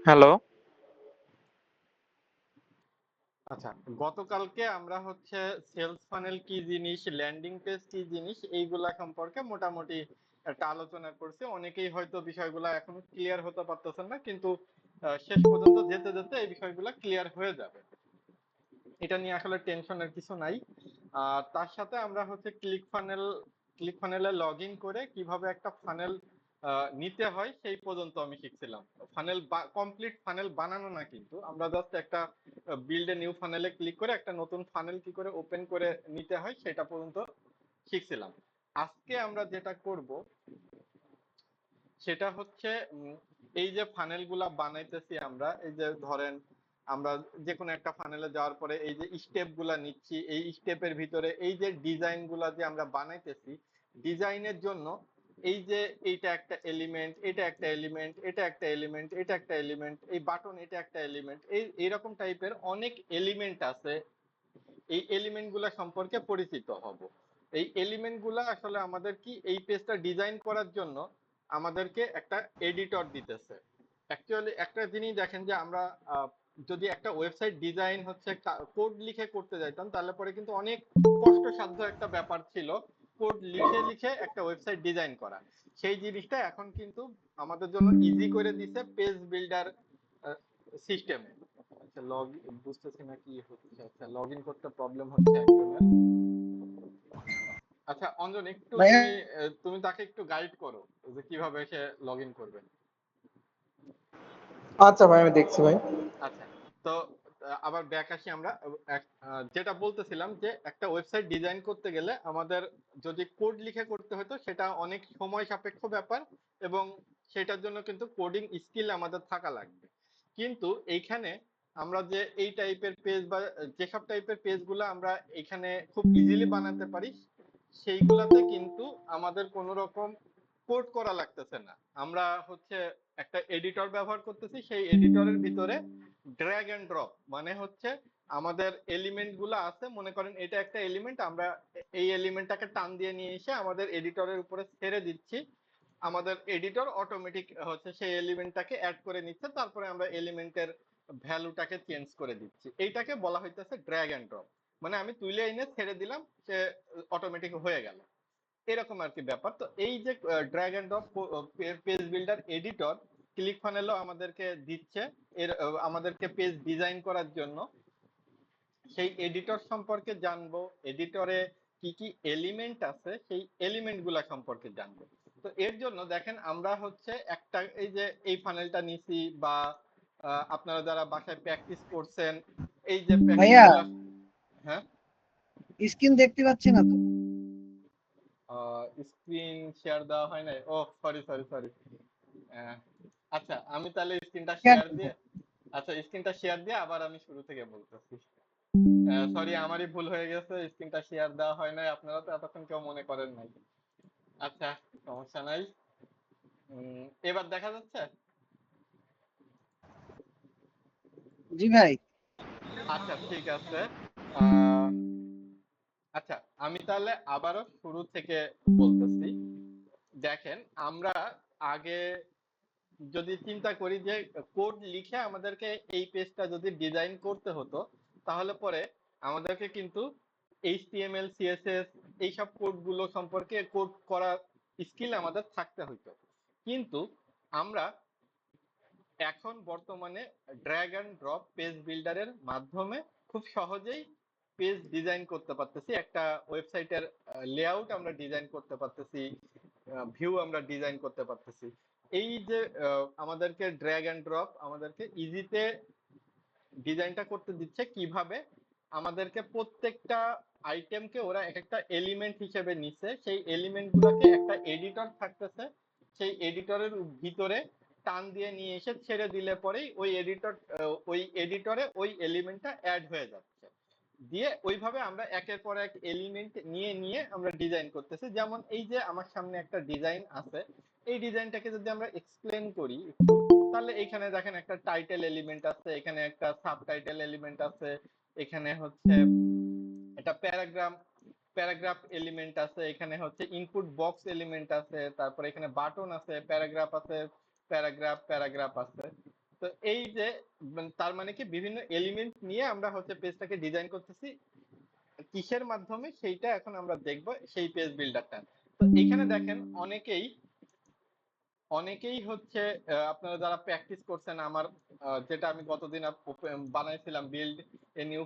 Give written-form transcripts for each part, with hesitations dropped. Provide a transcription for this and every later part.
Hello. আচ্ছা, গতকালকে আমরা হচ্ছে সেলস ফানেল কি জিনিস, ল্যান্ডিং পেজ কি জিনিস এইগুলা সম্পর্কে মোটামুটি একটা আলোচনা করছি। অনেকেই হয়তো বিষয়গুলো এখনো ক্লিয়ার হতে পারতেছেন না, কিন্তু শেষ পর্যন্ত যেতে যেতে এই বিষয়গুলো ক্লিয়ার হয়ে যাবে। এটা নিয়ে আসলে টেনশনের কিছু নাই। আর তার সাথে আমরা হচ্ছে ক্লিক ফানেলে লগ ইন করে কিভাবে একটা ফানেল নিতে হয় সেই পর্যন্ত আমি শিখছিলাম। ফানেল কমপ্লিট ফানেল বানানো না, কিন্তু আমরা জাস্ট একটা বিল্ড এ নিউ ফানেলে ক্লিক করে একটা নতুন ফানেল কি করে ওপেন করে নিতে হয় সেটা পর্যন্ত শিখছিলাম। আজকে আমরা যেটা করব সেটা হচ্ছে এই যে ফানেল গুলা বানাইতেছি আমরা, এই যে ধরেন আমরা যে কোনো একটা ফানেলে যাওয়ার পরে এই যে স্টেপ গুলা নিচ্ছি, এই স্টেপের ভিতরে এই যে ডিজাইন গুলা যে আমরা বানাইতেছি, ডিজাইনের জন্য এই যে এইটা একটা এলিমেন্ট, এটা একটা এলিমেন্ট, এটা একটা এলিমেন্ট, এটা একটা এলিমেন্ট, এই বাটন এটা একটা এলিমেন্ট, এই এরকম টাইপের অনেক এলিমেন্ট আছে। এই এলিমেন্ট গুলা সম্পর্কে পরিচিত হব। এই এলিমেন্ট গুলা আসলে আমাদের কি এই পেজটা ডিজাইন করার জন্য আমাদেরকে একটা এডিটর দিতেছে। অ্যাকচুয়ালি একটা জিনিস দেখেন যে আমরা যদি একটা ওয়েবসাইট ডিজাইন হচ্ছে কোড লিখে করতে যাইতাম, তাহলে পরে কিন্তু অনেক কষ্টসাধ্য একটা ব্যাপার ছিল কোড লিখে লিখে একটা ওয়েবসাইট ডিজাইন করা। সেই জিনিসটা এখন কিন্তু আমাদের জন্য ইজি করে দিছে পেজ বিল্ডার সিস্টেমে। আচ্ছা, বুঝতেছি না কি হচ্ছে। আচ্ছা, লগ ইন করতে প্রবলেম হচ্ছে একজনের। আচ্ছা অঞ্জন, একটু ভাইয়া। তুমি তাকে একটু গাইড করো যে কিভাবে সে লগ ইন করবে। আচ্ছা ভাই, আমি দেখছি ভাই। আচ্ছা, তো আবার ব্যাক আসি আমরা। যেটা বলতেছিলাম যে একটা ওয়েবসাইট ডিজাইন করতে গেলে আমাদের যদি কোড লিখে করতে হতো সেটা অনেক সময় সাপেক্ষ ব্যাপার, এবং সেটার জন্য কিন্তু কোডিং স্কিল আমাদের থাকা লাগবে। কিন্তু এইখানে আমরা যে এই টাইপের পেজ বা যেসব টাইপের পেজগুলো আমরা এখানে খুব ইজিলি বানাতে পারি, সেইগুলাতে কিন্তু আমাদের কোনো রকম কোড করা লাগতেছে না। আমরা হচ্ছে একটা এডিটর ব্যবহার করতেছি, সেই এডিটরের ভিতরে ড্র্যাগ এন্ড ড্রপ, মানে হচ্ছে আমাদের এলিমেন্ট গুলো আছে, মনে করেন এটা একটা এলিমেন্ট, আমরা এই এলিমেন্টটাকে টান দিয়ে নিয়ে এসে আমাদের এডিটরের উপরে ছেড়ে দিচ্ছি। আমাদের এডিটর অটোমেটিক হচ্ছে সেই এলিমেন্টটাকে অ্যাড করে নিচ্ছে, তারপরে আমরা এলিমেন্টের ভ্যালুটাকে চেঞ্জ করে দিচ্ছি। এইটাকে বলা হইতেছে ড্র্যাগ এন্ড ড্রপ। মানে আমি তুলে এনে ছেড়ে দিলাম, সে অটোমেটিক হয়ে গেল, এরকম আর কি ব্যাপার। তো এই যে drag and drop page builder editor click ফানেলও আমাদেরকে দিচ্ছে, এর আমাদেরকে পেজ ডিজাইন করার জন্য। সেই এডিটর সম্পর্কে জানবো, এডিটরে কি কি এলিমেন্ট আছে সেই এলিমেন্ট গুলা সম্পর্কে জানবো। তো এর জন্য দেখেন আমরা হচ্ছে একটা এই যে এই ফানেলটা নিছি, বা আপনারা যারা বাসায় প্র্যাকটিস করছেন এই যে প্র্যাকটিস ভাইয়া, গুলা। হ্যাঁ, স্ক্রিন দেখতে পাচ্ছি না তো। স্ক্রিন শেয়ার দেওয়া হয় নাই, ও সরি সরি সরি। আচ্ছা, আমি তাহলে স্ক্রিনটা কেন? শেয়ার দিয়ে, আচ্ছা স্ক্রিনটা শেয়ার দিয়ে আবার আমি শুরু থেকে বলতেছি। সরি, আমারই ভুল হয়ে গেছে, স্ক্রিনটা শেয়ার দেওয়া হয় নাই, আপনারা তো এতক্ষণ কেউ মনে করেন নাই। আচ্ছা, সমস্যা নাই। এবার দেখা যাচ্ছে? জি ভাই। আচ্ছা ঠিক আছে। আহ, আচ্ছা, আমি তাহলে আবারও শুরু থেকে বলতেছি। দেখেন আমরা আগে যদি চিন্তা করি যে কোড লিখে আমাদেরকে এই পেজটা যদি ডিজাইন করতে হতো, তাহলে পরে আমাদেরকে কিন্তু এইচটিএমএল সিএসএস এইসব কোডগুলো সম্পর্কে কোড করার স্কিল আমাদের থাকতে হতো। কিন্তু আমরা এখন বর্তমানে ড্র্যাগ অ্যান্ড ড্রপ পেজ বিল্ডারের মাধ্যমে খুব সহজেই পেজ ডিজাইন করতে পারতেছি, একটা ওয়েবসাইটের লেআউট আমরা ডিজাইন করতে পারতেছি, ভিউ আমরা ডিজাইন করতে পারতেছি। এই যে আমাদেরকে ড্র্যাগ অ্যান্ড ড্রপ আমাদেরকে ইজিতে ডিজাইনটা করতে দিচ্ছে কিভাবে, আমাদেরকে প্রত্যেকটা আইটেমকে ওরা এক একটা এলিমেন্ট হিসেবে নিচ্ছে, সেই এলিমেন্ট গুলোকে একটা এডিটর থাকতেছে, সেই এডিটরের ভিতরে টান দিয়ে নিয়ে এসে ছেড়ে দিলে পরেই ওই এডিটরে ওই এলিমেন্টটা অ্যাড হয়ে যাচ্ছে। দিয়ে ওইভাবে আমরা একের পর এক এলিমেন্ট নিয়ে নিয়ে আমরা ডিজাইন করতেছি। যেমন এই যে আমার সামনে একটা ডিজাইন আছে, এই ডিজাইনটাকে যদি আমরা এক্সপ্লেন করি একটু, তাহলে এখানে দেখেন একটা টাইটেল এলিমেন্ট আছে, এখানে একটা সাব টাইটেল এলিমেন্ট আছে, এখানে হচ্ছে একটা প্যারাগ্রাফ এলিমেন্ট আছে, এখানে হচ্ছে ইনপুট বক্স এলিমেন্ট আছে, তারপরে এখানে বাটন আছে, প্যারাগ্রাফ আছে, প্যারাগ্রাফ আছে। তো এই যে তার মানে কি বিভিন্ন এলিমেন্ট নিয়ে আমরা হচ্ছে পেজটাকে ডিজাইন করতেছি, কিসের মাধ্যমে সেইটা এখন আমরা দেখব, সেই পেজ বিল্ডারটা। তো এইখানে দেখেন অনেকেই হচ্ছে আপনারা যারা প্র্যাকটিস করছেন আমার যেটা আমি গতদিন বানাইছিলাম বিল্ড এ নিউ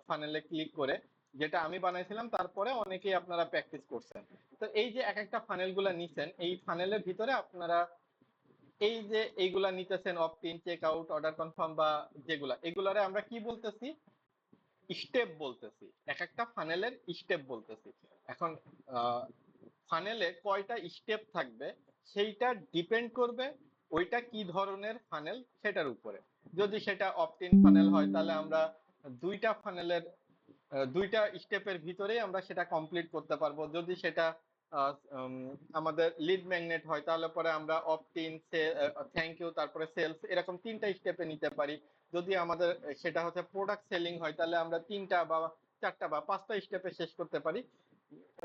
ফানেলে ক্লিক করে, যেটা আমি বানাইছিলাম, তারপরে অনেকেই আপনারা প্র্যাকটিস করছেন। তো এই যে এক একটা ফানেল গুলা নিছেন, এই ফানেলের ভিতরে আপনারা এই যে এইগুলা নিতেছেন, opt in, check out, order confirm বা যেগুলা, এগুলারে আমরা কি বলতেছি? স্টেপ বলতেছি। এক একটা ফানেলের স্টেপ বলতেছি। এখন ফানেলে কয়টা স্টেপ থাকবে সেইটা ডিপেন্ড করবে ওইটা কি ধরনের ফানেল সেটার উপরে। যদি সেটা অপট ইন ফানেল হয় তাহলে আমরা দুইটা ফানেলের দুইটা স্টেপের ভিতরেই আমরা সেটা কমপ্লিট করতে পারবো। যদি সেটা আমাদের লিড ম্যাগনেট হয় তাহলে পরে আমরা অপট ইন, থ্যাংক ইউ, তারপরে সেলস, এরকম তিনটা স্টেপে নিতে পারি। যদি আমাদের সেটা হচ্ছে প্রোডাক্ট সেলিং হয় তাহলে আমরা তিনটা বা চারটা বা পাঁচটা স্টেপে শেষ করতে পারি।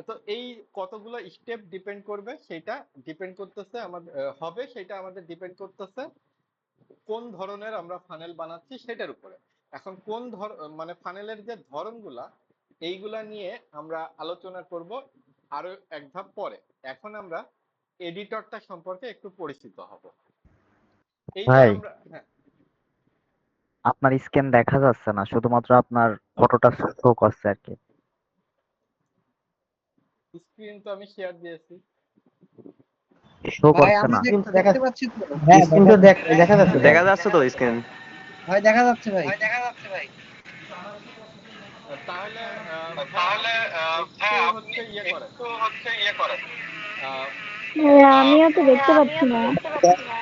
তো এই কতগুলো স্টেপ ডিপেন্ড করবে সেটা ডিপেন্ড করতেছে আমাদের হবে, সেটা আমাদের ডিপেন্ড করতেছে কোন ধরনের আমরা ফানেল বানাচ্ছি সেটার উপরে। এখন মানে ফানেলের যে ধরনগুলা, এইগুলা নিয়ে আমরা আলোচনা করব আরো এক ধাপ পরে। এখন আমরা এডিটরটা সম্পর্কে একটু পরিচিত হব। এই যে ভাই, আমরা, হ্যাঁ, আপনার স্ক্রিন দেখা যাচ্ছে না, শুধুমাত্র আপনার ফটোটা শো করছে আর কি। স্ক্রিন তো আমি শেয়ার দিয়েছি। শো ভাই করছে আমি না। স্ক্রিন তো দেখা দেখতে পাচ্ছি তো। স্ক্রিন তো দেখা যাচ্ছে তো। দেখা যাচ্ছে তো স্ক্রিন। ভাই দেখা যাচ্ছে ভাই। তাহলে ভাই আপনি একটু হচ্ছে ইয়ে করেন। আহ, আমিও তো দেখতে পাচ্ছি না।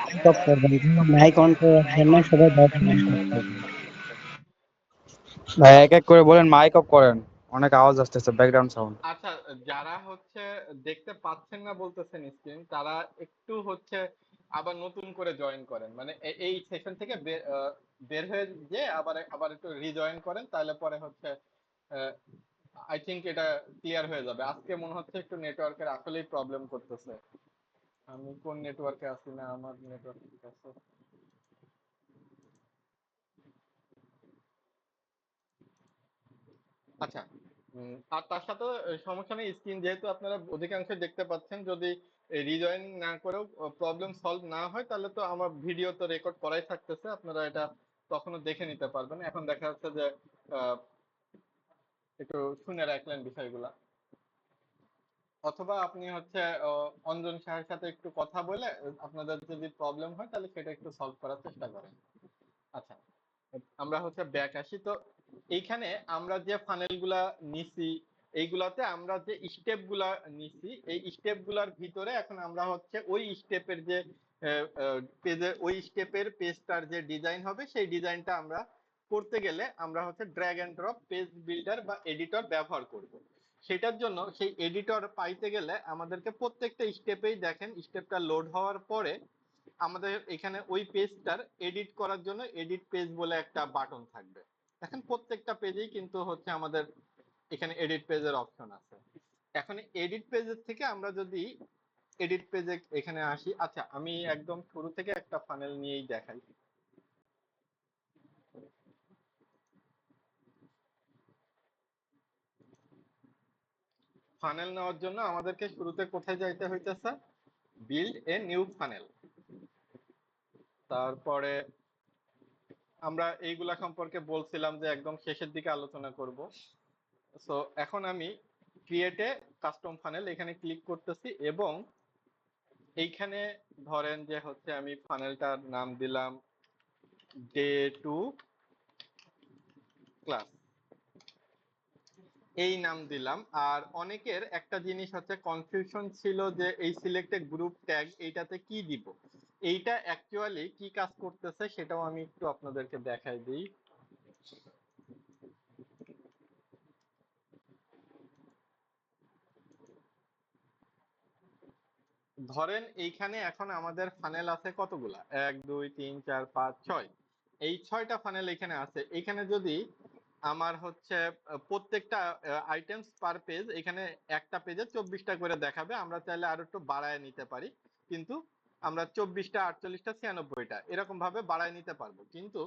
মাইক অফ করবেন, মাইক অন করে রাখবেন না, সবাই মাইক অফ করবেন। ভাই এক এক করে বলেন, মাইক অফ করেন, অনেক আওয়াজ আসতেছে, ব্যাকগ্রাউন্ড সাউন্ড। আচ্ছা, যারা হচ্ছে দেখতে পাচ্ছেন না বলতেছেন স্ক্রিন, তারা একটু হচ্ছে আবার নতুন করে জয়েন করেন, মানে এই সেশন থেকে বের হয়ে যে আবার আবার একটু রিজয়েন করেন, তাহলে পরে হচ্ছে আই থিংক এটা ক্লিয়ার হয়ে যাবে। আজকে মনে হচ্ছে একটু নেটওয়ার্কের আসলেই প্রবলেম করতেছে। আমি কোন নেটওয়ার্কে আছি, না আমার নেটওয়ার্ক ঠিক আছে? আচ্ছা, আর তার সাথে সমস্যা নেই, স্ক্রিন যেহেতু আপনারা অধিকাংশ দেখতে পাচ্ছেন, যদি রিজয়েন না করেও প্রবলেম সলভ না হয় তাহলে তো আমার ভিডিও তো রেকর্ড করাই থাকতেছে, আপনারা এটা তখনও দেখে নিতে পারবেন। এখন দেখা যাচ্ছে যে আহ, একটু শুনে রাখলেন বিষয়গুলা, অথবা আপনি হচ্ছে অঞ্জন সাহের সাথে একটু কথা বলে আপনাদের যদি প্রবলেম হয় তাহলে সেটা একটু সলভ করার চেষ্টা করেন। আচ্ছা, আমরা হচ্ছে ব্যাক আসি। তো এইখানে আমরা যে ফানেল গুলা নিছি, এইগুলাতে আমরা যে স্টেপ গুলা নিছি, এই স্টেপ গুলার ভিতরে এখন আমরা হচ্ছে ওই স্টেপের যে পেজে, ওই স্টেপের পেজটার যে ডিজাইন হবে সেই ডিজাইনটা আমরা করতে গেলে আমরা হচ্ছে drag and drop page builder বা এডিটর ব্যবহার করব। সেটার জন্য সেই এডিটর পাইতে গেলে আমাদেরকে প্রত্যেকটা স্টেপেই দেখেন, স্টেপটা লোড হওয়ার পরে আমাদের এখানে ওই পেজটার এডিট করার জন্য এডিট পেজ বলে একটা বাটন থাকবে। দেখেন প্রত্যেকটা পেজেই কিন্তু হচ্ছে আমাদের এখানে এডিট পেজের অপশন আছে। এখন এডিট পেজের থেকে আমরা যদি এডিট পেজে এখানে আসি, আচ্ছা আমি একদম শুরু থেকে একটা ফানেল নিয়েই দেখাই। ফানেল নেওয়ার জন্য আমাদেরকে শুরুতে কোথায় যাইতে হইতেছে? Build a new funnel. তারপরে আমরা এইগুলা সম্পর্কে বলছিলাম যে একদম শেষের দিকে আলোচনা করব। সো এখন আমি ক্রিয়েট এ কাস্টম ফানেল এখানে ক্লিক করতেছি এবং এইখানে ধরেন যে হচ্ছে আমি ফানেলটার নাম দিলাম ডে টু ক্লাস, এই নাম দিলাম। আর অনেকের একটা জিনিস হচ্ছে কনফিউশন ছিল যে এই সিলেক্টেড গ্রুপ ট্যাগ এইটাতে কি দিব, এইটা অ্যাকচুয়ালি কি কাজ করতেছে সেটাও আমি একটু আপনাদেরকে দেখাই দিই। ধরেন এইখানে এখন আমাদের ফানেল আছে কতগুলা, 1 2 3 4 5 6, এই 6টা ফানেল এখানে আছে। এখানে যদি আমার হচ্ছে প্রত্যেকটা আইটেমস পার পেজ, এখানে একটা পেজে 24টা করে দেখাবে, আমরা চাইলে আরো একটু বাড়ায় নিতে পারি, কিন্তু আমরা 24টা 48টা 96টা এরকম ভাবে বাড়ায় নিতে পারবো। কিন্তু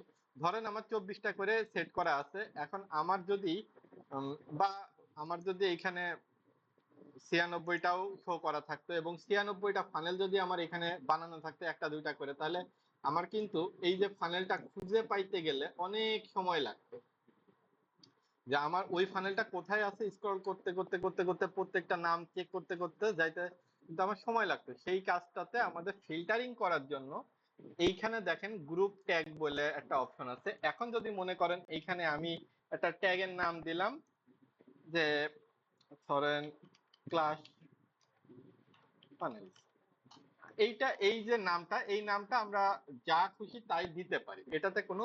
ধরেন আমার 24টা করে সেট করা আছে, এখন আমার যদি বা আমার যদি এখানে 96টাও শো করা থাকতো এবং 96টা ফানেল যদি আমার এখানে বানানো থাকতো একটা দুইটা করে, তাহলে আমার কিন্তু এই যে ফানেলটা খুঁজে পাইতে গেলে অনেক সময় লাগতো। যে আমার ওই ফানেলটা কোথায় আছে স্ক্রল করতে করতে করতে করতে প্রত্যেকটা নাম চেক করতে করতে যাইতে কিন্তু আমার সময় লাগতো। সেই কাজটাতে আমাদের ফিল্টারিং করার জন্য এইখানে দেখেন গ্রুপ ট্যাগ বলে একটা অপশন আছে। এখন যদি মনে করেন এইখানে আমি একটা ট্যাগের নাম দিলাম যে ধরেন ক্লাস ফানেল, এইটা এই যে নামটা, এই নামটা আমরা যা খুশি তাই দিতে পারি, এটাতে কোনো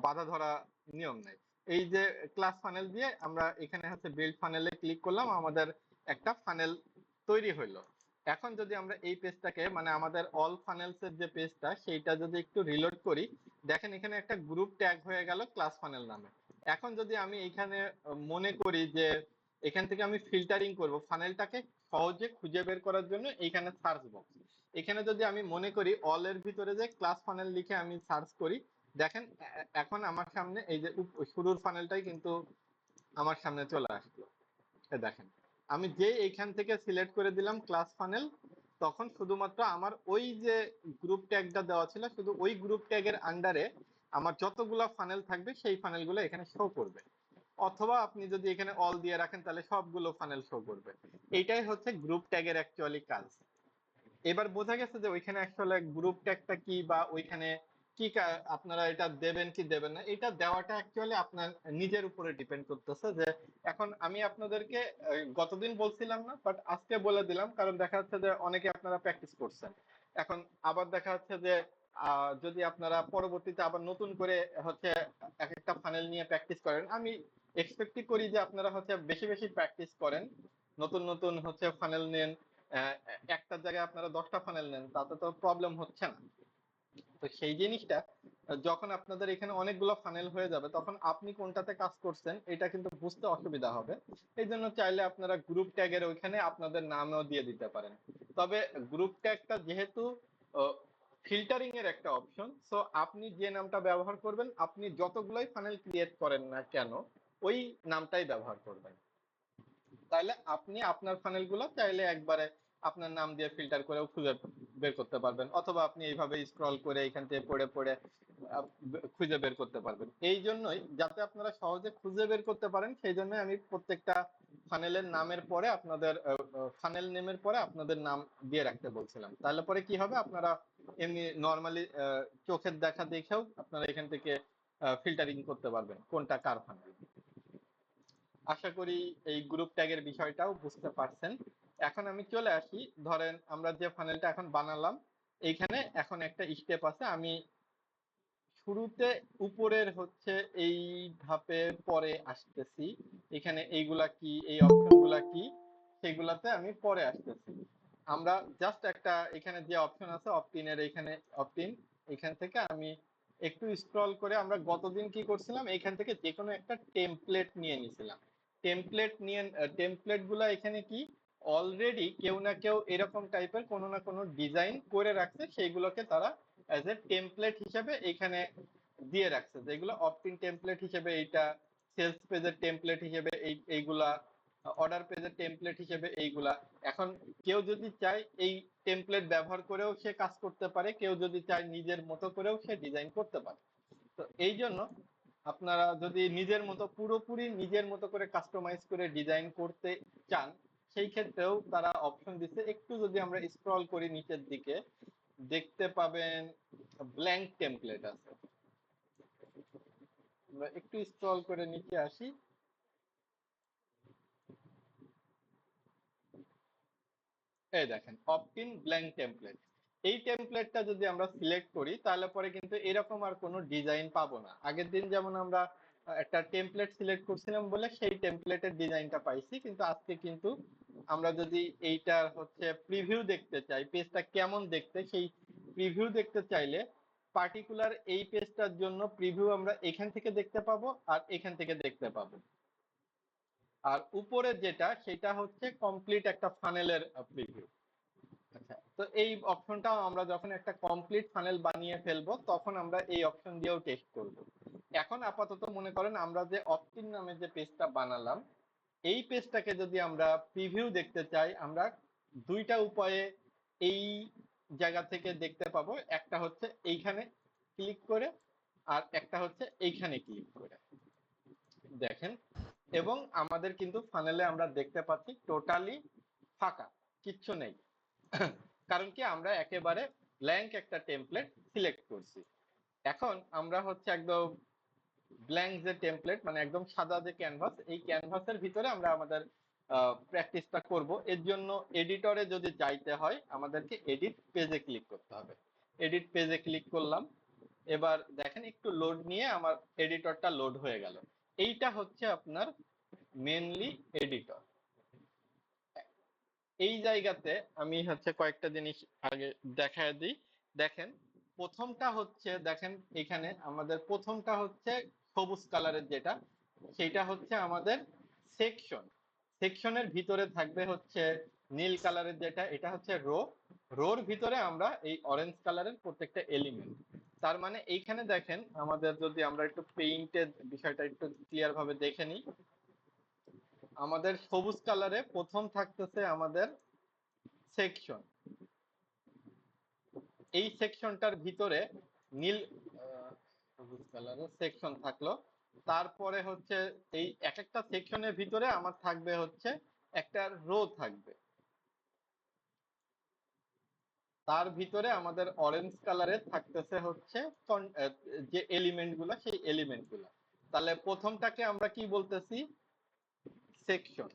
বাধা ধরা নিয়ম নাই। এই যে ক্লাস ফানেল দিয়ে আমরা এখানে হচ্ছে বিল্ড ফানেলে ক্লিক করলাম, আমাদের একটা ফানেল তৈরি হইলো। এখন যদি আমরা এই পেজটাকে মানে আমাদের অল ফানেলস এর যে পেজটা সেইটা যদি একটু রিলোড করি, দেখেন এখানে একটা গ্রুপ ট্যাগ হয়ে গেল ক্লাস ফানেল নামে। এখন যদি আমি এখানে মনে করি যে এখান থেকে আমি ফিল্টারিং করব ফানেলটাকে সহজে খুঁজে বের করার জন্য, এইখানে সার্চ বক্স, এখানে যদি আমি মনে করি অল এর ভিতরে যে ক্লাস ফানেল লিখে আমি সার্চ করি, দেখেন এখন আমার সামনে এই যে শুরুর ফানেলটাই কিন্তু আমার সামনে চলে আসলো। দেখেন আমি যে এইখান থেকে সিলেক্ট করে দিলাম ক্লাস ফানেল, তখন শুধুমাত্র আমার ওই যে গ্রুপ ট্যাগটা দেওয়া ছিল শুধু ওই গ্রুপ ট্যাগের আন্ডারে আমার যতগুলো ফানেল থাকবে সেই ফানেলগুলো এখানে শো করবে। অথবা আপনি যদি এখানে অল দিয়ে রাখেন তাহলে সবগুলো ফানেল শো করবে। এইটাই হচ্ছে গ্রুপ ট্যাগের অ্যাকচুয়ালি কাজ। এবার বোঝা গেছে যে ওইখানে আসলে গ্রুপ ট্যাগটা কি বা ওইখানে কি আপনারা এটা দেবেন কি দেবেন না, এটা দেওয়াটা অ্যাকচুয়ালি আপনার নিজের উপরে ডিপেন্ড করতেছে। যে এখন আমি আপনাদেরকে গতদিন বলছিলাম না, বাট আজকে বলে দিলাম, কারণ দেখা যাচ্ছে যে অনেকে আপনারা প্র্যাকটিস করছেন। এখন আবার দেখা যাচ্ছে যে যদি আপনারা পরবর্তীতে আবার নতুন করে হচ্ছে এক একটা ফানেল নিয়ে প্র্যাকটিস করেন, আমি এক্সপেক্ট করি যে আপনারা হচ্ছে বেশি বেশি প্র্যাকটিস করেন, নতুন নতুন হচ্ছে ফানেল নেন। একটা জায়গায় আপনারা 10টা ফানেল নেন, তাতে তো প্রবলেম হচ্ছে না। তো সেই জিনিসটা যখন আপনাদের এখানে অনেকগুলো ফানেল হয়ে যাবে, তখন আপনি কোনটাতে কাজ করছেন এটা কিন্তু বুঝতে অসুবিধা হবে। এই জন্য চাইলে আপনারা গ্রুপ ট্যাগের ওইখানে আপনাদের নামও দিয়ে দিতে পারেন। তবে গ্রুপ ট্যাগটা যেহেতু ফিল্টারিং এর একটা অপশন, সো আপনি যে নামটা ব্যবহার করবেন, আপনি যতগুলোই ফানেল ক্রিয়েট করেন না কেন ওই নামটাই ব্যবহার করবেন। তাহলে আপনি আপনার ফানেলগুলো চাইলে একবারে আপনার নাম দিয়ে ফিল্টার করেও খুঁজে বের করতে পারবেন, অথবা আপনি এইভাবে স্ক্রল করে এখান থেকে পড়ে পড়ে খুঁজে বের করতে পারবেন। এই জন্যই যাতে আপনারা সহজে খুঁজে বের করতে পারেন, সেই জন্য আমি প্রত্যেকটা ফানেলের নামের পরে আপনাদের ফানেল নেমের পরে আপনাদের নাম দিয়ে রাখতে বলছিলাম। তাহলে পরে কি হবে, আপনারা এমনি নর্মালি চোখের দেখা দেখেও আপনারা এখান থেকে ফিল্টারিং করতে পারবেন কোনটা কার ফানেল। আশা করি এই গ্রুপ ট্যাগের বিষয়টাও বুঝতে পারছেন। এখন আমি চলে আসি, ধরেন আমরা যে ফানেলটা এখন বানালাম, এইখানে এখন একটা স্টেপ আছে। আমি শুরুতে উপরের হচ্ছে এই ধাপে পরে আসতেছি, এখানে এইগুলা কি এই অপশনগুলা কি সেগুলাতে আমি পরে আসতেছি। আমরা জাস্ট একটা এখানে যে অপশন আছে অপটিনের, এখানে অপটিন, এখান থেকে আমি একটু স্ক্রল করে আমরা গতদিন কি করছিলাম, এখান থেকে যে কোনো একটা টেমপ্লেট নিয়ে নিছিলাম। টেমপ্লেট নিয়ে টেমপ্লেট গুলা এখানে কি অলরেডি কেউ না কেউ এরকম টাইপের কোনো না কোনো ডিজাইন করে রাখছে, সেইগুলোকে তারা অ্যাজ এ টেমপ্লেট হিসেবে এখানে দিয়ে রাখছে। যেগুলো অপটিন টেমপ্লেট হিসেবে এইটা, সেলস পেজের টেমপ্লেট হিসেবে এইগুলা, অর্ডার পেজের টেমপ্লেট হিসেবে এইগুলা। এখন কেউ যদি চায় এই টেমপ্লেট ব্যবহার করেও সে কাজ করতে পারে, কেউ যদি চায় নিজের মতো করেও সে ডিজাইন করতে পারে। তো এই জন্য আপনারা যদি নিজের মতো পুরোপুরি নিজের মতো করে কাস্টমাইজ করে ডিজাইন করতে চান, সেই ক্ষেত্রেও তারা অপশন দিচ্ছে। একটু যদি আমরা স্ক্রল করি নিচের দিকে, দেখতে পাবেন ব্ল্যাঙ্ক টেমপ্লেট আছে। আমরা একটু স্ক্রল করে নিচে আসি, এই দেখেন অপটিন ব্ল্যাঙ্ক টেমপ্লেট। এই টেমপ্লেটটা যদি আমরা সিলেক্ট করি তাহলে পরে কিন্তু এরকম আর কোনো ডিজাইন পাবো না। আগের দিন যেমন আমরা একটা টেমপ্লেট সিলেক্ট করছিলাম বলে সেই টেমপ্লেটের ডিজাইনটা পাইছি, কিন্তু আজকে কিন্তু আমরা যদি এইটার হচ্ছে প্রিভিউ দেখতে চাই, পেজটা কেমন দেখতে, সেই প্রিভিউ দেখতে চাইলে পার্টিকুলার এই পেজটার জন্য প্রিভিউ আমরা এখান থেকে দেখতে পাবো আর এখান থেকে দেখতে পাবো। আর উপরে যেটা সেটা হচ্ছে কমপ্লিট একটা ফানেলের প্রিভিউ। আচ্ছা, তো এই অপশনটাও আমরা যখন একটা কমপ্লিট ফানেল বানিয়ে ফেলবো তখন আমরা এই অপশন দিয়েও টেস্ট করব। এখন আপাতত মনে করেন আমরা যে অপটিন নামে যে পেজটা বানালাম, এই পেজটাকে যদি আমরা প্রিভিউ দেখতে চাই, আমরা দুইটা উপায়ে এই জায়গা থেকে দেখতে পাবো। একটা হচ্ছে এইখানে ক্লিক করে, আর একটা হচ্ছে এইখানে ক্লিক করে। দেখেন, এবং আমাদের কিন্তু ফানেলে আমরা দেখতে পাচ্ছি টোটালি ফাঁকা, কিচ্ছু নেই। কারণ কি, আমরা একেবারে ব্ল্যাঙ্ক একটা টেমপ্লেট সিলেক্ট করছি। এখন আমরা হচ্ছে একদম ব্ল্যাঙ্ক যে টেমপ্লেট, মানে একদম সাদা যে ক্যানভাস, এই ক্যানভাসের ভিতরে আমরা আমাদের প্র্যাকটিসটা করব। এর জন্য এডিটরে যদি যাইতে হয় আমাদেরকে এডিট পেজে ক্লিক করতে হবে। এডিট পেজে ক্লিক করলাম। এবার দেখেন একটু লোড নিয়ে আমার এডিটরটা লোড হয়ে গেল। এইটা হচ্ছে আপনার মেনলি এডিটর। এই জায়গাতে আমি হচ্ছে কয়েকটা জিনিস আগে দেখায় দিই। দেখেন, প্রথমটা হচ্ছে, দেখেন এখানে আমাদের প্রথমটা হচ্ছে সবুজ কালারের যেটা, সেটা হচ্ছে আমাদের সেকশন। সেকশনের ভিতরে থাকবে হচ্ছে নীল কালারের যেটা, এটা হচ্ছে রো। রোর ভিতরে আমরা এই অরেঞ্জ কালারের প্রত্যেকটা এলিমেন্ট। তার মানে এইখানে দেখেন, আমাদের যদি আমরা একটু পেইন্টের বিষয়টা একটু ক্লিয়ার ভাবে দেখে নিই, আমাদের সবুজ কালারে প্রথম থাকতেছে আমাদের সেকশন। এই সেকশনটার ভিতরে নীল সবুজ কালারের সেকশন থাকলো। তারপরে হচ্ছে এই এক একটা সেকশনের ভিতরে আমার থাকবে হচ্ছে একটা রো থাকবে। তার ভিতরে আমাদের অরেঞ্জ কালারের থাকতেছে হচ্ছে যে এলিমেন্ট গুলা, সেই এলিমেন্ট গুলা। তাহলে প্রথমটাকে আমরা কি বলতেছি? সেকশন।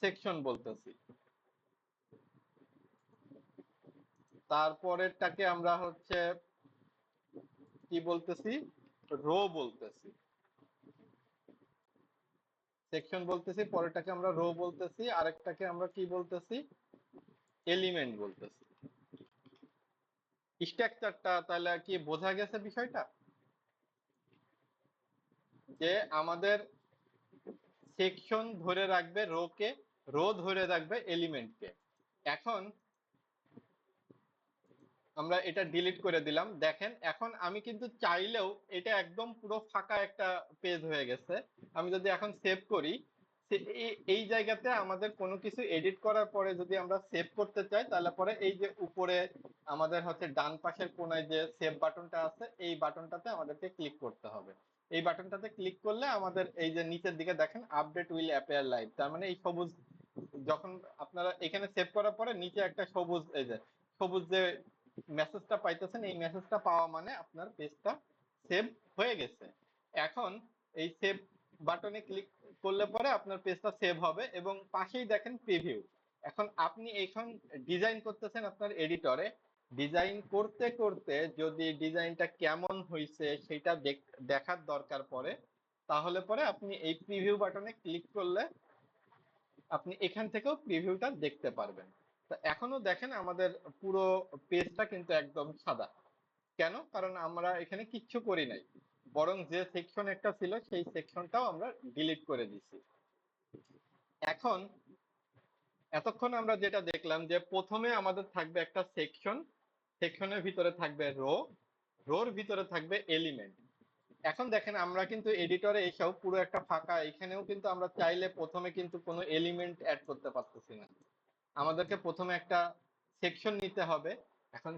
সেকশন বলতেছি। তারপরেরটাকে আমরা হচ্ছে কি বলতেছি? রো বলতেছি। সেকশন বলতেছি, পরেরটাকে আমরা রো বলতেছি, আরেকটাকে আমরা কি বলতেছি? এলিমেন্ট বলতেছি। স্ট্রাকচারটা তাহলে কি বোঝা গেছে বিষয়টা? যে আমাদের সেকশন ধরে রাখবে রোকে, রো ধরে রাখবে এলিমেন্টকে। এখন আমরা এটা ডিলিট করে দিলাম। দেখেন, এখন আমি কিন্তু চাইলেও এটা একদম পুরো ফাঁকা একটা পেজ হয়ে গেছে। আমি যদি এখন সেভ করি, এই জায়গাতে আমাদের কোনো কিছু এডিট করার পরে যদি আমরা সেভ করতে চাই, তাহলে পরে এই যে উপরে আমাদের হচ্ছে ডান পাশের কোনায় যে সেভ বাটনটা আছে, এই বাটনটাতে আমাদেরকে ক্লিক করতে হবে। এই বাটনটাতে ক্লিক করলে আমাদের এই যে নিচের দিকে দেখেন আপডেট উইল অ্যাপিয়ার লাইভ, তার মানে এই সবুজ, যখন আপনারা এখানে সেভ করার পরে নিচে একটা সবুজ, এই যে সবুজ যে মেসেজটা পাইতেছেন, এই মেসেজটা পাওয়া মানে আপনার পেজটা সেভ হয়ে গেছে। এখন এই সেভ বাটনে ক্লিক করলে পরে আপনার পেজটা সেভ হবে এবং পাশেই দেখেন প্রিভিউ। এখন আপনি এখন ডিজাইন করতেছেন আপনার এডিটরে। ডিজাইন করতে করতে যদি ডিজাইনটা কেমন হয়েছে সেটা দেখার দরকার পড়ে, তাহলে পরে আপনি এই প্রিভিউ বাটনে ক্লিক করলে আপনি এখান থেকেও প্রিভিউটা দেখতে পারবেন। তো এখনো দেখেন আমাদের পুরো পেজটা কিন্তু একদম সাদা। কেন? কারণ আমরা এখানে কিচ্ছু করি নাই, বরং যে সেকশন একটা ছিল সেই সেকশনটাও আমরা ডিলিট করে দিছি। এখন এতক্ষণ আমরা যেটা দেখলাম, যে প্রথমে আমাদের থাকবে একটা সেকশন, সেকশনের ভিতরে থাকবে রো, রোর ভিতরে থাকবে এলিমেন্ট। এখন দেখেন, আমরা কিন্তু এডিটরে এসেও পুরো একটা ফাঁকা, এখানেও কিন্তু আমরা চাইলে প্রথমে কিন্তু কোনো এলিমেন্ট অ্যাড করতে পারতেছি না। আমাদেরকে প্রথমে একটা সেকশন নিতে হবে। এখন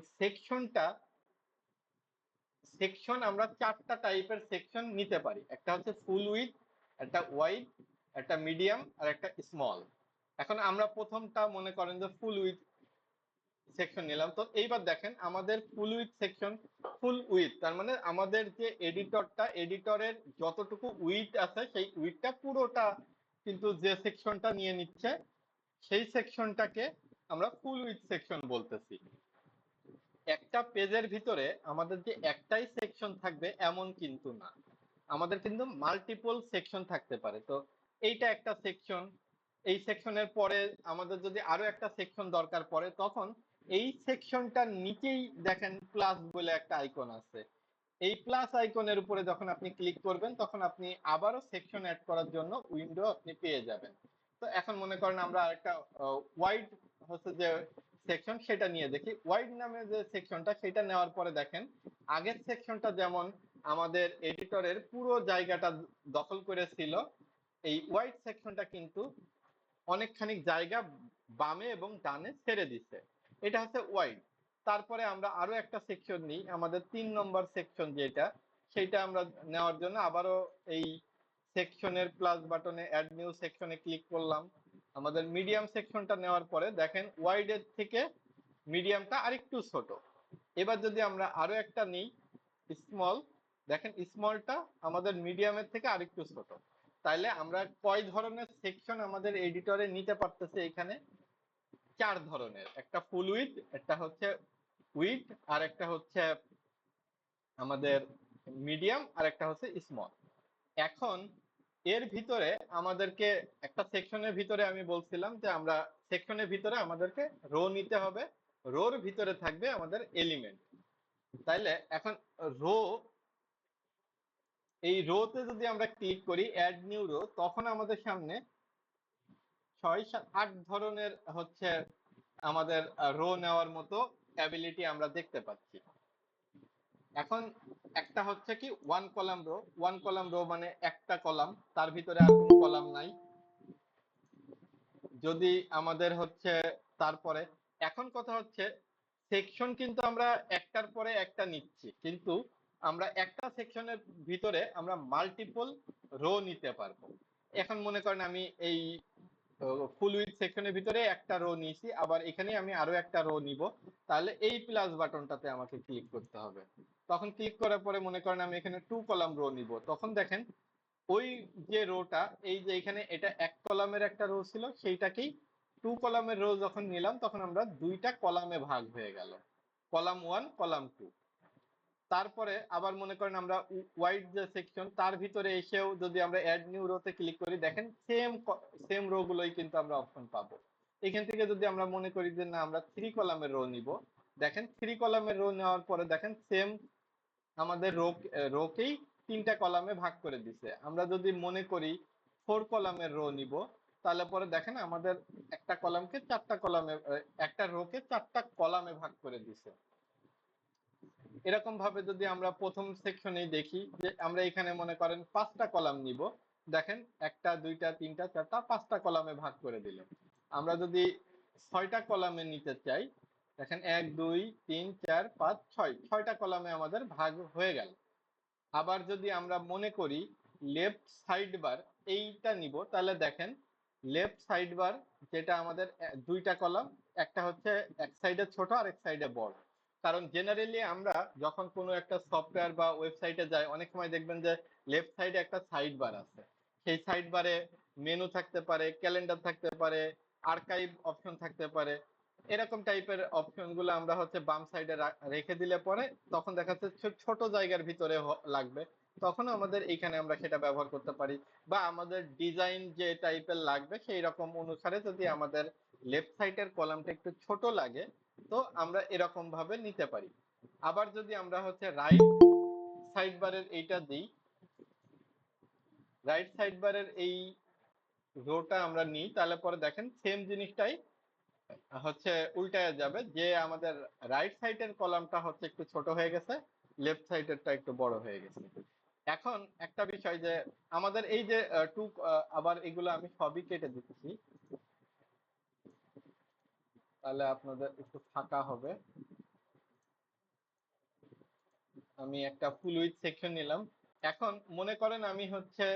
সেকশন আমরা চারটা টাইপের সেকশন নিতে পারি। একটা হচ্ছে ফুল উইডথ, একটা ওয়াইড, একটা মিডিয়াম, আর একটা স্মল। এখন আমরা প্রথমটা মনে করেন যে ফুল উইডথ সেকশন নিলাম। তো এইবার দেখেন আমাদের full width section, full width তার মানে আমাদের যে এডিটরটা, এডিটরের যতটুকু উইডথ আছে সেই উইডথটা পুরোটা কিন্তু যে সেকশনটা নিয়ে নিচ্ছে, সেই সেকশনটাকে আমরা ফুল উইডথ সেকশন বলতেছি। একটা পেজের ভিতরে আমাদের যে একটাই সেকশন থাকবে এমন কিন্তু না, আমাদের কিন্তু মাল্টিপল সেকশন থাকতে পারে। তো এইটা একটা সেকশন। এই সেকশনের পরে আমাদের যদি আরো একটা সেকশন দরকার পড়ে, তখন এই সেকশনটার নিচেই দেখেন প্লাস বলে একটা আইকন আছে। এই প্লাস আইকনের উপরে যখন আপনি ক্লিক করবেন, তখন আপনি আবারও সেকশন অ্যাড করার জন্য উইন্ডো আপনি পেয়ে যাবেন। তো এখন মনে করেন আমরা একটা ওয়াইড হচ্ছে যে সেকশন সেটা নিয়ে দেখি। ওয়াইড নামে যে সেকশনটা সেটা নেওয়ার পরে দেখেন আগের সেকশনটা যেমন আমাদের এডিটরের পুরো জায়গাটা দখল করেছিল, এই ওয়াইড সেকশনটা কিন্তু অনেকখানি জায়গা বামে এবং ডানে ছেড়ে দিছে। এটা হচ্ছে ওয়াইড। তারপরে আমরা আরো একটা সেকশন নিই, আমাদের 3 নম্বর সেকশন যেটা, সেটা আমরা নেওয়ার জন্য আবারও এই সেকশনের প্লাস বাটনে অ্যাড নিউ সেকশনে ক্লিক করলাম। আমাদের মিডিয়াম সেকশনটা নেওয়ার পরে দেখেন ওয়াইডের থেকে মিডিয়ামটা আরেকটু ছোট। এবার যদি আমরা আরো একটা নিই স্মল, দেখেন স্মলটা আমাদের মিডিয়ামের থেকে আরেকটু ছোট। তাইলে আমরা কয় ধরনের সেকশন আমাদের এডিটরে নিতে পারতেছে এখানে? 4 ধরনের। একটা ফুল উইডথ, একটা হচ্ছে উইডথ, আর একটা হচ্ছে আমাদের মিডিয়াম, আর একটা হচ্ছে স্মল। এখন এর ভিতরে আমাদেরকে একটা সেকশনের ভিতরে আমি বলছিলাম যে আমরা সেকশনের ভিতরে আমাদেরকে রো নিতে হবে, রোর ভিতরে থাকবে আমাদের এলিমেন্ট। তাইলে এখন রো, এই রোতে যদি আমরা ক্লিক করি অ্যাড নিউ রো, তখন আমাদের সামনে 6, 7, 8 ধরনের হচ্ছে আমাদের রো নেওয়ার মতো অ্যাবিলিটি আমরা দেখতে পাচ্ছি। এখন একটা হচ্ছে কি one column rho. One column rho মানে একটা কলাম, তার ভিতরে আর কোনো কলাম নাই। যদি আমাদের হচ্ছে তারপরে, এখন কথা হচ্ছে সেকশন কিন্তু আমরা একটার পরে একটা নিচ্ছি, কিন্তু আমরা একটা সেকশনের ভিতরে আমরা মাল্টিপল রো নিতে পারবো। এখন মনে করেন আমি এই ফুল উইডথ সেকশনের ভিতরে একটা রো নিয়েছি, আবার এখানে আমি আরো একটা রো নিব, তাহলে এই প্লাস বাটনটাতে আমাকে ক্লিক করতে হবে। তখন ক্লিক করার পরে মনে করেন আমি এখানে 2 কলাম রো নিব, তখন দেখেন ওই যে রোটা, এই যে এখানে এটা 1 কলামের একটা রো ছিল, সেইটাকেই 2 কলামের রো যখন নিলাম তখন আমরা 2টা কলামে ভাগ হয়ে গেল, কলাম 1 কলাম 2। তারপরে আবার মনে করেন আমরা ওয়াইড যে সেকশন তার ভিতরে এসেও যদি আমরা অ্যাড নিউ রোতে ক্লিক করি, দেখেন সেম রো গুলোই কিন্তু আমরা অপশন পাবো। এখান থেকে যদি আমরা মনে করি যে না আমরা 3 কলামের রো নিব, দেখেন 3 কলামের রো নেওয়ার পরে দেখেন সেম আমাদের রোকেই 3টা কলামে ভাগ করে দিছে। আমরা যদি মনে করি 4 কলামের রো নিব, তাহলে পরে দেখেন আমাদের একটা কলামকে 4টা কলামে, একটা রোকে 4টা কলামে ভাগ করে দিছে। এরকম ভাবে যদি আমরা প্রথম সেকশনেই দেখি যে আমরা এখানে মনে করেন 5টা কলাম নিব, দেখেন 1টা 2টা 3টা 4টা 5টা কলামে ভাগ করে দিল। আমরা যদি 6টা কলামে নিতে চাই, দেখেন 1 2 3 4 5 6, 6টা কলামে আমাদের ভাগ হয়ে গেল। আবার যদি আমরা মনে করি লেফট সাইড বার এইটা নিব, তাহলে দেখেন লেফট সাইড বার যেটা আমাদের 2টা কলাম, একটা হচ্ছে এক সাইডে ছোট আর এক সাইডে বড়। কারণ জেনারেলি আমরা যখন কোনো একটা সফটওয়্যার বা ওয়েবসাইটে যাই, অনেক সময় দেখবেন যে লেফট সাইডে একটা সাইড বার আছে, সেই সাইড বারে মেনু থাকতে পারে, ক্যালেন্ডার থাকতে পারে, আর্কাইভ অপশন থাকতে পারে। এরকম টাইপের অপশন গুলো আমরা হচ্ছে বাম সাইডে রেখে দিলে পরে তখন দেখা যাচ্ছে ছোট জায়গার ভিতরে লাগবে, তখন আমাদের এইখানে আমরা সেটা ব্যবহার করতে পারি। বা আমাদের ডিজাইন যে টাইপের লাগবে সেই রকম অনুসারে যদি আমাদের লেফট সাইডের কলামটা একটু ছোট লাগে, তো আমরা এরকম ভাবে নিতে পারি। আবার যদি আমরা হচ্ছে রাইট সাইড বারের এইটা দিই, রাইট সাইড বারের এই রোটা আমরা নিই, তাহলে পরে দেখেন সেম জিনিসটাই হচ্ছে উল্টায় যাবে, যে আমাদের রাইট সাইডের কলামটা হচ্ছে একটু ছোট হয়ে গেছে, লেফট সাইডেরটা একটু বড় হয়ে গেছে। এখন একটা বিষয় যে আমাদের এই যে আবার এগুলো আমি সবই কেটে দিচ্ছি, তাহলে আপনাদের একটু ফাঁকা হবে। আমি একটা ফুল উইথ সেকশন নিলাম। এখন মনে করেন আমি হচ্ছে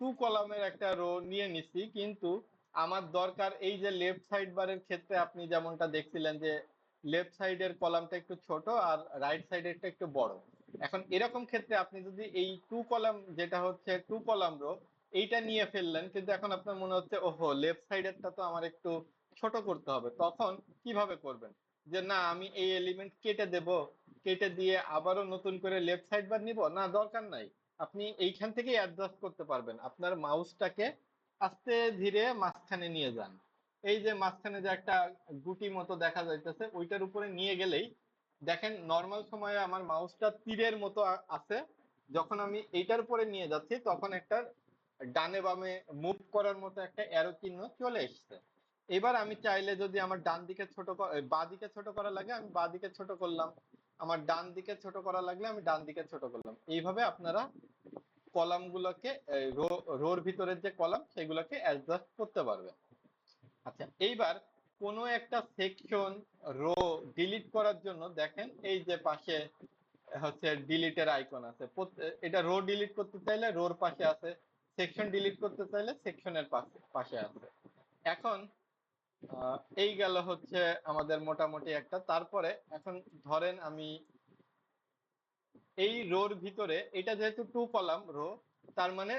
2 কলামের একটা রো নিয়ে নিছি, কিন্তু আমার দরকার এই যে লেফট সাইড বারের ক্ষেত্রে আপনি যেমনটা দেখছিলেন যে লেফট সাইডের কলামটা একটু ছোট আর রাইট সাইডেরটা একটু বড়। এখন এরকম ক্ষেত্রে আপনি যদি এই 2 কলাম যেটা হচ্ছে 2 কলাম রো এইটা নিয়ে ফেললেন, কিন্তু এখন আপনার মনে হচ্ছে ওহো লেফট সাইডেরটা তো আমার একটু ছোট করতে হবে, তখন কিভাবে করবেন? যে না আমি এই এলিমেন্ট কেটে দেব, কেটে দিয়ে আবারও নতুন করে লেফট সাইড বার নিব, না দরকার নাই। আপনি এইখান থেকেই অ্যাডজাস্ট করতে পারবেন, আপনার মাউসটাকে আস্তে ধীরে মাঝখানে নিয়ে যান। এই যে মাঝখানে যে একটা গুটি মতো দেখা যাইতেছে ওইটার উপরে নিয়ে গেলেই দেখেন নর্মাল সময়ে আমার মাউসটা তীরের মতো আছে, যখন আমি এইটার উপরে নিয়ে যাচ্ছি তখন একটা ডানে বামে মুভ করার মতো একটা অ্যারো চিহ্ন চলে এসছে। এবার আমি চাইলে যদি আমার ডান দিকে বাঁ দিকে ছোট করা লাগে আমি বাঁ দিকে ছোট করলাম, আমার ডান দিকে ছোট করা লাগলে আমি ডান দিকে ছোট করলাম। এইভাবে আপনারা কলাম গুলোকে, রোর ভিতরের যে কলাম সেগুলোকে অ্যাডজাস্ট করতে পারবেন। আচ্ছা, এইবার কোনো একটা সেকশন রো ডিলিট করার জন্য দেখেন এই যে পাশে হচ্ছে ডিলিটের আইকন আছে। এটা রো ডিলিট করতে চাইলে রোর পাশে আছে, সেকশন ডিলিট করতে চাইলে সেকশনের পাশে আছে। এখন এই গেল হচ্ছে আমাদের মোটামুটি একটা। তারপরে এখন ধরেন আমি এই রোর ভিতরে, এটা যেহেতু 2 কলাম রো, তার মানে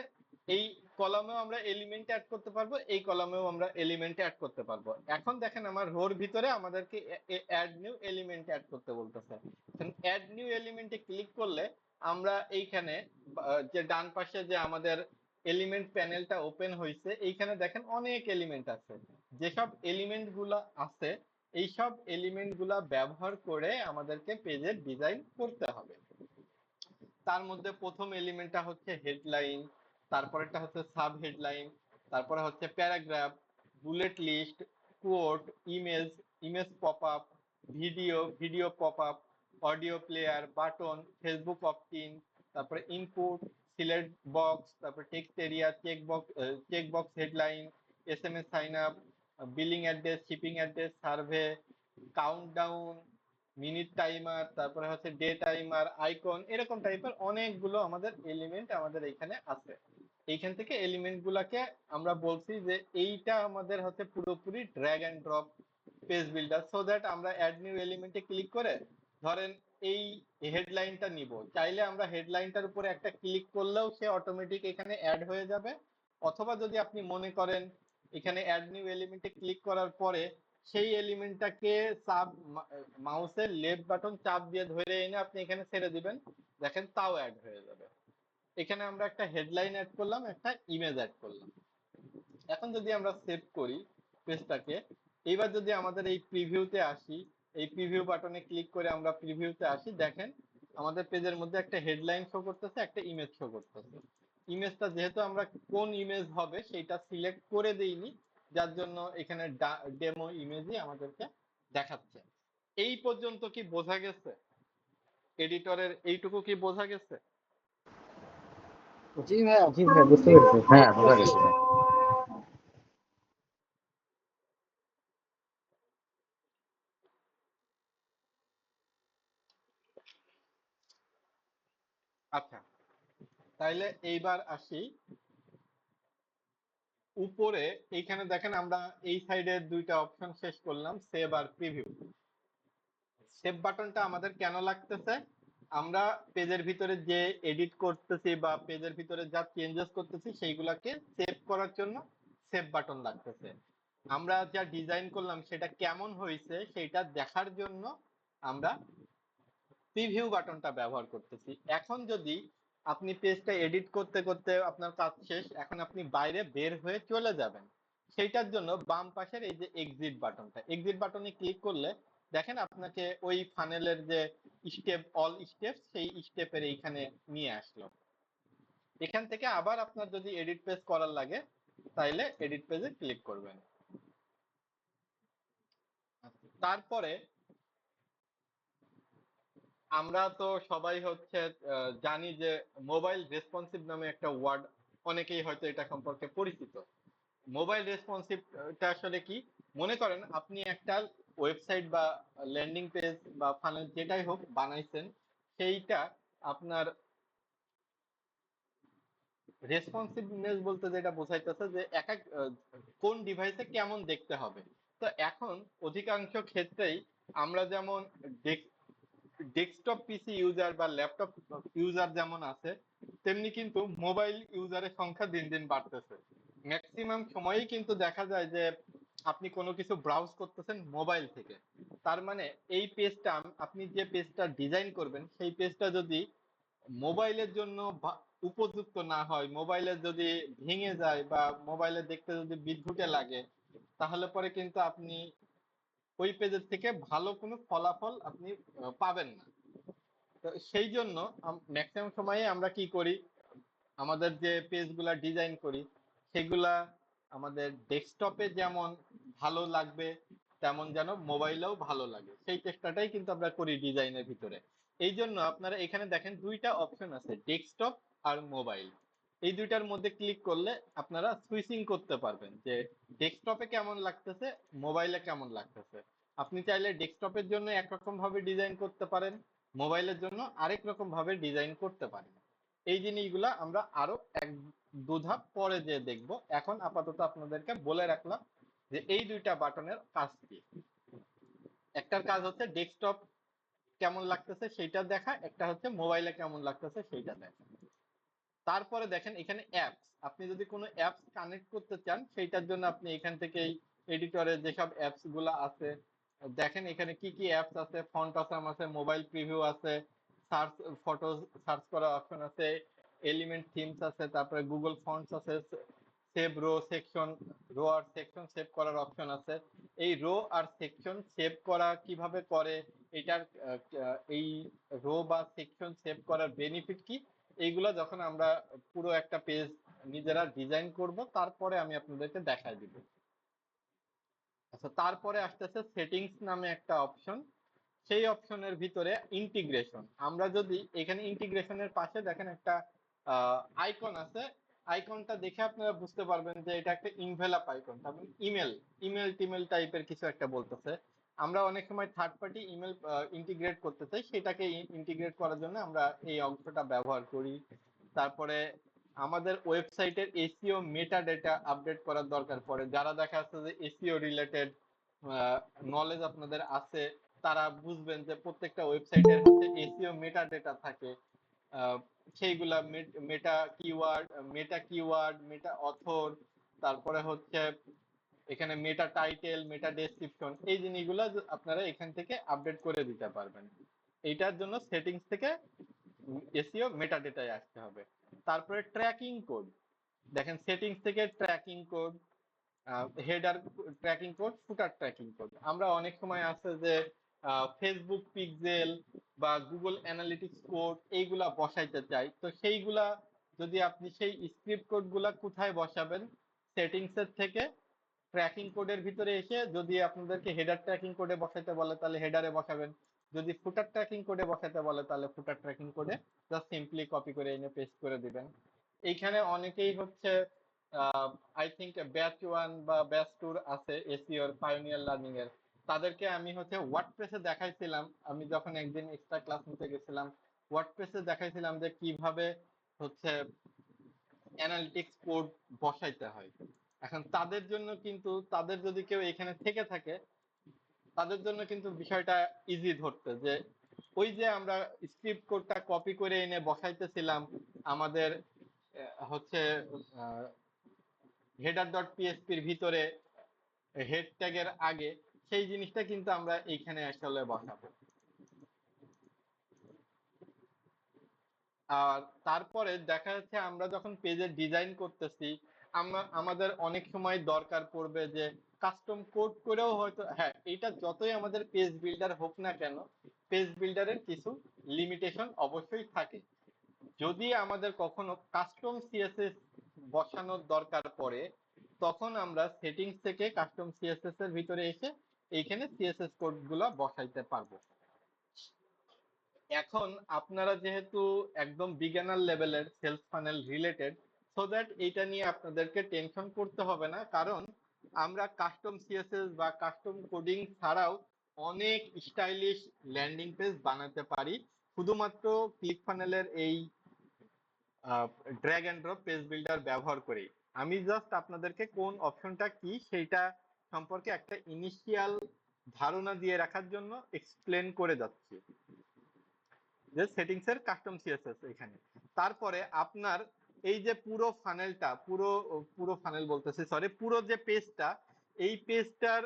এই কলামেও আমরা এলিমেন্ট অ্যাড করতে পারবো, এই কলামেও আমরা এলিমেন্ট অ্যাড করতে পারবো। এখন দেখেন আমার রোর ভিতরে আমাদেরকে অ্যাড নিউ এলিমেন্ট অ্যাড করতে বলতেছে। অ্যাড নিউ এলিমেন্টে ক্লিক করলে আমরা এইখানে যে ডান পাশে যে আমাদের এলিমেন্ট প্যানেলটা ওপেন হয়েছে, এইখানে দেখেন অনেক এলিমেন্ট আছে। যেসব এলিমেন্ট গুলা আছে এইসব এলিমেন্ট গুলা ব্যবহার করে আমাদেরকে পেজের ডিজাইন করতে হবে। তার মধ্যে প্রথম এলিমেন্টটা হচ্ছে হেডলাইন, তারপরেরটা হচ্ছে সাব হেডলাইন, তারপরে হচ্ছে paragraph, bullet list, quote, image pop up, video pop up, audio player, button, Facebook optin, তারপরে ইনপুট, সিলেক্ট বক্স, তারপরে text area, check box headline, SMS sign up, billing address, shipping address, survey, countdown, minute timer, তারপরে হচ্ছে day timer, icon, এরকম টাইপের অনেকগুলো আমাদের element আমাদের এখানে আছে। এইখান থেকে এলিমেন্ট গুলাকে আমরা বলছি যে এইটা আমাদের হচ্ছে পুরোপুরি drag and drop page builder. So that আমরা অ্যাড নিউ এলিমেন্টে ক্লিক করে ধরেন এই হেডলাইনটা নিব, চাইলে আমরা হেডলাইনটার উপরে একটা ক্লিক করলেও সে অটোমেটিক এখানে অ্যাড হয়ে যাবে। অথবা যদি আপনি মনে করেন এখানে অ্যাড নিউ এলিমেন্টে ক্লিক করার পরে সেই এলিমেন্টটাকে মাউসের লেফট বাটন চাপ দিয়ে ধরে এনে আপনি এখানে ছেড়ে দিবেন, দেখেন তাও অ্যাড হয়ে যাবে। এখানে আমরা একটা হেডলাইন অ্যাড করলাম, একটা ইমেজ অ্যাড করলাম। এখন যদি আমরা সেভ করি পেজটাকে, এইবার যদি আমাদের এই প্রিভিউতে আসি, এই প্রিভিউ বাটনে ক্লিক করে আমরা প্রিভিউতে আসি, দেখেন আমাদের পেজের মধ্যে একটা হেডলাইন শো করতেছে, একটা ইমেজ শো করতেছে। ইমেজটা যেহেতু আমরা কোন ইমেজ হবে সেটা সিলেক্ট করে দেইনি, যার জন্য এখানে ডেমো ইমেজই আমাদেরকে দেখাচ্ছে। এই পর্যন্ত কি বোঝা গেছে? এডিটরের এইটুকু কি বোঝা গেছে? জি ভাইয়া। জি ভাই, বুঝতে পেরেছি। হ্যাঁ, বোঝা গেছে ভাই। আচ্ছা, তাইলে এইবার আসি উপরে। এইখানে দেখেন আমরা এই সাইডের দুইটা অপশন শেষ করলাম, সেভ আর প্রিভিউ। সেভ বাটনটা আমাদের কেন লাগতেছে? আমরা পেজের ভিতরে যে এডিট করতেছি বা পেজের ভিতরে যা চেঞ্জেস করতেছি সেইগুলাকে সেভ করার জন্য সেভ বাটন লাগতেছে। আমরা যা ডিজাইন করলাম সেটা কেমন হয়েছে সেটা দেখার জন্য আমরা প্রিভিউ বাটনটা ব্যবহার করতেছি। এখন যদি আপনি পেজটা এডিট করতে করতে আপনার কাজ শেষ, এখন আপনি বাইরে বের হয়ে চলে যাবেন, সেইটার জন্য বাম পাশের এই যে এক্সিট বাটনে ক্লিক করলে দেখেন আপনাকে ওই ফানেলের যে অল স্টেপ সেই স্টেপের এইখানে নিয়ে আসলো। এখান থেকে আবার আপনার যদি এডিট পেজ করার লাগে তাইলে এডিট পেজে ক্লিক করবেন। তারপরে আমরা তো সবাই হচ্ছে জানি যে মোবাইল রেসপন্সিভ নামে একটা ওয়ার্ড, অনেকেই হয়তো এটা সম্পর্কে পরিচিত। মোবাইল রেসপন্সিভটা আসলে কি? মনে করেন আপনি একটা ওয়েবসাইট বা ল্যান্ডিং পেজ বা ফানেল যেটাই হোক বানাইছেন, সেইটা আপনার রেসপন্সিভনেস বলতে যেটা বোঝাইতেছে যে এক এক কোন ডিভাইসে কেমন দেখতে হবে। তো এখন অধিকাংশ ক্ষেত্রেই আমরা যেমন ডেস্কটপ পিসি ইউজার বা ল্যাপটপ ইউজার যেমন আছে, তেমনি কিন্তু মোবাইল ইউজারের সংখ্যা দিন দিন বাড়তেছে। ম্যাক্সিমাম সময়ই কিন্তু দেখা যায় যে আপনি কোনো কিছু ব্রাউজ করতেছেন মোবাইল থেকে। তার মানে এই পেজটা, আপনি যে পেজটা ডিজাইন করবেন সেই পেজটা যদি মোবাইলের জন্য উপযুক্ত না হয়, মোবাইলে যদি ভেঙে যায় বা মোবাইলে দেখতে যদি বিদ্যুটে লাগে, তাহলে পরে কিন্তু আপনি ওই পেজের থেকে ভালো কোনো ফলাফল আপনি পাবেন না। তো সেই জন্য ম্যাক্সিমাম সময়ে আমরা কি করি, আমাদের যে পেজগুলা ডিজাইন করি সেগুলা আমাদের ডেস্কটপে যেমন ভালো লাগবে, তেমন যেন মোবাইলেও ভালো লাগে, সেই চেষ্টাটাই কিন্তু আমরা করি ডিজাইনের ভিতরে। এই জন্য আপনারা এখানে দেখেন দুইটা অপশন আছে, ডেস্কটপ আর মোবাইল। এই দুইটার মধ্যে ক্লিক করলে আপনারা সুইচিং করতে পারবেন যে ডেস্কটপে কেমন লাগতেছে, মোবাইলে কেমন লাগতেছে। আপনি চাইলে ডেস্কটপের জন্য একরকম ভাবে ডিজাইন করতে পারেন, মোবাইলের জন্য আরেক রকম ভাবে ডিজাইন করতে পারেন। এই জিনিসগুলা আমরা আরো এক দু ধাপ পরে যে দেখবো। এখন আপাতত আপনাদেরকে বলে রাখলাম যে এই দুইটা বাটনের কাজ কি। একটার কাজ হচ্ছে ডেস্কটপ কেমন লাগতেছে সেইটা দেখা, একটা হচ্ছে মোবাইলে কেমন লাগতেছে সেইটা দেখা। তারপরে দেখেন এখানে অ্যাপস, আপনি যদি কোনো অ্যাপস কানেক্ট করতে চান সেইটার জন্য আপনি এখান থেকে এডিটরে যেসব অ্যাপস গুলো আছে দেখেন, এখানে কি কি অ্যাপস আছে, ফন্ট আসাম আছে, মোবাইল প্রিভিউ আছে, সার্চ ফটো সার্চ করার অপশন আছে, এলিমেন্ট থিমস আছে, তারপরে গুগল ফন্টস আছে, সেভ রো সেকশন, রো আর সেকশন সেভ করার অপশন আছে। এই রো আর সেকশন সেভ করা কিভাবে করে, এটার এই রো বা সেকশন সেভ করার বেনিফিট কি, এইগুলা যখন আমরা পুরো একটা পেজ নিজেরা ডিজাইন করব তারপরে আমি আপনাদেরকে দেখাই দিব। আচ্ছা, তারপরে আসতেছে সেটিংস নামে একটা অপশন। সেই অপশনের ভিতরে ইন্টিগ্রেশন, আমরা যদি এখানে ইন্টিগ্রেশনের পাশে দেখেন একটা আইকন আছে, আইকনটা দেখে আপনারা বুঝতে পারবেন যে এটা একটা ইনভেলাপ আইকন, তারপর ইমেল ইমেল টিমেল টাইপের কিছু একটা বলতেছে। আমরা অনেক সময় থার্ড পার্টি ইমেল ইন্টিগ্রেট করতে চাই, সেটাকে ইন্টিগ্রেট করার জন্য আমরা এই অংশটা ব্যবহার করি। তারপরে আমাদের ওয়েবসাইটের এসইও মেটা ডেটা আপডেট করার দরকার পড়ে, যারা দেখা যাচ্ছে যে এসইও রিলেটেড নলেজ আপনাদের আছে তারা বুঝবেন যে প্রত্যেকটা ওয়েবসাইটের হচ্ছে এসইও মেটা ডেটা থাকে। আহ, সেইগুলা মেটা কিওয়ার্ড, মেটা অথর, তারপরে হচ্ছে এখানে মেটা টাইটেল, মেটা ডেসক্রিপশন, এই জিনিসগুলো আপনারা এখান থেকে আপডেট করে দিতে পারবেন। এইটার জন্য সেটিংস থেকে এসইও মেটা ডেটায় আসতে হবে। তারপরে ট্র্যাকিং কোড, দেখেন সেটিংস থেকে tracking code, header tracking code, footer tracking code. আমরা অনেক সময় আছে যে ফেসবুক পিক্সেল বা গুগল অ্যানালিটিক্স কোড এইগুলা বসাইতে চাই, তো সেইগুলা যদি আপনি সেই স্ক্রিপ্ট কোড গুলা কোথায় বসাবেন, সেটিংস এর থেকে ট্র্যাকিং কোডের ভিতরে এসে যদি আপনাদেরকে হেডার ট্র্যাকিং কোডে বসাইতে বলে তাহলে হেডারে বসাবেন, যদি ফুটার ট্র্যাকিং কোডে বসাতে বলে তাহলে ফুটার ট্র্যাকিং কোডে জাস্ট সিম্পলি কপি করে এনে পেস্ট করে দিবেন। এইখানে অনেকেই হচ্ছে আই থিঙ্ক ব্যাচ 1 বা ব্যাচ 2 আছে এসইওর পায়োনিয়ার লার্নিং এর, তাদেরকে আমি হচ্ছে ওয়ার্ডপ্রেসে দেখাইছিলাম, আমি যখন একদিন এক্সট্রা ক্লাস নিতে গেছিলাম ওয়ার্ডপ্রেসে দেখাইছিলাম যে কিভাবে হচ্ছে অ্যানালিটিক্স কোড বসাইতে হয়। এখন তাদের জন্য কিন্তু, তাদের যদি কেউ এখানে থেকে থাকে তাদের জন্য কিন্তু বিষয়টা ইজি ধরতে, যে ওই যে আমরা স্ক্রিপ্ট কোডটা কপি করে এনে বসাইতেছিলাম আমাদের হচ্ছে হেডার ডট পিএসপির ভিতরে হেড ট্যাগের আগে, সেই জিনিসটা কিন্তু আমরা এইখানে আসলে বসাবো। আর তারপরে দেখা যাচ্ছে আমরা যখন পেজের ডিজাইন করতেছি আমরা আমাদের অনেক সময় দরকার পড়বে যে কাস্টম কোড করেও হয়তো, হ্যাঁ এটা যতই আমাদের পেজ বিল্ডার হোক না কেন, পেজ বিল্ডারের কিছু লিমিটেশন অবশ্যই থাকে। যদি আমাদের কখনো কাস্টম সিএসএস বসানোর দরকার পড়ে তখন আমরা সেটিংস থেকে কাস্টম সিএসএস এর ভিতরে এসে এইখানে সিএসএস কোড গুলা বসাইতে পারবো। এখন আপনারা যেহেতু একদম বিগিনার লেভেলের sales funnel related, so that এইটা নিয়ে আপনাদেরকে টেনশন করতে হবে না, কারণ আমরা কাস্টম সিএসএস বা কাস্টম কোডিং ছাড়াও অনেক স্টাইলিশ ল্যান্ডিং পেজ বানাতে পারি শুধুমাত্র ক্লিক ফানেলের এই drag and drop page builder ব্যবহার করি। আমি জাস্ট আপনাদেরকে কোন অপশনটা কি সেইটা সম্পর্কে একটা ইনিশিয়াল ধারণা দিয়ে রাখার জন্য এক্সপ্লেন করে যাচ্ছি যে সেটিংস এর কাস্টম সিএসএস এখানে। তারপরে আপনার এই যে পুরো ফানেলটা, পুরো ফানেল বলতেছি সরি, পুরো যে পেজটা, এই পেজটার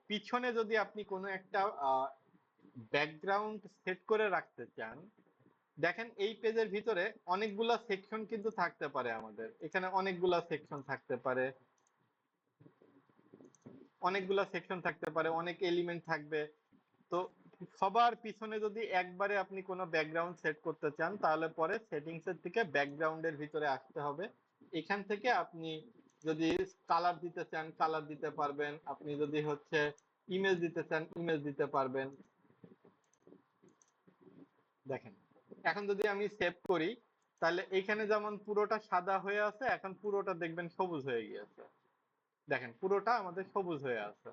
পিছনে যদি আপনি কোনো একটা ব্যাকগ্রাউন্ড সেট করে রাখতে চান, দেখেন এই পেজের ভিতরে অনেকগুলা সেকশন কিন্তু থাকতে পারে, আমাদের এখানে অনেকগুলা সেকশন থাকতে পারে, অনেক এলিমেন্ট থাকবে। তো সবার পিছনে যদি একবারে আপনি কোনো ব্যাকগ্রাউন্ড সেট করতে চান তাহলে পরে সেটিংস এর থেকে ব্যাকগ্রাউন্ডের ভিতরে আসতে হবে, এখান থেকে আপনি যদি কালার দিতে চান কালার দিতে পারবেন, আপনি যদি হচ্ছে ইমেজ দিতে চান ইমেজ দিতে পারবেন। দেখেন এখন যদি আমি সেভ করি তাহলে এখানে যেমন পুরোটা সাদা হয়ে আছে, এখন পুরোটা দেখবেন সবুজ হয়ে গিয়েছে। দেখেন পুরোটা আমাদের সবুজ হয়ে আছে।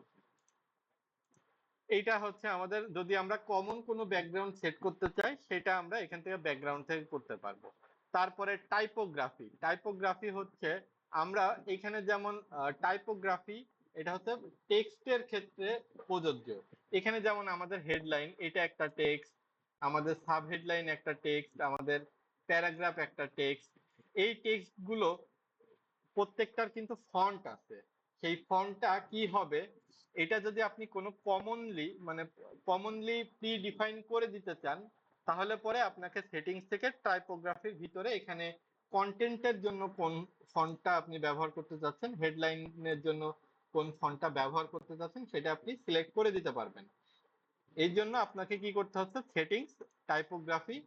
এইটা হচ্ছে আমাদের, যদি আমরা কমন কোনো ব্যাকগ্রাউন্ড সেট করতে চাই সেটা আমরা এখান থেকে ব্যাকগ্রাউন্ড থেকে করতে পারবো। তারপরে টাইপোগ্রাফি। টাইপোগ্রাফি হচ্ছে আমরা এখানে যেমন টাইপোগ্রাফি, এটা হচ্ছে টেক্সটের ক্ষেত্রে প্রযোজ্য। এখানে যেমন আমাদের হেডলাইন এটা একটা টেক্সট, আমাদের সাব হেডলাইন একটা টেক্সট, আমাদের প্যারাগ্রাফ একটা টেক্সট। এই টেক্সট গুলো প্রত্যেকটার কিন্তু ফন্ট আছে। সেই ফন্টটা কি হবে, এটা যদি আপনি কোনো কমনলি প্রি ডিফাইন করে দিতে চান তাহলে পরে আপনাকে সেটিংস থেকে টাইপোগ্রাফির ভিতরে এখানে কন্টেন্টের জন্য কোন ফন্টটা আপনি ব্যবহার করতে চাচ্ছেন, হেডলাইনের জন্য কোন ফন্টটা ব্যবহার করতে চাচ্ছেন সেটা আপনি সিলেক্ট করে দিতে পারবেন। এই জন্য আপনাকে কি করতে হচ্ছে, সেটিংস, টাইপোগ্রাফি,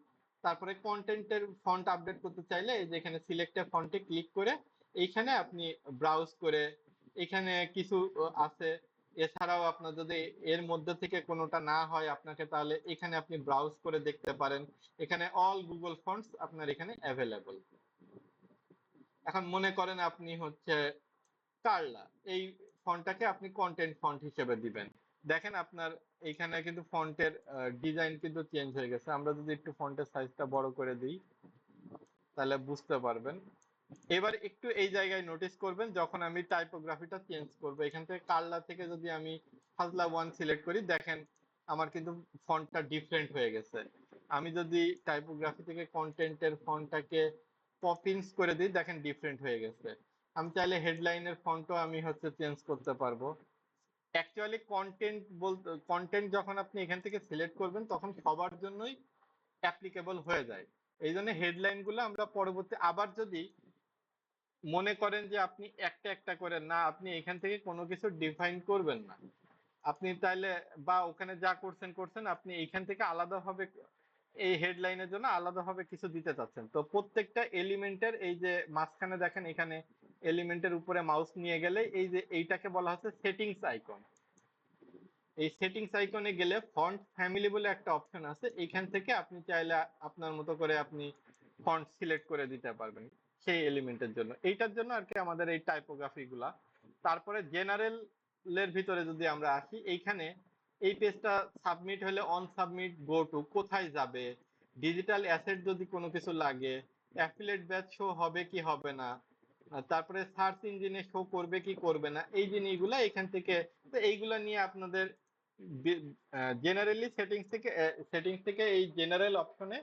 তারপরে কন্টেন্টের ফন্ট আপডেট করতে চাইলে এই যে এখানে সিলেক্টেড ফন্টে ক্লিক করে এইখানে আপনি ব্রাউজ করে এখানে কিছু আছে। এছাড়াও আপনার যদি এর মধ্যে থেকে কোনোটা না হয় আপনাকে, তাহলে এখানে আপনি ব্রাউজ করে দেখতে পারেন। এখানে অল গুগল ফন্টস আপনার এখানে অ্যাভেলেবল। এখন মনে করেন আপনি হচ্ছে কার্লা, এই ফন্টটাকে আপনি কন্টেন্ট ফন্ট হিসেবে দিবেন। দেখেন আপনার এইখানে কিন্তু ফন্টের ডিজাইন কিন্তু চেঞ্জ হয়ে গেছে। আমরা যদি একটু ফন্টের সাইজটা বড় করে দিই তাহলে বুঝতে পারবেন। এবার একটু এই জায়গায় নোটিস করবেন, যখন আমি টাইপোগ্রাফিটা চেঞ্জ করব এখান থেকে কার্লা থেকে যদি আমি ফাজলা 1 সিলেক্ট করি, দেখেন আমার কিন্তু ফন্টটা ডিফারেন্ট হয়ে গেছে। আমি যদি টাইপোগ্রাফি থেকে কন্টেন্টের ফন্টটাকে পপিন্স করে দিই, দেখেন ডিফারেন্ট হয়ে গেছে। আমি চাইলে হেডলাইনের ফন্টও আমি হচ্ছে চেঞ্জ করতে পারবো। অ্যাকচুয়ালি কন্টেন্ট যখন আপনি এখান থেকে সিলেক্ট করবেন তখন সবার জন্যই অ্যাপ্লিকেবল হয়ে যায়। এই জন্য হেডলাইন গুলো আমরা পরবর্তী আবার যদি মনে করেন যে আপনি একটা একটা করে না, আপনি এখান থেকে কোনো কিছু ডিফাইন করবেন না, আপনি তাইলে বা ওখানে যা করছেন করছেন, আপনি এইখান থেকে আলাদাভাবে এই হেডলাইনের জন্য আলাদাভাবে কিছু দিতে চাচ্ছেন, তো প্রত্যেকটা এলিমেন্টের এই যে মাঝখানে দেখেন এখানে এলিমেন্টের উপরে মাউস নিয়ে গেলে এই যে এইটাকে বলা হচ্ছে সেটিংস আইকন। এই সেটিংস আইকনে গেলে ফন্ট ফ্যামিলি বলে একটা অপশন আছে, এইখান থেকে আপনি চাইলে আপনার মতো করে আপনি ফন্ট সিলেক্ট করে দিতে পারবেন সেই এলিমেন্টের জন্য। এইটার জন্য আর কি আমাদের এই টাইপোগ্রাফি গুলা। তারপরে জেনারেল এর ভিতরে যদি আমরা আসি, এইখানে এই পেজটা সাবমিট হলে অন সাবমিট, গো টু, কোথায় যাবে, ডিজিটাল অ্যাসেট যদি কোনো কিছু লাগে, অ্যাফিলিয়েট ব্যাচ শো হবে কি হবে না, তারপরে সার্চ ইঞ্জিনে শো করবে কি করবে না, এই জিনিসগুলো এখান থেকে। তো এইগুলা নিয়ে আপনাদের জেনারেলি সেটিংস থেকে এই জেনারেল অপশনে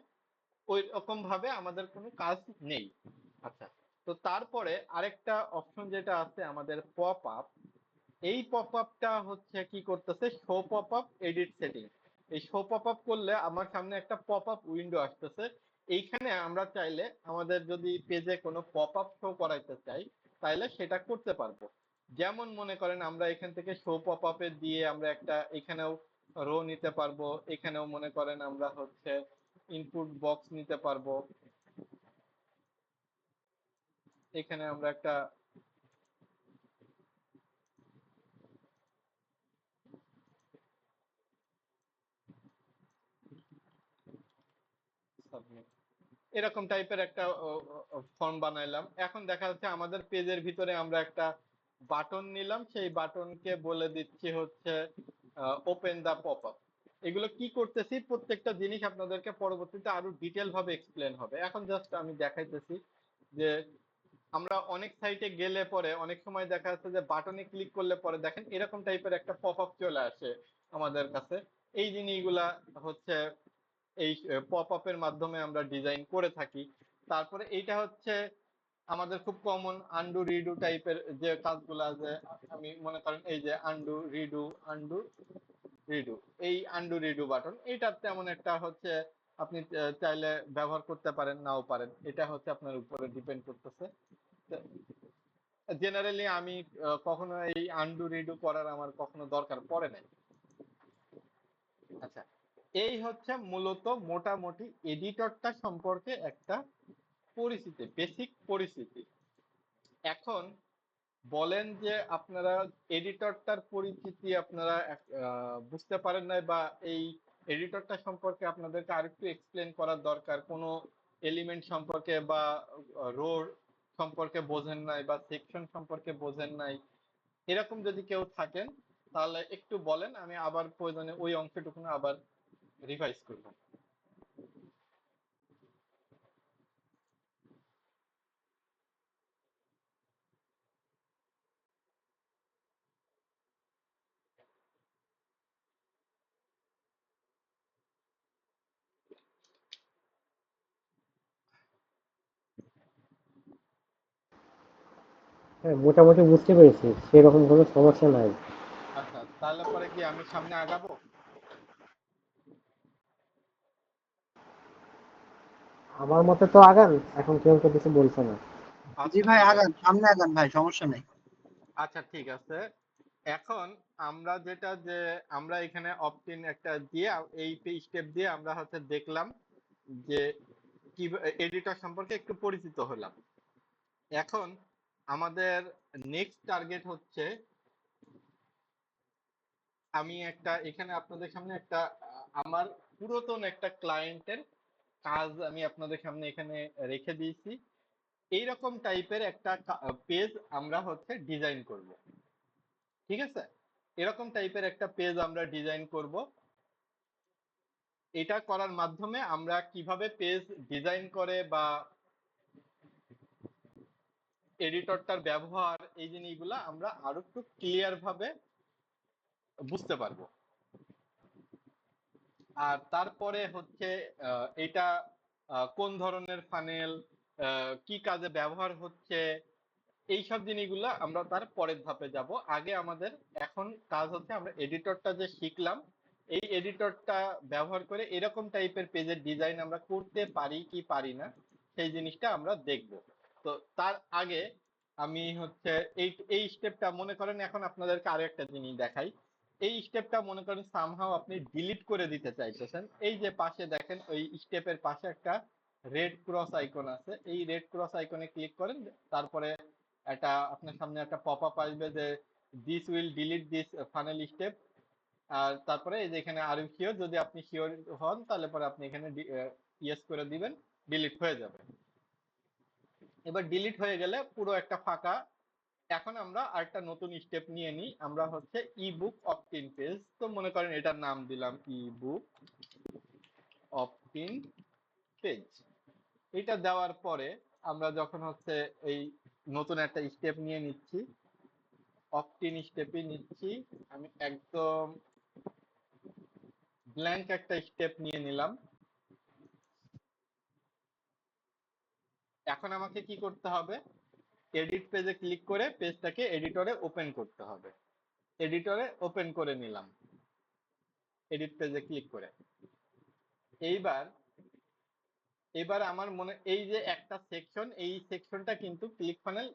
ওই রকম ভাবে আমাদের কোনো কাজ নেই। আচ্ছা, তো তারপরে আরেকটা অপশন যেটা আছে আমাদের পপ আপ। এই পপ আপটা হচ্ছে কি করতেছে, show pop up edit setting. এই শো পপ আপ করলে আমার সামনে একটা পপ আপ উইন্ডো আসতেছে। এইখানে আমরা চাইলে আমাদের যদি পেজে কোনো পপ আপ শো করাইতে চাই তাহলে সেটা করতে পারবো। যেমন মনে করেন আমরা এখান থেকে শো পপ আপে দিয়ে আমরা একটা এখানেও রো নিতে পারবো, এখানেও মনে করেন আমরা হচ্ছে ইনপুট বক্স নিতে পারবো, এখানে আমরা একটা এরকম টাইপের একটা ফর্ম বানাইলাম। এখন দেখা যাচ্ছে আমাদের পেজের ভিতরে আমরা একটা বাটন নিলাম, সেই বাটনকে বলে দিচ্ছি হচ্ছে ওপেন দা পপ আপ। এগুলো কি করতেছি প্রত্যেকটা জিনিস আপনাদেরকে পরবর্তীতে আরো ডিটেল ভাবে এক্সপ্লেন হবে। এখন জাস্ট আমি দেখাইতেছি যে আমরা অনেক সাইটে গেলে পরে অনেক সময় দেখা যাচ্ছে যে বাটনে ক্লিক করলে পরে দেখেন এরকম টাইপের একটা পপ আপ চলে আসে আমাদের কাছে। এই জিনিসগুলা হচ্ছে এই পপ আপের মাধ্যমে আমরা ডিজাইন করে থাকি। তারপরে এইটা হচ্ছে আমাদের খুব কমন আন্ডু রিডু টাইপের যে কাজগুলো আছে। আমি মনে করেন এই যে আন্ডু রিডু, আন্ডু রিডু, এই আন্ডু রিডু বাটন, এইটা তেমন একটা হচ্ছে আপনি চাইলে ব্যবহার করতে পারেন নাও পারেন, এটা হচ্ছে আপনার উপরে ডিপেন্ড করতেছে। জেনারেলি আমি কখনো এই আন্ডু রিডু করার আমার কখনো দরকার পড়ে নাই। আচ্ছা, এই হচ্ছে মূলত মোটামুটি এডিটরটা সম্পর্কে একটা পরিচিতি, বেসিক পরিচিতি। এখন বলেন যে আপনারা এডিটরটার পরিচিতি আপনারা বুঝতে পারেন নাই, বা এই এডিটরটা সম্পর্কে আপনাদেরকে আরেকটু এক্সপ্লেন করার দরকার, কোনো এলিমেন্ট সম্পর্কে বা রো সম্পর্কে বোঝেন নাই বা সেকশন সম্পর্কে বোঝেন নাই, এরকম যদি কেউ থাকেন তাহলে একটু বলেন, আমি আবার প্রয়োজনে ওই অংশটুকু আবার রিভাইজ করব। হ্যাঁ, মোটামুটি বুঝতে পেরেছি, সেরকম কোনো সমস্যা নাই। আচ্ছা, তাহলে পরে কি আমি সামনে আগাবো? আমার মতে তো আগান, এখন কেউ তো কিছু বলছে না। জি আচ্ছা ভাই, ঠিক আগান, আছে। সামনে আগান ভাই, সমস্যা নেই। আচ্ছা ঠিক আছে। এখন আমরা যেটা যে আমরা এখানে অপটিন একটা দিয়ে এই স্টেপ দিয়ে আমরা হচ্ছে দেখলাম যে কি এডিটর সম্পর্কে একটু পরিচিত হলাম। এখন আমাদের নেক্সট টার্গেট হচ্ছে, আমি একটা এখানে আপনাদের সামনে একটা আমার পুরাতন একটা ক্লায়েন্টের কাজ আমি আপনাদের সামনে এখানে রেখে দিয়েছি। এইরকম টাইপের একটা পেজ আমরা হচ্ছে ডিজাইন করব। ঠিক আছে, এরকম টাইপের একটা পেজ আমরা ডিজাইন করব। এটা করার মাধ্যমে আমরা কিভাবে পেজ ডিজাইন করে বা এডিটরটার ব্যবহার, এই জিনিসগুলো আমরা আরো একটু ক্লিয়ার ভাবে বুঝতে পারবো। আর তারপরে হচ্ছে এটা কোন ধরনের ফানেল, কি কাজে ব্যবহার হচ্ছে, এইসব জিনিসগুলো আমরা তার পরের ধাপে যাব। আগে আমাদের এখন কাজ হচ্ছে আমরা এডিটরটা যে শিখলাম, এই এডিটরটা ব্যবহার করে এরকম টাইপের পেজের ডিজাইন আমরা করতে পারি কি পারি না, সেই জিনিসটা আমরা দেখব। তো তার আগে আমি হচ্ছে এই এই স্টেপটা মনে করেন, এখন আপনাদেরকে আরো একটা জিনিস দেখাই। এই স্টেপটা মনে করেন সামহাও আপনি ডিলিট করে দিতে চাইতেছেন। এই যে পাশে দেখেন ওই স্টেপের পাশে একটা রেড ক্রস আইকন আছে, এই রেড ক্রস আইকনে ক্লিক করেন, তারপরে একটা আপনার সামনে একটা পপ আপ আসবে যে this will delete this funnel step. আর তারপরে এই যে এখানে আর ইউ শিওর, যদি আপনি শিওর হন তাহলে পরে আপনি এখানে ইয়েস করে দিবেন, ডিলিট হয়ে যাবে। এবার ডিলিট হয়ে গেলে পুরো একটা ফাঁকা। এখন আমরা আরেকটা নতুন স্টেপ নিয়ে নিই, আমরা হচ্ছে ইবুক অপটিন পেজ, তো মনে করেন এটার নাম দিলাম ইবুক অপটিন পেজ। এটা দেওয়ার পরে আমরা যখন হচ্ছে এই নতুন একটা স্টেপ নিয়ে নিচ্ছি, অপটিন স্টেপই নিচ্ছি, আমি একদম ব্ল্যাঙ্ক একটা স্টেপ নিয়ে নিলাম। এখন আমাকে কি করতে হবে, এডিট পেজে ক্লিক করে পেজটাকে এডিটরে ওপেন করতে হবে। এডিটরে ওপেন করে নিলাম, এডিট পেজে ক্লিক করে। এইবার এবার আমার মনে এই যে একটা সেকশন, এই সেকশনটা কিন্তু ক্লিক ফানেল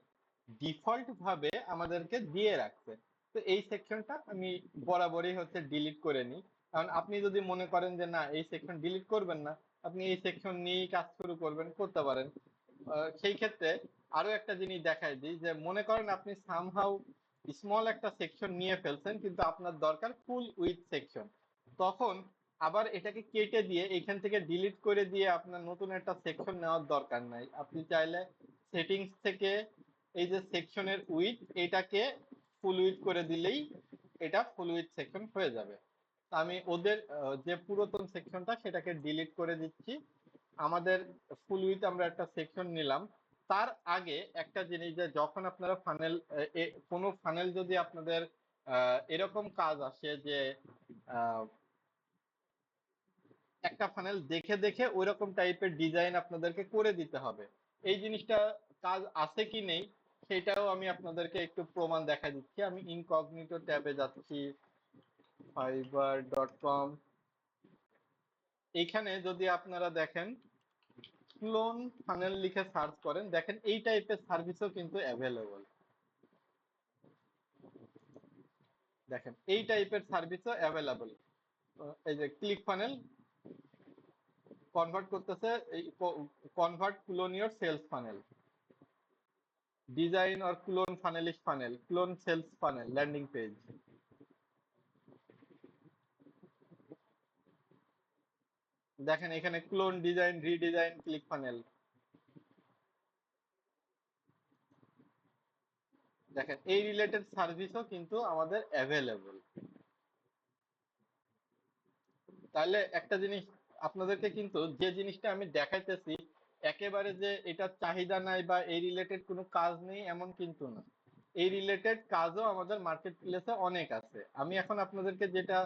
ডিফল্ট ভাবে আমাদেরকে দিয়ে রাখছে। তো এই সেকশনটা আমি বরাবরই হচ্ছে ডিলিট করে নিই। কারণ আপনি যদি মনে করেন যে না এই সেকশন ডিলিট করবেন না, আপনি এই সেকশন নিয়েই কাজ শুরু করবেন, করতে পারেন। সেই ক্ষেত্রে আরো একটা জিনিস দেখাই দিই, যে মনে করেন আপনি সামহাউ স্মল একটা সেকশন নিয়ে ফেলছেন, কিন্তু আপনার দরকার ফুল উইথ সেকশন। তখন আবার এটাকে কেটে দিয়ে এখান থেকে ডিলিট করে দিয়ে আপনার নতুন একটা সেকশন নেওয়ার দরকার নাই। আপনি চাইলে সেটিংস থেকে এই যে সেকশনের উইথ, এটাকে ফুল উইথ করে দিলেই এটা ফুল উইথ সেকশন হয়ে যাবে। তা আমি ওদের যে পুরাতন সেকশনটা সেটাকে ডিলিট করে দিচ্ছি। আমাদের ফুল উইথ আমরা একটা সেকশন নিলাম। তার আগে একটা জিনিস, যে যখন আপনারা ফানেল, কোনো ফানেল যদি আপনাদের এরকম কাজ আসে যে একটা ফানেল দেখে দেখে ওইরকম টাইপের ডিজাইন আপনাদেরকে করে দিতে হবে, এই জিনিসটা কাজ আছে কি নেই সেটাও আমি আপনাদেরকে একটু প্রমাণ দেখা দিচ্ছি। আমি ইনকগনিটো ট্যাবে যাচ্ছি, fiverr.com। এইখানে যদি আপনারা দেখেন ক্লোন ফানেল লিখে সার্চ করেন, দেখেন এই টাইপের সার্ভিসও কিন্তু অ্যাভেলেবল। দেখেন এই টাইপের সার্ভিসও অ্যাভেলেবল। এই যে ক্লিক ফানেল কনভার্ট করতেছে, এই convert clone your sales funnel. Design or clone Funnelish funnel, clone sales funnel, landing page. দেখেন এখানে clone, design, redesign, click funnel. দেখেন এই রিলেটেড সার্ভিসও কিন্তু আমাদের অ্যাভেলেবল। তাহলে একটা জিনিস আপনাদেরকে কিন্তু, যে জিনিসটা আমি দেখাইতেছি একেবারে যে এটা চাহিদা নাই বা এই রিলেটেড কোনো কাজ নেই এমন কিন্তু না। এই রিলেটেড কাজও আমাদের মার্কেট প্লেসে অনেক আছে। আমি এখন আপনাদেরকে যেটা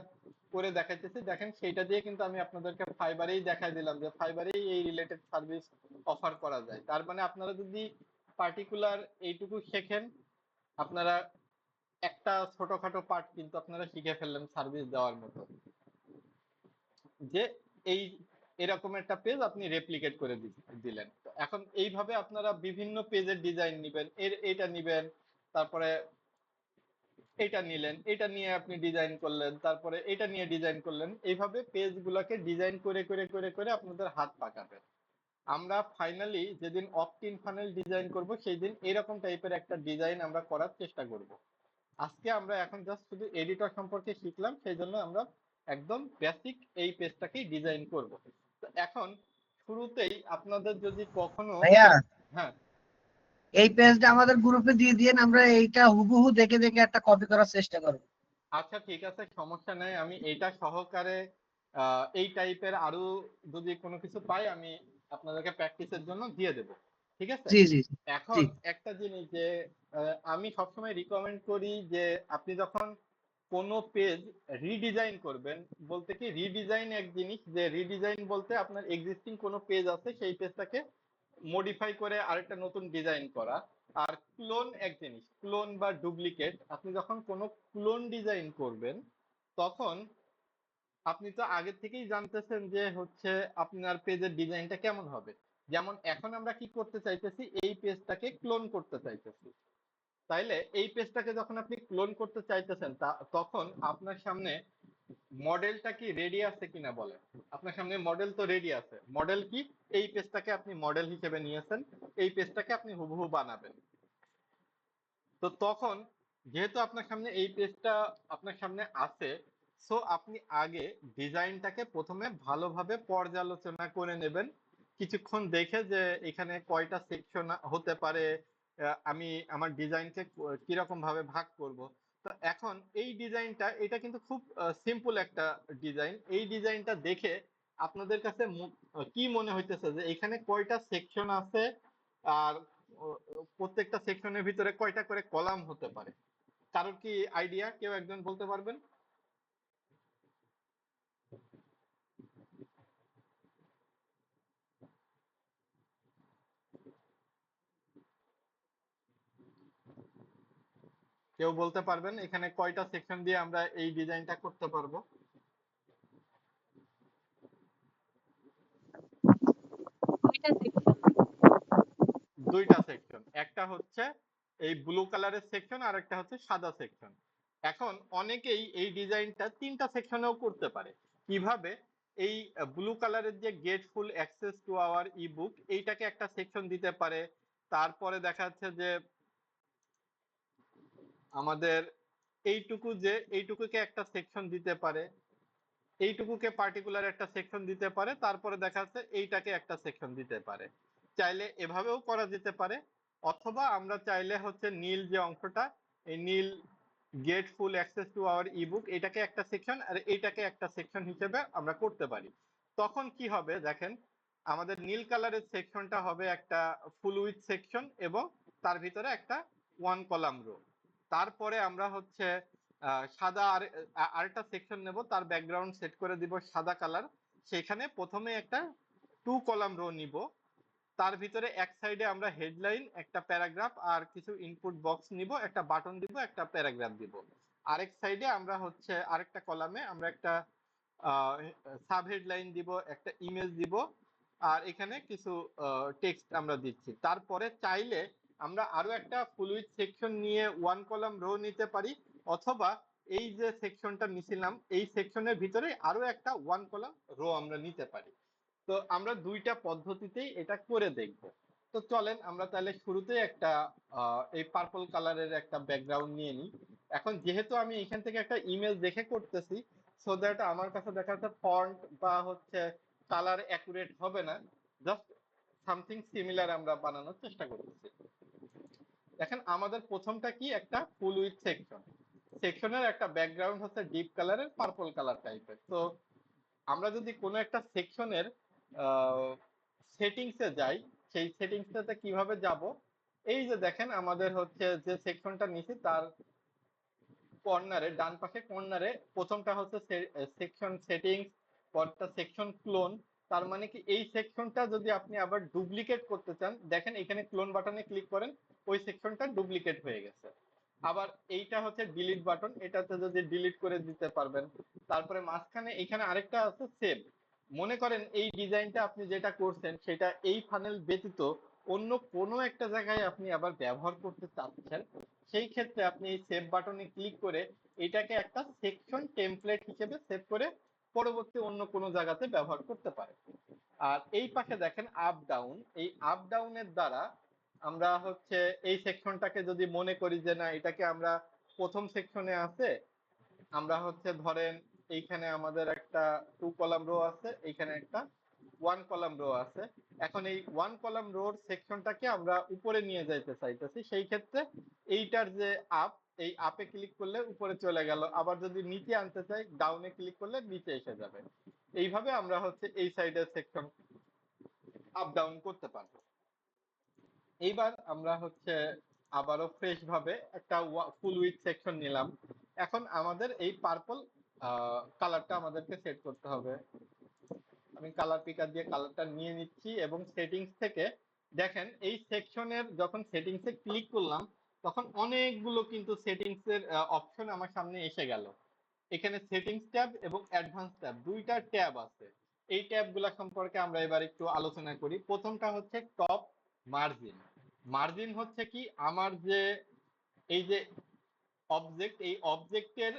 করে দেখাইতেছি দেখেন, সেইটা দিয়ে কিন্তু আমি আপনাদেরকে ফাইবারেই দেখাই দিলাম যে ফাইবারেই এই রিলেটেড সার্ভিস অফার করা যায়। তার মানে আপনারা যদি পার্টিকুলার এইটুকু শেখেন, আপনারা একটা ছোটখাটো পার্ট কিন্তু আপনারা শিখে ফেললেন সার্ভিস দেওয়ার মতো। যে এই এরকম একটা পেজ আপনি রেপ্লিকেট করে দিলেন। তো এখন এইভাবে আপনারা বিভিন্ন পেজের ডিজাইন নিবেন, এটা নিবেন, তারপরে এটা নিলেন, এটা নিয়ে আপনি ডিজাইন করলেন, তারপরে এটা নিয়ে ডিজাইন করলেন। এইভাবে পেজ গুলাকে ডিজাইন করে করে করে করে আপনাদের হাত পাকাবেন। আমরা ফাইনালি যেদিন অপটিন ফানেল ডিজাইন করব সেই দিন এরকম টাইপের একটা ডিজাইন আমরা করার চেষ্টা করব। আজকে আমরা এখন জাস্ট শুধু এডিটর সম্পর্কে শিখলাম, সেই জন্য আমরা একদম বেসিক এই পেজটাকেই ডিজাইন করব। তো এখন শুরুতেই আপনাদের যদি কখনো, ভাইয়া হ্যাঁ এই পেজটা আমাদের গ্রুপে দিয়ে দিন, আমরা এইটা হুবহু দেখে দেখে একটা কপি করার চেষ্টা করব। আচ্ছা ঠিক আছে, সমস্যা নেই। আমি এইটা সহকারে এই টাইপের আরো যদি কোনো কিছু পাই আমি আপনাদেরকে প্র্যাকটিসের জন্য দিয়ে দেব, ঠিক আছে? জি জি জি জি। এখন একটা জিনিস যে আমি সবসময় রিকমেন্ড করি যে আপনি যখন কোনো পেজ রিডিজাইন করবেন, বলতে কি রিডিজাইন এক জিনিস, যে রিডিজাইন বলতে আপনার এক্সিস্টিং কোনো পেজ আছে সেই পেজটাকে মডিফাই করে আরেকটা নতুন ডিজাইন করা। আর ক্লোন এক জিনিস, ক্লোন বা ডুপ্লিকেট। আপনি যখন কোনো ক্লোন ডিজাইন করবেন তখন আপনি তো আগে থেকেই জানতেছেন যে হচ্ছে আপনার পেজের ডিজাইনটা কেমন হবে। যেমন এখন আমরা কি করতে চাইতেছি, এই পেজটাকে ক্লোন করতে চাইতেছি। তাইলে এই পেজটাকে যখন আপনি ক্লোন করতে চাইতেছেন তখন আপনার সামনে মডেলটা কি রেডি আছে কিনা বলেন। আপনার সামনে মডেল তো রেডি আছে। মডেল কি? এই পেজটাকে আপনি মডেল হিসেবে নিয়েছেন, এই পেজটাকে আপনি হুবহু বানাবেন। তো তখন যেহেতু আপনার সামনে এই পেজটা আপনার সামনে আছে, সো আপনি আগে ডিজাইনটাকে প্রথমে ভালোভাবে পর্যালোচনা করে নেবেন, কিছুক্ষণ দেখে যে এখানে কয়টা সেকশন হতে পারে, আমি আমার ডিজাইনকে কিরকম ভাবে ভাগ করব। তো এখন এই ডিজাইনটা, এটা কিন্তু খুব সিম্পল একটা ডিজাইন। এই ডিজাইনটা দেখে আপনাদের কাছে কি মনে হইতেছে যে এখানে কয়টা সেকশন আছে, আর প্রত্যেকটা সেকশনের ভিতরে কয়টা করে কলাম হতে পারে? কারোর কি আইডিয়া? কেউ একজন বলতে পারবেন? কেউ বলতে পারবেন এখানে কয়টা সেকশন দিয়ে আমরা এই ডিজাইনটা করতে পারবো? দুইটা সেকশন, একটা হচ্ছে এই ব্লু কালারের সেকশন আর একটা হচ্ছে সাদা সেকশন। এখন অনেকেই এই ডিজাইনটা তিনটা সেকশনেও করতে পারে। কিভাবে? এই ব্লু কালারের যে get full access to our ebook, এইটাকে একটা সেকশন দিতে পারে। তারপরে দেখা যাচ্ছে যে আমাদের এইটুকুকে একটা সেকশন দিতে পারে, এইটুকুকে পার্টিকুলার একটা সেকশন দিতে পারে, তারপরে দেখা যাচ্ছে এইটাকে একটা সেকশন দিতে পারে। চাইলে এভাবেও করা যেতে পারে, অথবা আমরা চাইলে হচ্ছে নীল যে অংশটা, এই নীল get full access to our ebook, এটাকে একটা সেকশন আর এইটাকে একটা সেকশন হিসেবে আমরা করতে পারি। তখন কি হবে দেখেন, আমাদের নীল কালারের সেকশনটা হবে একটা ফুল উইথ সেকশন এবং তার ভিতরে একটা ওয়ান কলাম রো। তারপরে আমরা হচ্ছে সাদা আরেকটা সেকশন নেব, তার ব্যাকগ্রাউন্ড সেট করে দিব সাদা কালার। সেখানে প্রথমে একটা টু কলাম রো নিব, তার ভিতরে এক সাইডে আমরা হেডলাইন, একটা প্যারাগ্রাফ আর কিছু ইনপুট বক্স নিব, একটা বাটন দিব, একটা প্যারাগ্রাফ দিব। আরেক সাইডে আমরা হচ্ছে আরেকটা কলামে আমরা একটা সাব হেডলাইন দিব, একটা ইমেজ দিব, আর এখানে কিছু টেক্সট আমরা দিচ্ছি। তারপরে চাইলে আমরা আরো একটা ফুল উইথ সেকশন নিয়ে ওয়ান কলাম রো নিতে পারি, অথবা এই যে সেকশনটা নিছিলাম এই সেকশনের ভিতরে আরো একটা ওয়ান কলাম রো আমরা নিতে পারি। তো আমরা দুইটা পদ্ধতিতেই এটা করে দেখব। তো চলেন আমরা তাহলে শুরুতেই একটা এই পার্পল কালারের একটা ব্যাকগ্রাউন্ড নিয়ে নিই। এখন যেহেতু আমি এখান থেকে একটা ইমেজ দেখে করতেছি, সো দ্যাট আমার কাছে দেখা যাচ্ছে ফন্ট বা হচ্ছে কালার অ্যাকুরেট হবে না, জাস্ট সামথিং সিমিলার আমরা বানানোর চেষ্টা করতেছি। দেখেন আমাদের প্রথমটা কি, একটা ফুল উইথ সেকশন। সেকশনের একটা ব্যাকগ্রাউন্ড হচ্ছে ডিপ কালারের পার্পল কালার টাইপের। তো আমরা যদি কোনো একটা সেকশনের সেটিংসে যাই, সেই সেটিংসটাতে কিভাবে যাব, এই যে দেখেন আমাদের হচ্ছে যে সেকশনটা নিছি তার কর্নারে, ডান পাশে কর্নারে প্রথমটা হচ্ছে সেকশন সেটিংস, পরটা সেকশন ক্লোন। তার মানে কি এই সেকশনটা যদি আপনি আবার ডুপ্লিকেট করতে চান, দেখেন এখানে ক্লোন বাটনে ক্লিক করেন, ওই সেকশনটা ডুপ্লিকেট হয়ে গেছে। আবার এইটা হচ্ছে ডিলিট বাটন, এটাতে যদি ডিলিট করে দিতে পারবেন। তারপরে মাঝখানে এখানে আরেকটা আছে সেভ। মনে করেন এই ডিজাইনটা আপনি যেটা করছেন সেটা এই ফানেল ব্যতীত অন্য কোনো একটা জায়গায় আপনি আবার ব্যবহার করতে চাচ্ছেন, সেই ক্ষেত্রে আপনি এই সেভ বাটনে ক্লিক করে এটাকে একটা সেকশন টেমপ্লেট হিসেবে সেভ করে পরবর্তী অন্য কোনো জায়গাতে ব্যবহার করতে পারেন। আর এই পাশে দেখেন আপ ডাউন, এই আপ ডাউনের দ্বারা আমরা হচ্ছে এই সেকশনটাকে যদি মনে করি যে না এটাকে আমরা প্রথম সেকশনে আছে, আমরা হচ্ছে ধরেন এইখানে আমাদের একটা 2 কলাম রো আছে, এইখানে একটা 1 কলাম রো আছে। এখন এই 1 কলাম রোর সেকশনটাকে আমরা উপরে নিয়ে যাইতে চাইতেছি, সেই ক্ষেত্রে এইটার যে আপ, এই আপে ক্লিক করলে উপরে চলে গেল, আবার যদি নিচে আনতে চাই ডাউনে ক্লিক করলে নিচে এসে যাবে। এইভাবে আমরা হচ্ছে এই সাইডের সেকশন আপ ডাউন করতে পারবো। এইবার আমরা হচ্ছে আবারও ফ্রেশ ভাবে একটা ফুল উইথ সেকশন নিলাম। এখন আমাদের এই পার্পল কালারটা আমাদেরকে সেট করতে হবে। আমি কালার পিকার দিয়ে কালারটা নিয়ে নিচ্ছি এবং সেটিংস থেকে দেখেন এই সেকশনের যখন সেটিংসে ক্লিক করলাম তখন অনেকগুলো কিন্তু সেটিংস এর অপশন আমার সামনে এসে গেল। এখানে সেটিংস ট্যাব এবং অ্যাডভান্স ট্যাব, দুইটা ট্যাব আছে। এই ট্যাবগুলো সম্পর্কে আমরা এবার একটু আলোচনা করি। প্রথমটা হচ্ছে টপ মার্জিন। মার্জিন হচ্ছে কি, আমার যে এই যে অবজেক্ট, এই অবজেক্টের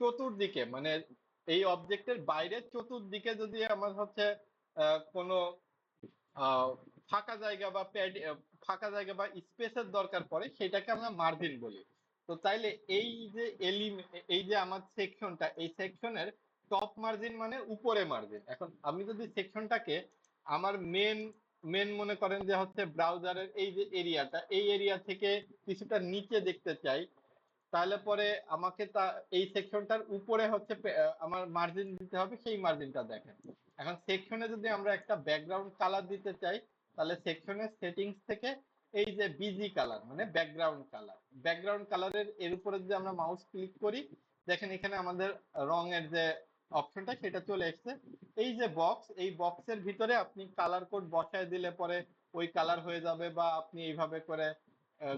চতুর্দিকে, মানে এই অবজেক্টের বাইরে চতুর্দিকে যদি আমার হচ্ছে কোনো ফাঁকা জায়গা বা ফাঁকা জায়গা বা স্পেসের দরকার পড়ে, সেটাকে আমরা মার্জিন বলি। তো তাইলে এই যে এই যে আমার সেকশনটা, এই সেকশনের টপ মার্জিন মানে উপরে মার্জিন। এখন আমি যদি সেকশনটাকে আমার মেন মনে করেন যে হচ্ছে ব্রাউজারের এই যে এরিয়াটা, এই এরিয়া থেকে কিছুটা নিচে দেখতে চাই, তাহলে পরে আমাকে এই সেকশনটার উপরে হচ্ছে আমার মার্জিন দিতে হবে, সেই মার্জিনটা দেখেন। এখন সেকশনে যদি আমরা একটা ব্যাকগ্রাউন্ড কালার দিতে চাই, তাহলে সেকশনের সেটিংস থেকে এই যে বিজি কালার মানে ব্যাকগ্রাউন্ড কালারের এর উপরে যদি আমরা মাউস ক্লিক করি, দেখেন এখানে আমাদের রঙের যে অপশনটা সেটা চলে এসেছে। এই যে বক্স, এই বক্সের ভিতরে আপনি কালার কোড বসায় দিলে পরে ওই কালার হয়ে যাবে, বা আপনি এইভাবে করে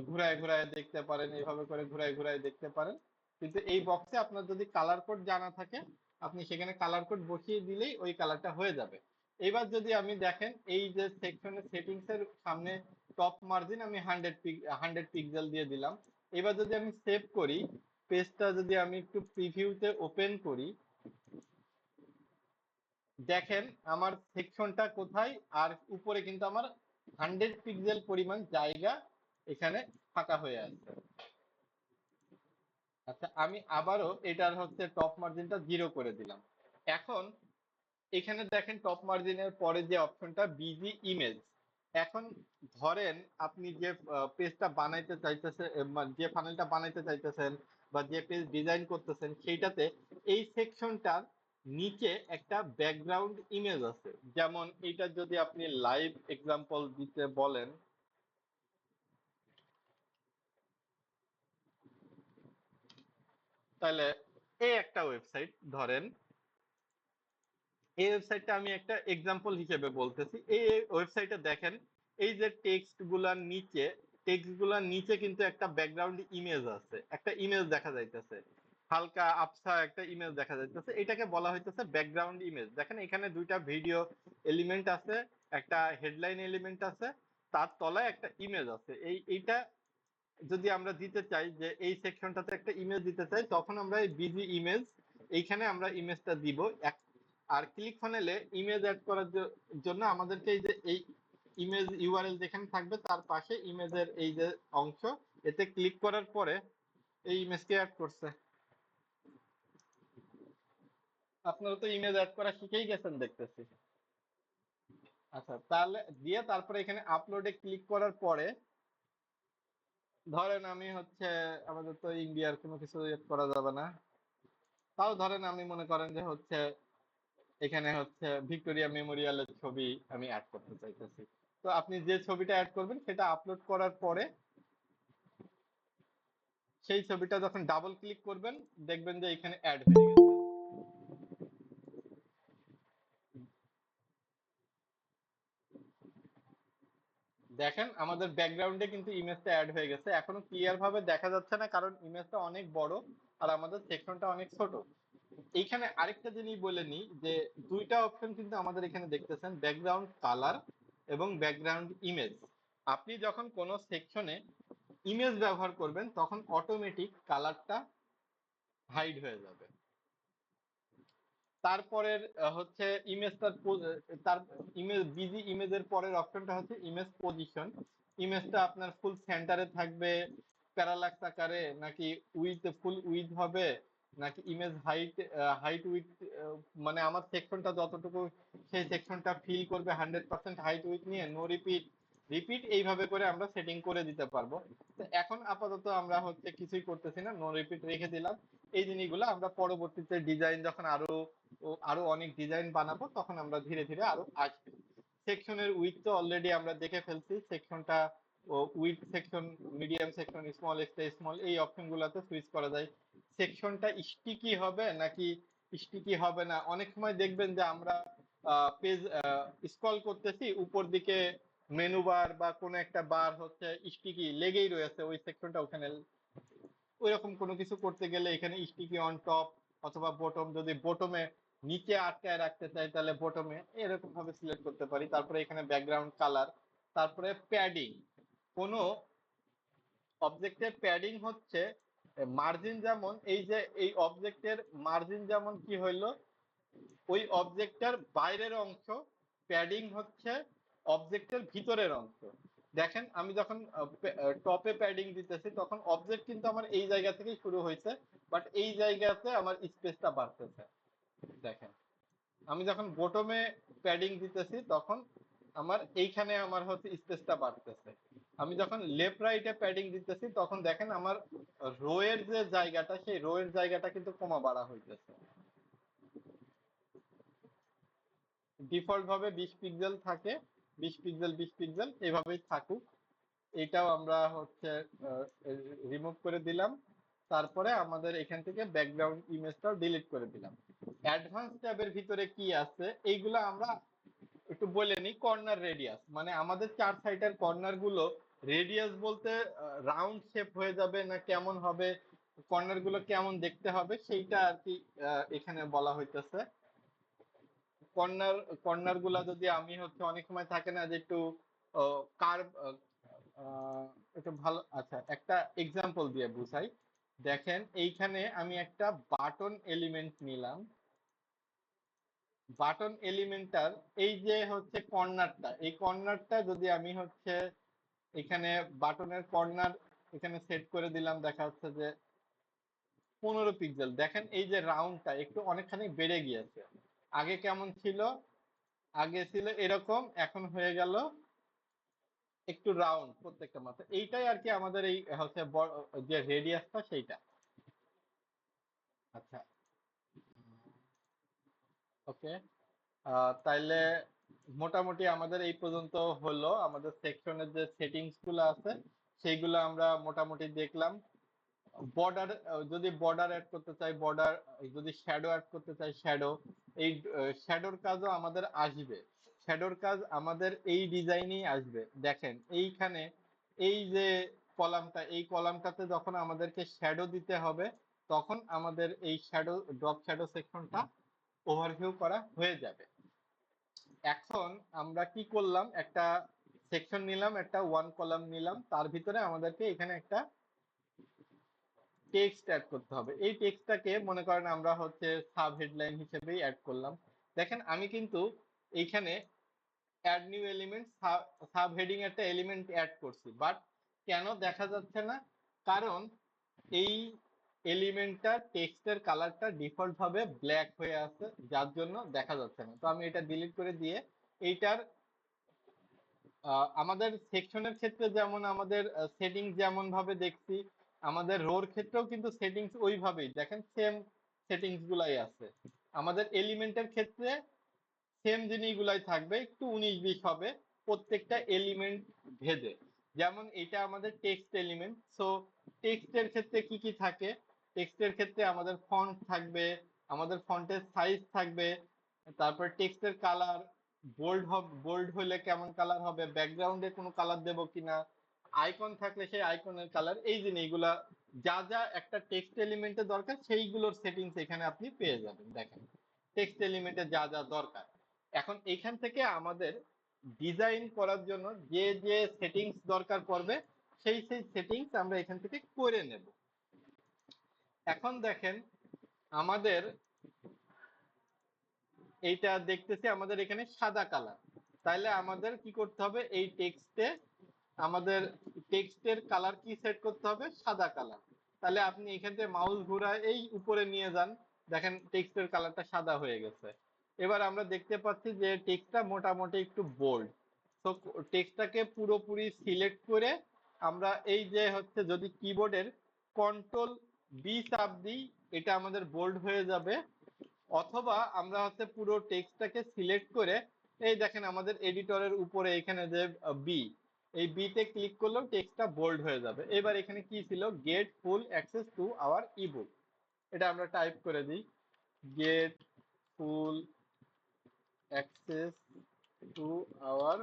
ঘুরায় ঘুরায় দেখতে পারেন, এইভাবে করে ঘুরায় ঘুরায় দেখতে পারেন। কিন্তু এই বক্সে আপনার যদি কালার কোড জানা থাকে, আপনি সেখানে কালার কোড বসিয়ে দিলেই ওই কালারটা হয়ে যাবে। এবার যদি আমি দেখেন এই যে সেকশনের সেটিংস এর সামনে টপ মার্জিন আমি 100 পিক্সেল দিয়ে দিলাম। এবার যদি আমি সেভ করি, পেজটা যদি আমি একটু প্রিভিউতে ওপেন করি, দেখেন আমার সেকশনটা কোথায়, আর উপরে কিন্তু আমার 100 পিক্সেল পরিমাণ জায়গা এখানে ফাঁকা হয়ে আছে। আচ্ছা, আমি আবারও এটার হচ্ছে টপ মার্জিনটা 0 করে দিলাম। এখন এখানে দেখেন টপ মার্জিনের পরে যে অপশনটা বিজি ইমেজ। এখন ধরেন আপনি যে পেজটা বানাইতে চাইতেছেন, যে ফানেলটা বানাইতে চাইতেছেন বা যে পেজ ডিজাইন করতেছেন, সেইটাতে এই সেকশনটার নিচে একটা ব্যাকগ্রাউন্ড ইমেজ আছে। যেমন এইটা যদি আপনি লাইভ এক্সাম্পল দিতে বলেন, তাহলে এই একটা ওয়েবসাইট ধরেন, এই ওয়েবসাইটটা আমি একটা এক্সাম্পল হিসেবে বলতেছি। এই ওয়েবসাইটে দেখেন এই যে টেক্সট গুলার নিচে কিন্তু একটা ব্যাকগ্রাউন্ড ইমেজ আছে, একটা ইমেজ দেখা যাইতেছে, হালকা আবছা একটা ইমেজ দেখা যাইতেছে, এটাকে বলা হইতেছে ব্যাকগ্রাউন্ড ইমেজ। দেখেন এখানে দুইটা ভিডিও এলিমেন্ট আছে, একটা হেডলাইন এলিমেন্ট আছে, তার তলায় একটা ইমেজ আছে। এইটা যদি আমরা দিতে চাই যে এই সেকশনটাতে একটা ইমেজ দিতে চাই, তখন আমরা এই বিজি ইমেজ, এইখানে আমরা ইমেজটা দিব। আর ক্লিক ফানেলে ইমেজ অ্যাড করার জন্য আমাদেরকে এই যে ইমেজ ইউআরএল যেখানে থাকবে তার পাশে ইমেজের এই যে অংশ, এতে ক্লিক করার পরে এই ইমেজকে অ্যাড করছে। আপনারা তো ইমেজ অ্যাড করা শিখেই গেছেন দেখতেছি। আচ্ছা, তাহলে দিয়ে তারপরে এখানে আপলোডে ক্লিক করার পরে ধরেন আমি হচ্ছে, আমাদের তো ইন্ডিয়ার কোনো কিছু এড করা যাবে না, তাও ধরেন আমি মনে করেন যে হচ্ছে এখানে হচ্ছে ভিক্টোরিয়া মেমোরিয়ালের ছবি আমি অ্যাড করতে চাইতেছি। তো আপনি যে ছবিটা অ্যাড করবেন সেটা আপলোড করার পরে সেই ছবিটা যখন ডাবল ক্লিক করবেন দেখবেন যে এখানে অ্যাড হয়ে গেছে। দেখেন আমাদের ব্যাকগ্রাউন্ডে কিন্তু ইমেজটা অ্যাড হয়ে গেছে। এখনো ক্লিয়ার ভাবে দেখা যাচ্ছে না কারণ ইমেজটা অনেক বড় আর আমাদের সেকশনটা অনেক ছোট। এইখানে আরেকটা জিনিস বলে নিই যে দুইটা অপশন কিন্তু আমাদের এখানে দেখতেছেন, ব্যাকগ্রাউন্ড কালার এবং ব্যাকগ্রাউন্ড ইমেজ। আপনি যখন কোনো সেকশনে ইমেজ ব্যবহার করবেন তখন অটোমেটিক কালারটা হাইড হয়ে যাবে। তারপরের হচ্ছে ইমেজটার তার ইমেজ বিজি ইমেজের পরের অপশনটা হচ্ছে ইমেজ পজিশন। ইমেজটা আপনার ফুল সেন্টারে থাকবে, প্যারালাক্স আকারে, নাকি উইথ ফুল উইথ হবে, নাকি ইমেজ হাইট হাইট উইথ, মানে আমার সেকশনটা যতটুকু সেই সেকশনটা ফিল করবে 100% হাইট উইথ নিয়ে, নো রিপিট, রিপিট, এইভাবে করে আমরা সেটিং করে দিতে পারবো। তো এখন আপাতত আমরা হচ্ছে কিছুই করতেছি না, নো রিপিট রেখে দিলাম। এই জিনিসগুলো আমরা পরবর্তীতে ডিজাইন যখন আরো অনেক ডিজাইন বানাবো তখন আমরা ধীরে ধীরে আরো আসবে। সেকশনের উইথ তো অলরেডি আমরা দেখে ফেলছি, সেকশনটা with section, medium section, small extra small, এই অপশন গুলাতে সুইচ করা যায়। সেকশনটা স্টিকি হবে নাকি স্টিকি হবে না, অনেক সময় দেখবেন যে আমরা পেজ স্ক্রল করতেছি উপর দিকে মেনু বার বা কোনো একটা বার হচ্ছে স্টিকি লেগেই রয়েছে ওই সেকশনটা, ওখানে ওইরকম কোনো কিছু করতে গেলে এখানে স্টিকি অন টপ অথবা বটম, যদি বটমে নিচে আটকায় রাখতে চাই তাহলে বটমে এরকম ভাবে সিলেক্ট করতে পারি। তারপরে এখানে ব্যাকগ্রাউন্ড কালার, তারপরে প্যাডিং। কোনো অবজেক্টের প্যাডিং হচ্ছে মার্জিন, যেমন এই যে এই অবজেক্টের মার্জিন যেমন কি হইলো ওই অবজেক্টের বাইরের অংশ, প্যাডিং হচ্ছে অবজেক্টের ভিতরের অংশ। দেখেন আমি যখন টপে প্যাডিং দিতেছি তখন অবজেক্ট কিন্তু আমার এই জায়গা থেকেই শুরু হয়েছে, বাট এই জায়গাতে আমার স্পেসটা বাড়তেছে। দেখেন আমি যখন বটমে প্যাডিং দিতেছি তখন আমার এইখানে আমার হচ্ছে স্পেসটা বাড়তেছে। আমি যখন লেফট রাইটে প্যাডিং দিতেছি তখন দেখেন আমার রো এর যে জায়গাটা সেই রো এর জায়গাটা কিন্তু কমা বাড়া হইতেছে। ডিফল্ট ভাবে 20 পিক্সেল থাকে, 20 পিক্সেল 20 পিক্সেল এভাবেই থাকুক। এটাও আমরা হচ্ছে রিমুভ করে দিলাম। তারপরে আমাদের এখান থেকে ব্যাকগ্রাউন্ড ইমেজটাও ডিলিট করে দিলাম। অ্যাডভান্স ট্যাবের ভিতরে কি আছে এইগুলো আমরা একটু বলে নিই। কর্নার রেডিয়াস, মানে আমাদের চার সাইডের কর্নার গুলো রেডিয়াস বলতে রাউন্ড শেপ হয়ে যাবে না কেমন হবে, কর্নার গুলো কেমন দেখতে হবে সেইটা আর কি এখানে বলা হইতেছে। কর্নার কর্নার গুলা যদি আমি হচ্ছে অনেক সময় থাকে না যে একটু কার্ভ, একটু ভালো, আচ্ছা একটা এক্সাম্পল দিয়ে বুঝাই। দেখেন এইখানে আমি একটা বাটন এলিমেন্ট নিলাম, বাটন এলিমেন্টটার এই যে হচ্ছে কর্নারটা, এই কর্নারটা যদি আমি হচ্ছে এখানে বাটনের কর্নার এখানে সেট করে দিলাম, দেখা যাচ্ছে যে 15 পিক্সেল। দেখেন এই যে রাউন্ডটা একটু অনেকখানি বেড়ে গিয়েছে, আগে কেমন ছিল, আগে ছিল এরকম, এখন হয়ে গেল একটু রাউন্ড প্রত্যেকটা মাথা। এইটাই আর কি আমাদের এই হচ্ছে যে রেডিয়াসটা সেইটা। আচ্ছা, ওকে, তাইলে মোটামুটি আমাদের এই পর্যন্ত হলো। আমাদের সেকশনের যে সেটিংস গুলো আছে সেইগুলো আমরা মোটামুটি দেখলাম। বর্ডার, যদি বর্ডার অ্যাড করতে চাই বর্ডার, যদি শ্যাডো অ্যাড করতে চাই শ্যাডো, এই শ্যাডোর কাজও আমাদের আসবে। শ্যাডোর কাজ আমাদের এই ডিজাইনেই আসবে। দেখেন এইখানে এই যে কলামটা, এই কলামটাতে যখন আমাদেরকে শ্যাডো দিতে হবে তখন আমাদের এই শ্যাডো ড্রপ শ্যাডো সেকশনটা ওভারভিউ করা হয়ে যাবে। এখন আমরা কি করলাম, একটা সেকশন নিলাম, একটা ওয়ান কলাম নিলাম, তার ভিতরে আমাদেরকে এখানে একটা টেক্সট অ্যাড করতে হবে। এই টেক্সটটাকে মনে করেন আমরা হচ্ছে সাব হেডলাইন হিসেবেই অ্যাড করলাম। দেখেন আমি কিন্তু এইখানে add new element sub heading একটা এলিমেন্ট অ্যাড করছি, বাট কেন দেখা যাচ্ছে না? কারণ এই এলিমেন্টটা টেক্সটের কালারটা ডিফল্ট ভাবে ব্ল্যাক হয়ে আছে, যার জন্য দেখা যাচ্ছে না। তো আমি এটা ডিলিট করে দিয়ে এইটার আমাদের সেকশনের ক্ষেত্রে যেমন আমাদের সেটিংস যেমন ভাবে দেখছি, আমাদের রোর ক্ষেত্রেও কিন্তু সেটিংস ওইভাবেই দেখেন, সেম সেটিংস গুলাই আছে। আমাদের এলিমেন্টের ক্ষেত্রে সেম জিনিসগুলাই থাকবে, একটু 19-20 হবে প্রত্যেকটা এলিমেন্ট ভেদে। যেমন এটা আমাদের টেক্সট এলিমেন্ট, সো টেক্সটের ক্ষেত্রে কি কি থাকে? টেক্সটের ক্ষেত্রে আমাদের ফন্ট থাকবে, আমাদের ফন্টের সাইজ থাকবে, তারপর টেক্সটের কালার, বোল্ড হলে কেমন কালার হবে, ব্যাকগ্রাউন্ডে কোনো কালার দেবো কিনা, আইকন থাকলে সেই আইকনের কালার, এই জিনিসগুলা যা যা একটা টেক্সট এলিমেন্টে দরকার সেইগুলোর সেটিংস এখানে আপনি পেয়ে যাবেন। দেখেন টেক্সট এলিমেন্টে যা যা দরকার। এখন এখান থেকে আমাদের ডিজাইন করার জন্য যে যে সেটিংস দরকার পড়বে সেই সেই সেটিংস আমরা এখান থেকে করে নেব। এখন দেখেন আমাদের এইটা দেখতেছি আমাদের এখানে সাদা কালার, তাইলে আমাদের কি করতে হবে? এই টেক্সটে আমাদের টেক্সটের কালার কি সেট করতে হবে? সাদা কালার। তাহলে আপনি এখান থেকে মাউস ঘুরায় এই উপরে নিয়ে যান, দেখেন টেক্সটের কালারটা সাদা হয়ে গেছে। এবার আমরা দেখতে পাচ্ছি যে টেক্সটটা মোটামুটি একটু বোল্ড। তো টেক্সটটাকে পুরোপুরি সিলেক্ট করে আমরা এই যে হচ্ছে যদি কিবোর্ডের কন্ট্রোল বি চাপ দিই, এটা আমাদের বোল্ড হয়ে যাবে। অথবা আমরা হচ্ছে পুরো টেক্সটটাকে সিলেক্ট করে এই দেখেন আমাদের এডিটরের উপরে এখানে যে বি, এই বিতে ক্লিক করলেও টেক্সটটা বোল্ড হয়ে যাবে। এবার এখানে কি ছিল? Get full access to our ebook, এটা আমরা টাইপ করে দিই, get full access to our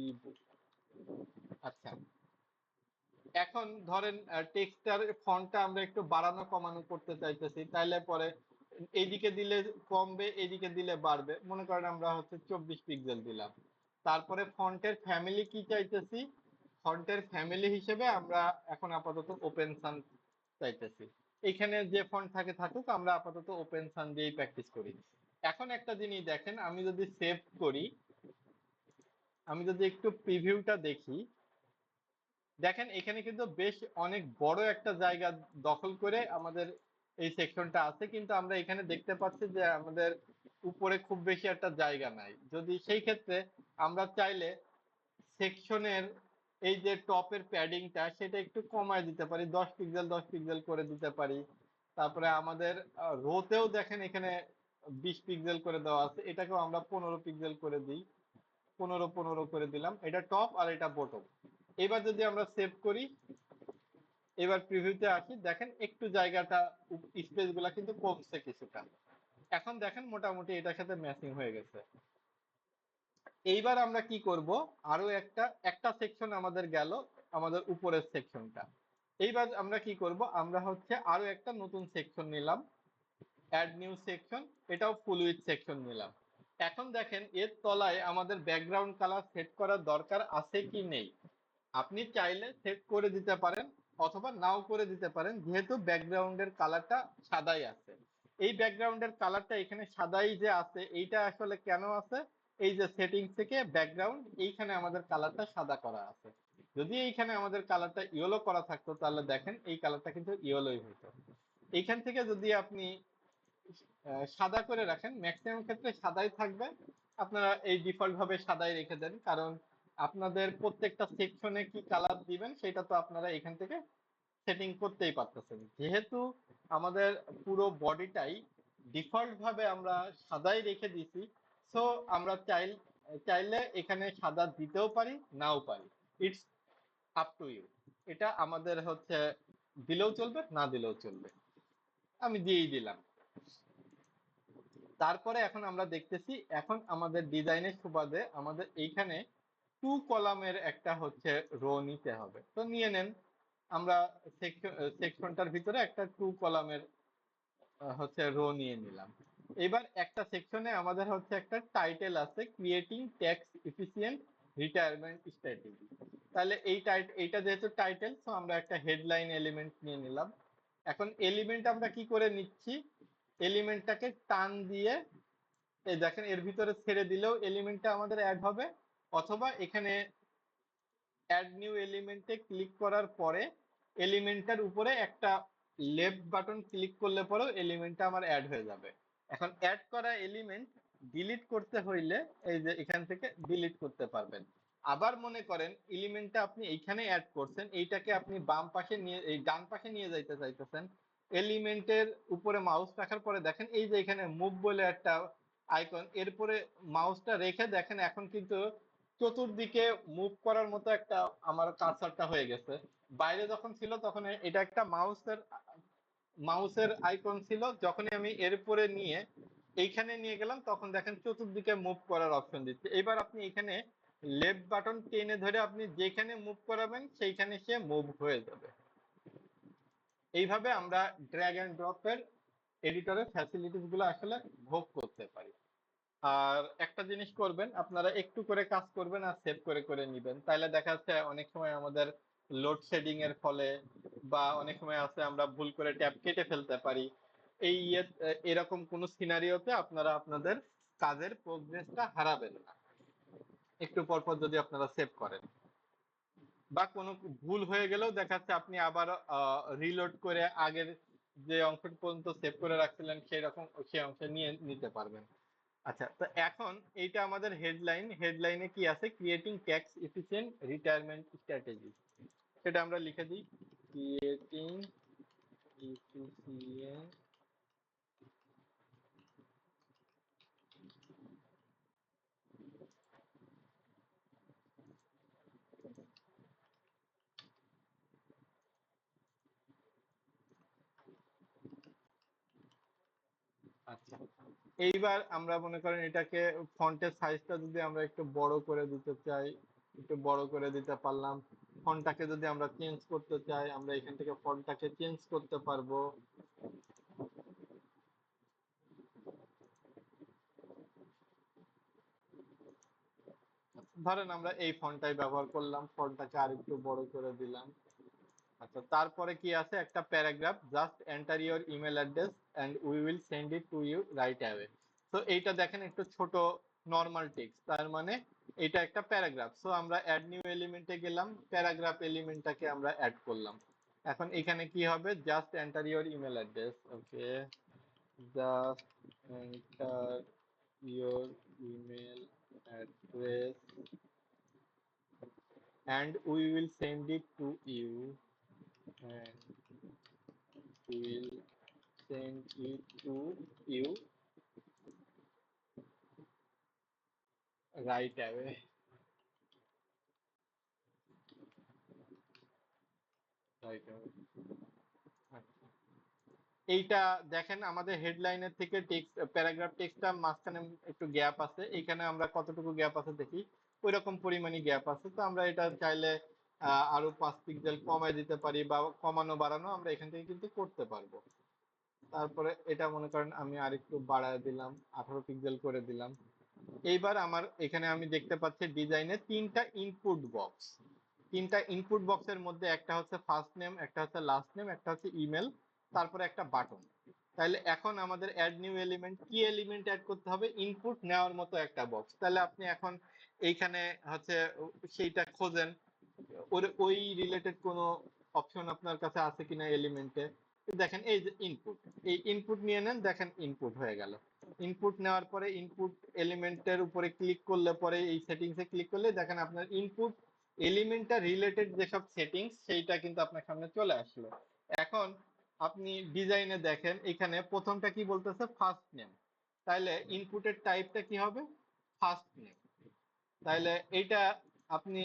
ebook. আচ্ছা, এখন ধরেন টেক্সটার ফন্টটা আমরা একটু বাড়ানো কমানো করতে চাইতেছি, তাইলে পরে এইদিকে দিলে কমবে, এইদিকে দিলে বাড়বে। মনে করেন আমরা হচ্ছে 24 পিক্সেল দিলাম। তারপরে ফন্টের ফ্যামিলি কি চাইতেছি? ফন্টের ফ্যামিলি হিসেবে আমরা এখন আপাতত ওপেন সান চাইতেছি। এখানে যে ফন্ট থাকে থাকুক, আমরা আপাতত ওপেন সান দিয়েই প্র্যাকটিস করি। এখন একটা জিনিস দেখেন, আমি যদি সেভ করি, আমি যদি একটু প্রিভিউটা দেখি, দেখেন এখানে কিন্তু বেশ অনেক বড় একটা জায়গা দখল করে আমাদের এই সেকশনটা আছে, কিন্তু আমরা এখানে দেখতে পাচ্ছি যে আমাদের উপরে খুব বেশি একটা জায়গা নাই। যদি সেই ক্ষেত্রে আমরা চাইলে সেকশনের এই যে টপের প্যাডিংটা সেটা একটু কমায় দিতে পারি, 10 পিক্সেল করে দিতে পারি। তারপরে আমাদের রোতেও দেখেন এখানে 20 পিক্সেল করে দেওয়া আছে, এটাকেও আমরা 15 পিক্সেল করে দিই, 15 করে দিলাম। এটা টপ আর এটা বটম। এবার যদি আমরা সেভ করি, এবার প্রিভিউতে আসি, দেখেন একটু জায়গাটা স্পেস গুলা কিন্তু কমছে কিছুটা। এখন দেখেন মোটামুটি এটার সাথে ম্যাচিং হয়ে গেছে। এইবার আমরা কি করব? আরো একটা সেকশন আমাদের গেল, আমাদের উপরের সেকশনটা। এইবার আমরা কি করব? আমরা হচ্ছে আরো একটা নতুন সেকশন নিলাম, অ্যাড নিউ সেকশন, এটাও ফুল উইথ সেকশন নিলাম। এখন দেখেন এর তলায় আমাদের ব্যাকগ্রাউন্ড কালার সেট করার দরকার আছে কি নেই। আপনি চাইলে সেট করে দিতে পারেন অথবা নাও করে দিতে পারেন, যেহেতু ব্যাকগ্রাউন্ডের কালারটা সাদাই আছে। এই ব্যাকগ্রাউন্ডের কালারটা এখানে সাদাই যে আছে, এইটা আসলে কেন আছে? এই যে সেটিংস থেকে ব্যাকগ্রাউন্ড, এইখানে আমাদের কালারটা সাদা করা আছে। যদি এইখানে আমাদের কালারটা ইয়েলো করা থাকতো, তাহলে দেখেন এই কালারটা কিন্তু ইয়েলোই হতো। এইখান থেকে যদি আপনি সাদা করে রাখেন, ম্যাক্সিমাম ক্ষেত্রে সাদাই থাকবে, আপনারা এই ডিফল্ট ভাবে সাদাই রেখে দেন, কারণ আপনাদের প্রত্যেকটা সেকশনে কি কালার দিবেন সেটা তো আপনারা এখান থেকে সেটিং করতেই পারতেছেন। যেহেতু আমাদের পুরো বডিটাই ডিফল্ট ভাবে আমরা সাদাই রেখে দিছি, সো আমরা চাইলে এখানে সাদা দিতেও পারি, নাও পারি, ইটস আপ টু ইউ। এটা আমাদের হচ্ছে দিলেও চলবে, না দিলেও চলবে। আমি দিয়েই দিলাম। তারপরে এখন আমরা দেখতেছি, এখন আমাদের ডিজাইনের সুবাদে আমাদের এইখানে 2 কলামের একটা হচ্ছে রো নিতে হবে। তো নিয়ে নেন, আমরা সেকশনটার ভিতরে একটা 2 কলামের হচ্ছে রো নিয়ে নিলাম। এবার একটা সেকশনে আমাদের হচ্ছে একটা টাইটেল আছে, creating tax efficient retirement strategy. তাহলে এইটা যেহেতু টাইটেল, তো আমরা একটা হেডলাইন এলিমেন্ট নিয়ে নিলাম। এখন এলিমেন্ট আমরা কি করে নিচ্ছি? এলিমেন্টটাকে টান দিয়ে এই দেখেন এর ভিতরে ছেড়ে দিলেও এলিমেন্টটা আমাদের অ্যাড হবে, অথবা এখানে অ্যাড নিউ এলিমেন্টে ক্লিক করার পরে এলিমেন্টটার উপরে একটা লেফট বাটন ক্লিক করলে পরেও এলিমেন্টটা আমার অ্যাড হয়ে যাবে। এখন অ্যাড করা এলিমেন্ট ডিলিট করতে হইলে এই যে এখান থেকে ডিলিট করতে পারবেন। আবার মনে করেন এলিমেন্টটা আপনি এইখানে অ্যাড করছেন, এইটাকে আপনি বাম পাশে নিয়ে এই ডান পাশে নিয়ে যাইতে চাইতেছেন, এলিমেন্টের উপরে মাউস রাখার পরে দেখেন এই যে এখানে মুভ বলে একটা আইকন, এরপরে মাউসটা রেখে দেখেন এখন কিন্তু চতুর্দিকে মুভ করার মতো একটা আমার কার্সারটা হয়ে গেছে। বাইরে যখন ছিল তখন এটা একটা মাউসের আইকন ছিল, যখনই আমি এর উপরে নিয়ে এইখানে নিয়ে গেলাম তখন দেখেন চতুর্দিকে মুভ করার অপশন দিচ্ছে। এবার আপনি এখানে লেফট বাটন টেনে ধরে আপনি যেখানে মুভ করাবেন সেইখানে সে মুভ হয়ে যাবে। এইভাবে আমরা ড্র্যাগ এন্ড ড্রপের এডিটরের ফ্যাসিলিটিস গুলো আসলে ভোগ করতে পারি। আর একটা জিনিস করবেন, আপনারা একটু করে কাজ করবেন আর সেভ করে করে নিবেন, তাইলে দেখা যাচ্ছে অনেক সময় আমাদের লোডশেডিং এর ফলে বা অনেক সময় আছে আমরা ভুল করে ট্যাব কেটে ফেলতে পারি। এই এরকম কোন সিনারিওতে আপনারা আপনাদের কাজের প্রোগ্রেসটা হারাবেন না একটু পর পর যদি আপনারা সেভ করেন। বা কোনো ভুল হয়ে গেলেও দেখা যাচ্ছে আপনি আবার রিলোড করে আগের যে অংশটা পর্যন্ত সেভ করে রাখছিলেন সেই অংশ নিয়ে নিতে পারবেন। আচ্ছা, তো এখন এইটা আমাদের হেডলাইনে কি আছে, creating tax efficient retirement strategy, সেটা আমরা লিখে দিই ক্রিয়েটিং এফিশিয়েন্ট আচ্ছা, এইবার আমরা মনে করেন এটাকে ফন্টের সাইজটা যদি আমরা একটু বড় করে দিতে চাই, একটু বড় করে দিতে পারলাম। ফন্টটাকে যদি আমরা চেঞ্জ করতে চাই আমরা এখান থেকে ফন্টটাকে চেঞ্জ করতে পারবো। ধরেন আমরা এই ফন্টটাই ব্যবহার করলাম, ফন্টটাকে আর একটু বড় করে দিলাম। আচ্ছা, তারপরে কি আছে, একটা paragraph, just enter your email address and we will send it to you right away. তো এইটা দেখেন একটু ছোট নরমাল টেক্সট, তার মানে এটা একটা প্যারাগ্রাফ। সো আমরা অ্যাড নিউ এলিমেন্টে গেলাম, প্যারাগ্রাফ এলিমেন্টটাকে আমরা অ্যাড করলাম। এখন এখানে কি হবে, just enter your email address, okay, just enter your email address and we will send it to you and will send it to you right away. Right away. এইটা দেখেন আমাদের হেডলাইনের থেকে টেক্সট প্যারাগ্রাফ টেক্সটটা মাঝখানে একটু গ্যাপ আছে, এখানে আমরা কতটুকু গ্যাপ আছে দেখি, ওই রকম পরিমাণই গ্যাপ আছে। তো আমরা এটা চাইলে আরো 5 পিক্সেল কমায় দিতে পারি বা কমানো বাড়ানো আমরা এখান থেকে কিন্তু করতে পারবো। তারপরে এটা মনে করেন আমি আরেকটু বাড়ায় দিলাম, 18 পিক্সেল করে দিলাম। এইবার আমার এখানে আমি দেখতে পাচ্ছি ডিজাইনে তিনটা ইনপুট বক্সের মধ্যে একটা হচ্ছে ফার্স্ট নেম, একটা হচ্ছে লাস্ট নেম, একটা হচ্ছে ইমেল, তারপরে একটা বাটন। তাহলে এখন আমাদের অ্যাড নিউ এলিমেন্ট, কি এলিমেন্ট অ্যাড করতে হবে, ইনপুট নেওয়ার মতো একটা বক্স। তাহলে আপনি এখন এইখানে হচ্ছে সেইটা খোঁজেন ওই রিলেটেড কোনো অপশন আপনার কাছে আছে কিনা এলিমেন্টে। দেখেন এই যে ইনপুট, এই ইনপুট নিয়ে নেন, দেখেন ইনপুট হয়ে গেল। ইনপুট নেওয়ার পরে ইনপুট এলিমেন্টের উপরে ক্লিক করলে পরে এই সেটিংসে ক্লিক করলে দেখেন আপনার ইনপুট এলিমেন্টটা রিলেটেড যেসব সেটিংস সেইটা কিন্তু আপনার সামনে চলে আসলো। এখন আপনি ডিজাইনে দেখেন এখানে প্রথমটা কি বলতেছে, ফার্স্ট নেম, তাহলে ইনপুটের টাইপটা কি হবে, ফার্স্ট নেম। তাহলে এটা আপনি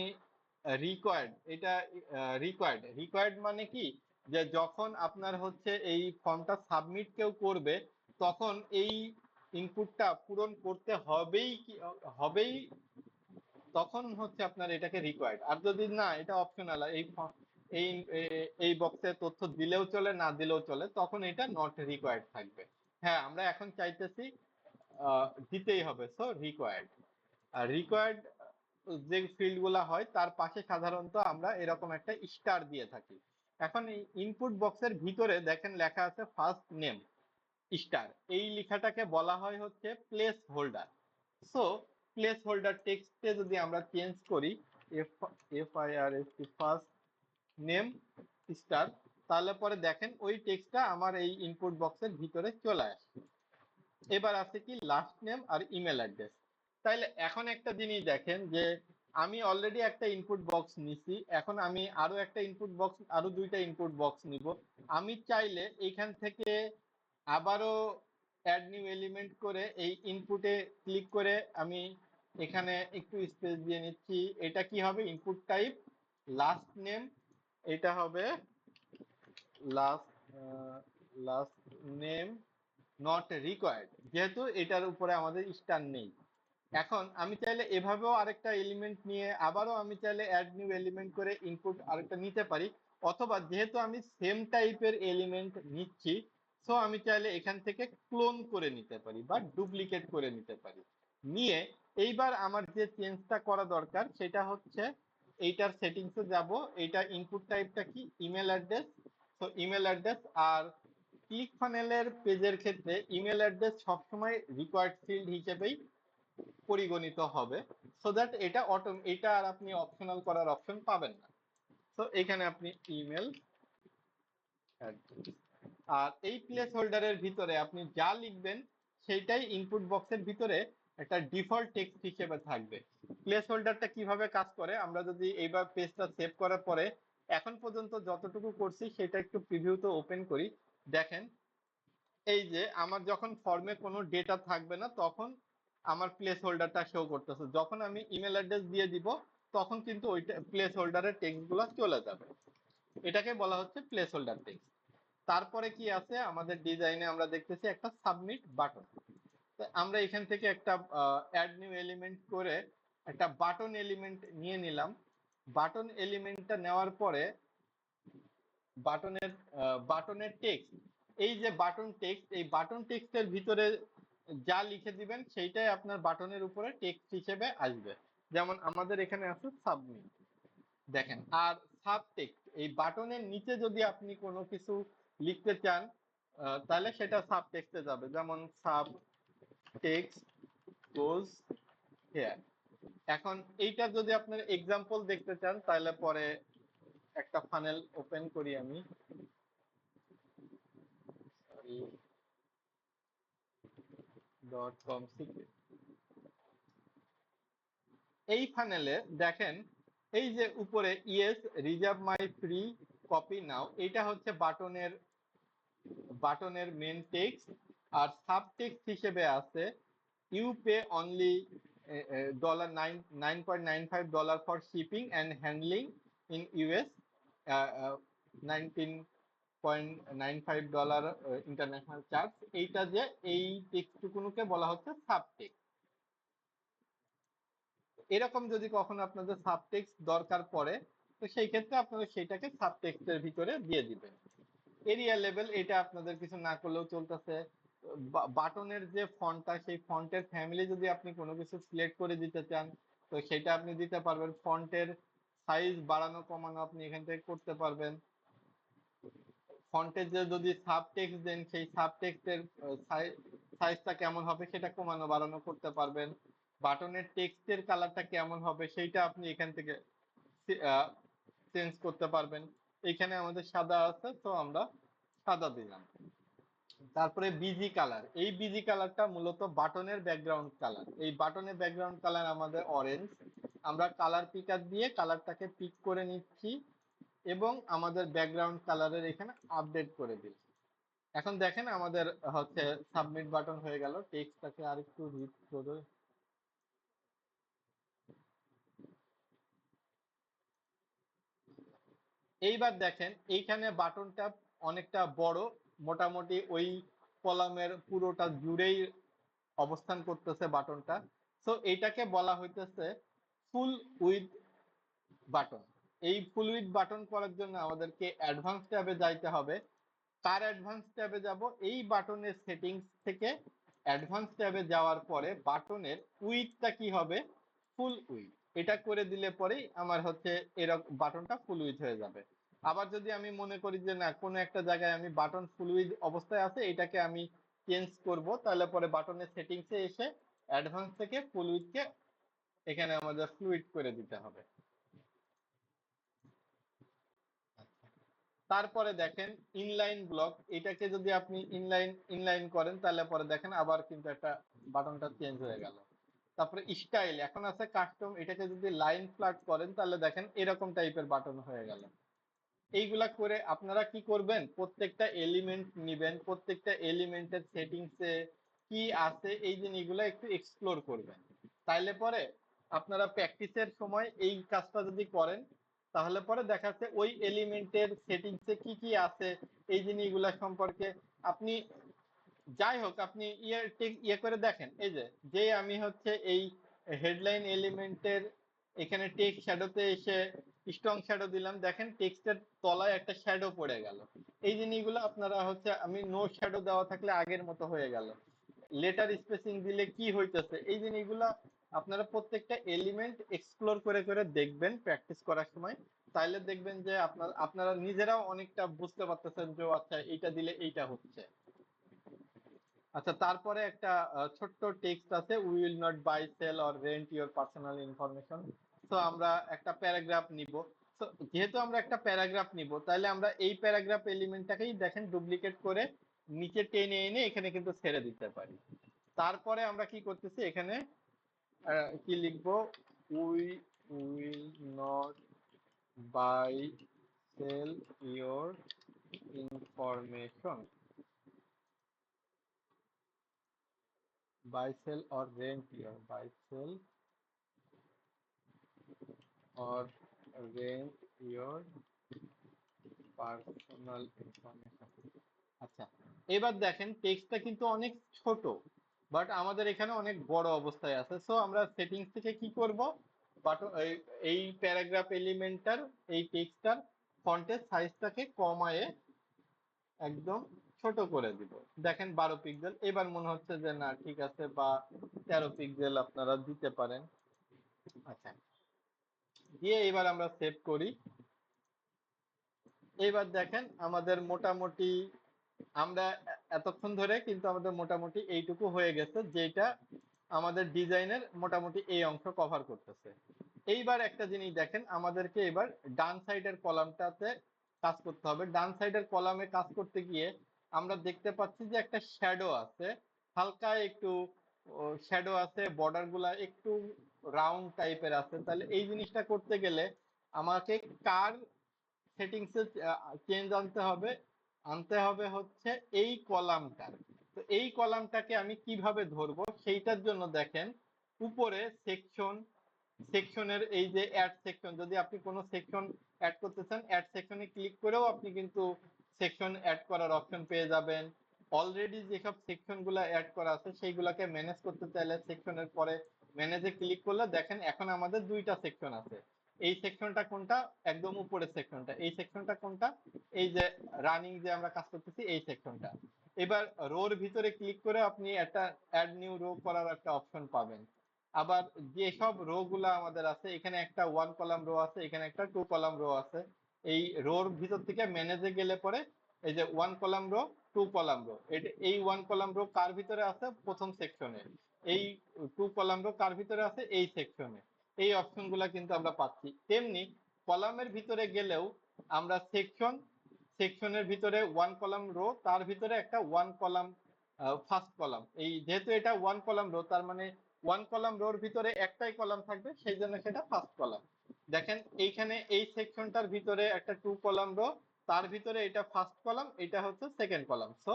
রিকোয়ার্ড মানে কি, যে যখন আপনার হচ্ছে এই ফর্মটা সাবমিট কেউ করবে তখন এই ইনপুটটা পূরণ করতে হবেই, তখন হচ্ছে আপনার এটাকে রিকোয়ার্ড। আর যদি না, এটা অপশনাল, এই এই বক্সে তথ্য দিলেও চলে না দিলেও চলে, তখন এটা নট রিকোয়ার্ড থাকবে। হ্যাঁ, আমরা এখন চাইতেছি দিতেই হবে, সো রিকোয়ার্ড। আর রিকোয়ার্ড যে ফিল্ড গুলা হয় তার পাশে সাধারণত আমরা এরকম একটা স্টার দিয়ে থাকি। এখন এই ইনপুট বক্সের ভিতরে দেখেন লেখা আছে ফার্স্ট নেম স্টার, এই লেখাটাকে বলা হয় হচ্ছে place holder. So place holder টেক্সটে যদি আমরা চেঞ্জ করি FIRST ফার্স্ট নেম স্টার, তাহলে পরে দেখেন ওই টেক্সটটা আমার এই ইনপুট বক্সের ভিতরে চলে আসে। এবার আছে কি লাস্ট নেম আর ইমেল অ্যাড্রেস। তাইলে এখন একটা জিনিস দেখেন যে আমি অলরেডি একটা ইনপুট বক্স নিছি, এখন আমি আরো একটা ইনপুট বক্স, আরো দুইটা ইনপুট বক্স নিব। আমি চাইলে এইখান থেকে আবারও অ্যাড নিউ এলিমেন্ট করে এই ইনপুটে ক্লিক করে আমি এখানে একটু স্পেস দিয়ে নিচ্ছি। এটা কি হবে, ইনপুট টাইপ লাস্ট নেম, এটা হবে last last name not required, যেহেতু এটার উপরে আমাদের স্টার নেই। এখন আমি চাইলে এভাবেও আরেকটা এলিমেন্ট নিয়ে আবারও আমি চাইলে অ্যাড নিউ এলিমেন্ট করে ইনপুট আরেকটা নিতে পারি, অথবা যেহেতু আমি সেম টাইপের এলিমেন্ট নিচ্ছি, সো আমি চাইলে এখান থেকে ক্লোন করে নিতে পারি বা ডুপ্লিকেট করে নিতে পারি। নিয়ে এইবার আমার যে চেঞ্জটা করা দরকার সেটা হচ্ছে এইটার সেটিংসে যাব। এইটা ইনপুট টাইপটা কি, ইমেল অ্যাড্রেস। তো ইমেল অ্যাড্রেস আর ক্লিক ফানেলের পেজের ক্ষেত্রে ইমেল অ্যাড্রেস সবসময় রিকোয়ার্ড ফিল্ড হিসেবেই পরিগণিত হবে, সো দ্যাট এটা আর আপনি অপশনাল করার অপশন পাবেন না। তো এখানে আপনি ইমেল অ্যাড্রেস, আর এই প্লেস হোল্ডারের ভিতরে আপনি যা লিখবেন সেইটাই ইনপুট বক্সের ভিতরে একটা ডিফল্ট টেক্সট হিসেবে থাকবে। প্লেস হোল্ডারটা কিভাবে কাজ করে, আমরা যদি এইবার পেজটা সেভ করার পরে এখন পর্যন্ত যতটুকু করছি সেটা একটু প্রিভিউতে ওপেন করি, দেখেন এই যে আমার যখন ফর্মে কোনো ডেটা থাকবে না তখন আমার প্লেস হোল্ডারটা শো করতেছে, যখন আমি ইমেল অ্যাড্রেস দিয়ে দিব তখন কিন্তু ওইটা প্লেস হোল্ডারের টেক্সট গুলো চলে যাবে। এটাকে বলা হচ্ছে প্লেস হোল্ডার টেক্সট। তারপরে কি আছে আমাদের ডিজাইনে, আমরা দেখতেছি একটা সাবমিট বাটন। আমরা এখান থেকে একটা অ্যাড নিউ এলিমেন্ট করে একটা বাটন এলিমেন্ট নিয়ে নিলাম। বাটন এলিমেন্টটা নেওয়ার পরে বাটনের টেক্সট, এই যে বাটন টেক্সট, এই বাটন টেক্সটের ভিতরে যা লিখে দিবেন সেইটাই আপনার বাটনের উপরে টেক্সট হিসেবে আসবে। যেমন আমাদের এখানে আছে সাবমিট, দেখেন। আর সাব টেক্সট, এই বাটনের নিচে যদি আপনি কোনো কিছু লিখতে চান তাহলে সেটা সাব টেক্সটে যাবে, যেমন সাব টেক্সট গোজ হেয়ার। এখন এইটা যদি আপনার এক্সাম্পল দেখতে চান তাহলে পরে একটা ফানেল ওপেন করি আমি, .com secret। এই ফানেলে দেখেন এই যে উপরে yes reserve my free copy now, এটা হচ্ছে বাটনের মেন টেক্সট। আর সাব টেক্সট হিসেবে আছে you pay only $9.95 for shipping and handling in US, $19.95 international charge. এইটা যে এই টেক্সটটুকুকে বলা হচ্ছে সাব টেক্সট। এরকম যদি কখনো আপনাদের সাবটেক্সট দরকার পড়ে তো সেই ক্ষেত্রে আপনারা সেটাকে সাবটেক্সটের ভিতরে দিয়ে দিবেন। এরিয়া লেভেল এটা আপনাদের কিছু না করলেও চলতেছে। বাটনের যে ফন্টটা, সেই ফন্টের ফ্যামিলি যদি আপনি কোনো কিছু সিলেক্ট করে দিতে চান তো সেটা আপনি দিতে পারবেন। ফন্টের সাইজ বাড়ানো কমানো আপনি এখান থেকে করতে পারবেন। ফন্টের যে যদি সাবটেক্সট দেন সেই সাবটেক্সটের সাইজটা কেমন হবে সেটা কমানো বাড়ানো করতে পারবেন। বাটনের টেক্সটের কালারটা কেমন হবে সেইটা আপনি এখান থেকে চেঞ্জ করতে পারবেন। এখানে আমাদের সাদা আছে তো আমরা সাদা দিলাম। তারপরে বিজি কালার, এই বিজি কালারটা মূলত বাটনের ব্যাকগ্রাউন্ড কালার। এই বাটনের ব্যাকগ্রাউন্ড কালার আমাদের অরেঞ্জ, আমরা কালার পিকার দিয়ে কালারটাকে পিক করে নিচ্ছি এবং আমাদের ব্যাকগ্রাউন্ড কালারের এখানে আপডেট করে দিই। এখন দেখেন আমাদের হচ্ছে সাবমিট বাটন হয়ে গেল। টেক্সটটাকে আরেকটু রিড করে, এইবার দেখেন এইখানে বাটনটা অনেকটা বড়, মোটামুটি ওই কলামের পুরোটা জুড়েই অবস্থান করতেছে বাটনটা। সো এইটাকে বলা হইতেছে ফুল উইথ বাটন। এই ফুল উইথ বাটন করার জন্য আমাদেরকে অ্যাডভান্স ট্যাবে যাইতে হবে। তার অ্যাডভান্স ট্যাবে যাব, এই বাটনের সেটিংস থেকে অ্যাডভান্স ট্যাবে যাওয়ার পরে বাটনের উইথটা কি হবে, ফুল উইথ। এটা করে দিলে পরেই আমার হচ্ছে এরকম বাটনটা ফুল উইথ হয়ে যাবে। আবার যদি আমি মনে করি যে না কোনো একটা জায়গায় আমি বাটন ফুল উইথ অবস্থায় আছে এটাকে আমি চেঞ্জ করব, তাহলে পরে বাটনের সেটিংসে এসে অ্যাডভান্স থেকে ফুল উইথকে এখানে আমাদের ফ্লুইড করে দিতে হবে। তারপরে দেখেন ইনলাইন ব্লক, এটাকে যদি আপনি ইনলাইন করেন তাহলে পরে দেখেন আবার কিন্তু একটা বাটনটা চেঞ্জ হয়ে গেল। তারপরে স্টাইল, এখন আছে কাস্টম, এটাকে যদি লাইন ফ্ল্যাট করেন তাহলে দেখেন এরকম টাইপের বাটন হয়ে গেল। এইগুলা করে আপনারা কি করবেন, প্রত্যেকটা এলিমেন্ট নিবেন, প্রত্যেকটা এলিমেন্টের সেটিংসে কি আছে এই জিনিসগুলো একটু এক্সপ্লোর করবেন। তাইলে পরে আপনারা প্র্যাকটিসের সময় এই কাজটা যদি করেন তাহলে পরে দেখা যাচ্ছে ওই এলিমেন্টের সেটিংসে কি কি আছে এই জিনিসগুলা সম্পর্কে আপনি, যাই হোক আপনি ইয়ে করে দেখেন। এই যে আমি হচ্ছে এই হেডলাইন এলিমেন্টের এখানে টেক্সট শ্যাডোতে এসে স্ট্রং শ্যাডো দিলাম, দেখেন টেক্সটের তলায় একটা শ্যাডো পড়ে গেল। এই জিনিসগুলো আপনারা হচ্ছে, আমি নো শ্যাডো দেওয়া থাকলে আগের মতো হয়ে গেল, লেটার স্পেসিং দিলে কি হইতেছে, এই জিনিসগুলো আপনারা প্রত্যেকটা এলিমেন্ট এক্সপ্লোর করে করে দেখবেন প্র্যাকটিস করার সময়। তাইলে দেখবেন যে আপনারা নিজেরাও অনেকটা বুঝতে পারতেছেন যে আচ্ছা এইটা দিলে এইটা হচ্ছে। আচ্ছা, তারপরে একটা ছোট্ট টেক্সট আছে, we will not buy sell or rent your personal information. তো আমরা একটা প্যারাগ্রাফ নিব। তো যেহেতু আমরা একটা প্যারাগ্রাফ নিব তাহলে আমরা এই প্যারাগ্রাফ এলিমেন্টটাকেই দেখেন ডুপ্লিকেট করে নিচে টেনে এনে এখানে কিন্তু ছেড়ে দিতে পারি। তারপরে আমরা কি করতেছি, এখানে কি লিখবো, we will not buy sell your information, buy sell or rent your, buy sell or rent your personal information। আচ্ছা, এবার দেখেন টেক্সটটা কিন্তু অনেক ছোট, বাট আমাদের এখানে অনেক বড় অবস্থায় আছে। সো আমরা সেটিংস থেকে কি করব, বাটন এই প্যারাগ্রাফ এলিমেন্টটার এই টেক্সটটার ফন্টের সাইজটাকে কমায়ে একদম ছোট করে দিব। দেখেন 12 পিক্সেল, এবার মনে হচ্ছে যে না ঠিক আছে, বা 13 পিক্সেল আপনারা দিতে পারেন। আচ্ছা, দিয়ে এবার আমরা সেভ করি। এবার দেখেন আমাদের মোটামুটি, আমরা এতক্ষণ ধরে কিন্তু আমাদের মোটামুটি এইটুকু হয়ে গেছে, যেটা আমাদের ডিজাইনের মোটামুটি এই অংশ কভার করতেছে। এইবার একটা জিনিস দেখেন, আমাদেরকে এবার ডান সাইডের কলামটাতে কাজ করতে হবে। ডান সাইডের কলামে কাজ করতে গিয়ে আমরা দেখতে পাচ্ছি যে একটা শ্যাডো আছে, হালকা একটু শ্যাডো আছে, বর্ডার গুলা একটু রাউন্ড টাইপের আছে। তাহলে এই জিনিসটা করতে গেলে আমাকে কার সেটিংসে চেঞ্জ আনতে হবে হচ্ছে এই কলামটার। তো এই কলামটাকে আমি কিভাবে ধরবো সেইটার জন্য দেখেন উপরে সেকশনের এই যে অ্যাড সেকশন, যদি আপনি কোনো সেকশন অ্যাড করতে চান অ্যাড সেকশনে ক্লিক করেও আপনি কিন্তু সেকশন অ্যাড করার অপশন পেয়ে যাবেন। অলরেডি যেসব সেকশন গুলা অ্যাড করা আছে সেইগুলাকে ম্যানেজ করতে চাইলে সেকশনের পরে ম্যানেজে ক্লিক করলে দেখেন এখন আমাদের দুইটা সেকশন আছে। এই সেকশনটা কোনটা, একদম উপরের সেকশনটা। এই সেকশনটা কোনটা, এই যে রানিং যে আমরা কাজ করতেছি এই সেকশনটা। এবার রোর ভিতরে ক্লিক করে আপনি একটা অ্যাড নিউ রো করার একটা অপশন পাবেন। আবার যেসব রো গুলা আমাদের আছে, এখানে একটা 1 কলাম রো আছে, এখানে একটা 2 কলাম রো আছে। এই রোর ভিতর থেকে ম্যানেজে গেলে পরে এই যে 1 কলাম রো 2 কলাম রো, এই 1 কলাম রো কার ভিতরে আছে, প্রথম সেকশনে। এই 2 কলাম রো কার ভিতরে আছে, এই সেকশনে। এই অপশন গুলা কিন্তু আমরা পাচ্ছি। তেমনি কলামের ভিতরে গেলেও আমরা সেকশনের ভিতরে 1 কলাম রো, তার ভিতরে একটা 1 কলাম ফার্স্ট কলাম। এই যেহেতু এটা 1 কলাম রো, তার মানে 1 কলাম রোর ভিতরে একটাই কলাম থাকবে, সেই জন্য সেটা ফার্স্ট কলাম। দেখেন এইখানে এই সেকশনটার ভিতরে একটা 2 কলাম রো, তার ভিতরে এটা ফার্স্ট কলাম, এটা হচ্ছে সেকেন্ড কলাম। সো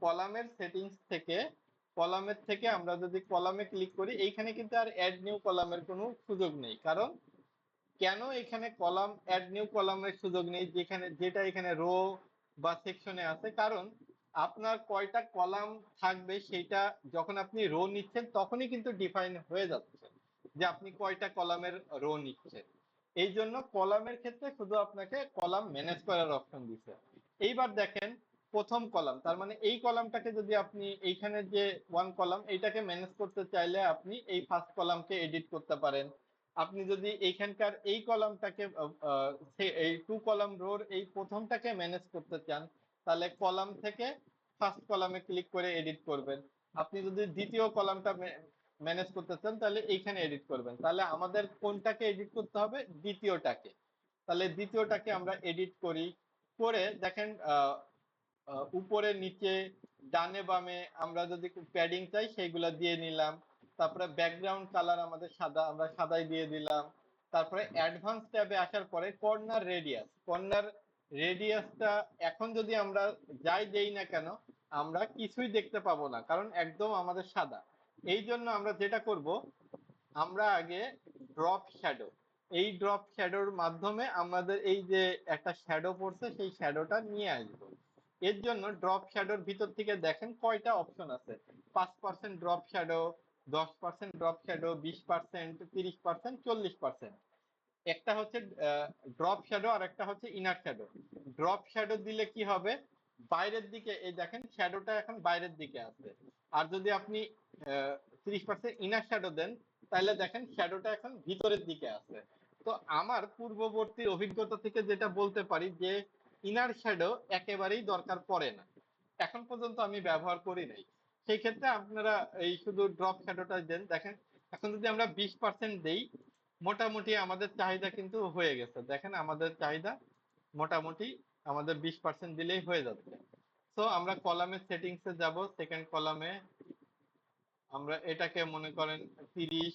কলামের সেটিংস থেকে, কলামের থেকে আমরা যদি কলামে ক্লিক করি, এইখানে কিন্তু আর অ্যাড নিউ কলামের কোনো সুযোগ নেই। কারণ কেন এখানে কলাম অ্যাড নিউ কলামের সুযোগ নেই, যেটা এখানে রো বা সেকশনে আছে? কারণ আপনার কয়টা কলাম থাকবে সেটা যখন আপনি রো নিচ্ছেন তখনই কিন্তু ডিফাইন হয়ে যাচ্ছে যে আপনি কয়টা কলামের রো নিচ্ছেন। এই জন্য কলামের ক্ষেত্রে শুধু আপনাকে কলাম ম্যানেজ করার অপশন দিচ্ছে। এইবার দেখেন প্রথম কলাম, তার মানে এই কলামটাকে যদি আপনি এইখানে যে 1 কলাম এইটাকে ম্যানেজ করতে চাইলে আপনি এই ফার্স্ট কলামকে এডিট করতে পারেন। আপনি যদি এইখানকার এই কলামটাকে এই 2 কলাম রোর এই প্রথমটাকে ম্যানেজ করতে চান তাহলে কলাম থেকে ফার্স্ট কলামে ক্লিক করে এডিট করবেন। আপনি যদি দ্বিতীয় কলামটা ম্যানেজ করতে চান তাহলে এইখানে এডিট করবেন। তাহলে আমাদের কোনটাকে এডিট করতে হবে? দ্বিতীয়টাকে। তাহলে দ্বিতীয়টাকে আমরা এডিট করি, করে দেখেন উপরে নিচে ডানে বামে আমরা যদি প্যাডিং চাই সেইগুলা দিয়ে নিলাম। তারপরে ব্যাকগ্রাউন্ড কালার আমাদের সাদা, আমরা সাদাই দিয়ে দিলাম। তারপরে অ্যাডভান্স ট্যাবে আসার পরে কর্নার রেডিয়াসটা এখন যদি আমরা যাই দেই না কেন আমরা কিছুই দেখতে পাবো না, কারণ একদম আমাদের সাদা। এই জন্য আমরা যেটা করব, আমরা আগে ড্রপ শ্যাডো, এই ড্রপ শ্যাডোর মাধ্যমে আমাদের এই যে একটা শ্যাডো পড়ছে সেই শ্যাডোটা নিয়ে আসবো। এর জন্য ড্রপ শ্যাডোর ভিতর থেকে দেখেন কয়টা অপশন আছে। 5% ড্রপ শ্যাডো, 10% ড্রপ শ্যাডো, 20%, 30%, 40%। একটা হচ্ছে ড্রপ শ্যাডো আর একটা হচ্ছে ইনার শ্যাডো। ড্রপ শ্যাডো দিলে কি হবে, বাইরের দিকে এই দেখেন শ্যাডোটা এখন বাইরের দিকে আছে। আর যদি আপনি 30% ইনার শ্যাডো দেন তাহলে দেখেন শ্যাডোটা এখন ভিতরের দিকে আছে। তো আমার পূর্ববর্তী অভিজ্ঞতা থেকে যেটা বলতে পারি যে ইনার শ্যাডো একেবারেই দরকার পড়ে না, এখন পর্যন্ত আমি ব্যবহার করি নাই। সেই ক্ষেত্রে আপনারা এই শুধু ড্রপ শ্যাডোটা দেন। দেখেন এখন যদি আমরা 20% দেই, মোটামুটি আমাদের চাহিদা কিন্তু হয়ে গেছে। দেখেন আমাদের চাহিদা মোটামুটি আমাদের 20% দিলেই হয়ে যাচ্ছে। তো আমরা কলামের সেটিংসে যাব, সেকেন্ড কলামে আমরা এটাকে মনে করেন 30,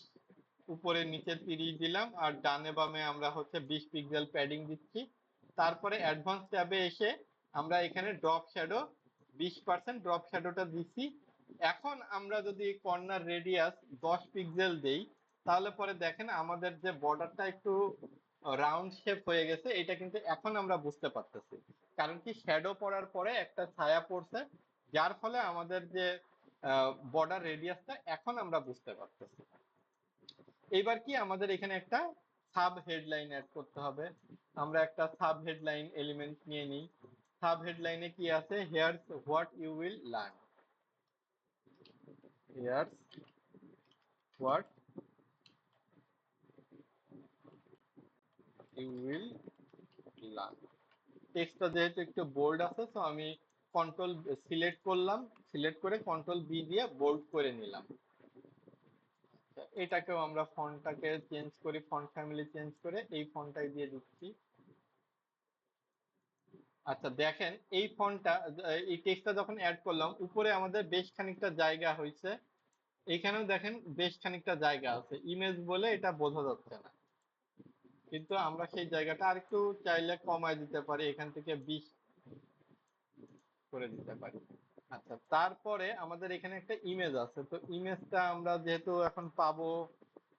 উপরে নিচে 30 দিলাম, আর ডানে বামে আমরা হচ্ছে 20 পিক্সেল প্যাডিং দিচ্ছি। তারপরে অ্যাডভান্স ট্যাবে এসে আমরা এখানে ড্রপ শ্যাডো 20% ড্রপ শ্যাডোটা দিচ্ছি। এখন আমরা যদি কর্নার রেডিয়াস 10 পিক্সেল দেই তাহলে পরে দেখেন আমাদের যে বর্ডারটা একটু রাউন্ড শেপ হয়ে গেছে, এটা কিন্তু এখন আমরা বুঝতে পারতেছি। কারণ কি শ্যাডো পড়ার পরে একটা ছায়া পড়ছে, যার ফলে আমাদের যে বর্ডার রেডিয়াসটা এখন আমরা বুঝতে পারতেছি। এইবার কি আমাদের এখানে একটা সাব হেডলাইন অ্যাড করতে হবে। আমরা একটা সাব হেডলাইন এলিমেন্ট নিয়ে নিই। সাব হেডলাইনে কি আছে? Here's what you will learn, here's what you will learn. টেক্সটটা যেহেতু একটু বোল্ড আছে তো আমি কন্ট্রোল সিলেক্ট করলাম, সিলেক্ট করে কন্ট্রোল বি দিয়ে বোল্ড করে নিলাম। এটাকেও আমরা ফন্টটাকে চেঞ্জ করি, ফন্ট ফ্যামিলি চেঞ্জ করে এই ফন্টটাই দিয়ে দিচ্ছি। আচ্ছা দেখেন এই ফন্টটা, এই টেক্সটটা যখন অ্যাড করলাম উপরে আমাদের বেশ খানিকটা জায়গা হয়েছে, এখানেও দেখেন বেশ খানিকটা জায়গা আছে, ইমেজ বলে এটা বোঝা যাচ্ছে না, কিন্তু আমরা সেই জায়গাটা আরেকটু চাইলে কমায় দিতে পারি, এখান থেকে 20 করে দিতে পারি। আচ্ছা তারপরে আমাদের এখানে একটা ইমেজ আছে, তো ইমেজটা আমরা যেহেতু এখন পাবো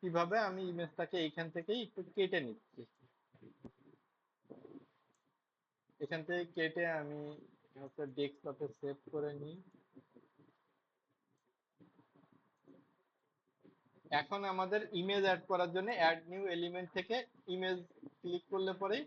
কিভাবে, আমি ইমেজটাকে এইখান থেকেই একটু কেটে নিচ্ছি। এখান থেকে কেটে আমি হচ্ছে ডেস্কটপে সেভ করে নিই। এখন আমাদের ইমেজ অ্যাড করার জন্য অ্যাড নিউ এলিমেন্ট থেকে ইমেজ ক্লিক করলে পরেই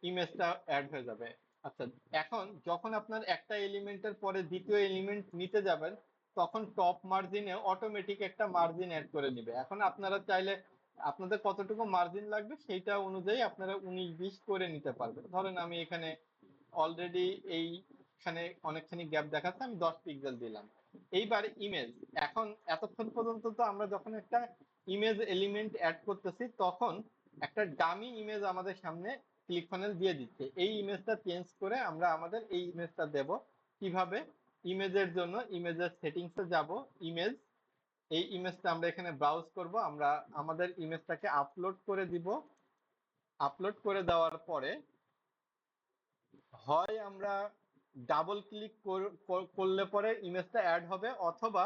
ইমেজটা অ্যাড হয়ে যাবে। আচ্ছা এখন যখন আপনার একটা এলিমেন্টের পরে দ্বিতীয় এলিমেন্ট নিতে যাবেন তখন টপ মার্জিনে অটোমেটিক একটা মার্জিন অ্যাড করে নিবে। এখন আপনারা চাইলে আপনাদের কতটুকু মার্জিন লাগবে সেইটা অনুযায়ী আপনারা 19-20 করে নিতে পারবেন। ধরেন আমি এখানে অলরেডি এইখানে অনেকখানি গ্যাপ দেখাচ্ছে, আমি 10 পিক্সেল দিলাম। এইবার ইমেজ, এখন এতক্ষণ পর্যন্ত তো আমরা যখন একটা ইমেজ এলিমেন্ট অ্যাড করতেছি তখন একটা ডামি ইমেজ আমাদের সামনে ক্লিক প্যানেল দিয়ে দিচ্ছে। এই ইমেজটা চেঞ্জ করে আমরা আমাদের এই ইমেজটা দেব কিভাবে? ইমেজের জন্য ইমেজের সেটিংসে যাব, ইমেজ, এই ইমেজটা আমরা এখানে ব্রাউজ করব, আমরা আমাদের ইমেজটাকে আপলোড করে দিব। আপলোড করে দেওয়ার পরে হয় আমরা ডাবল ক্লিক করলে পরে ইমেজটা অ্যাড হবে, অথবা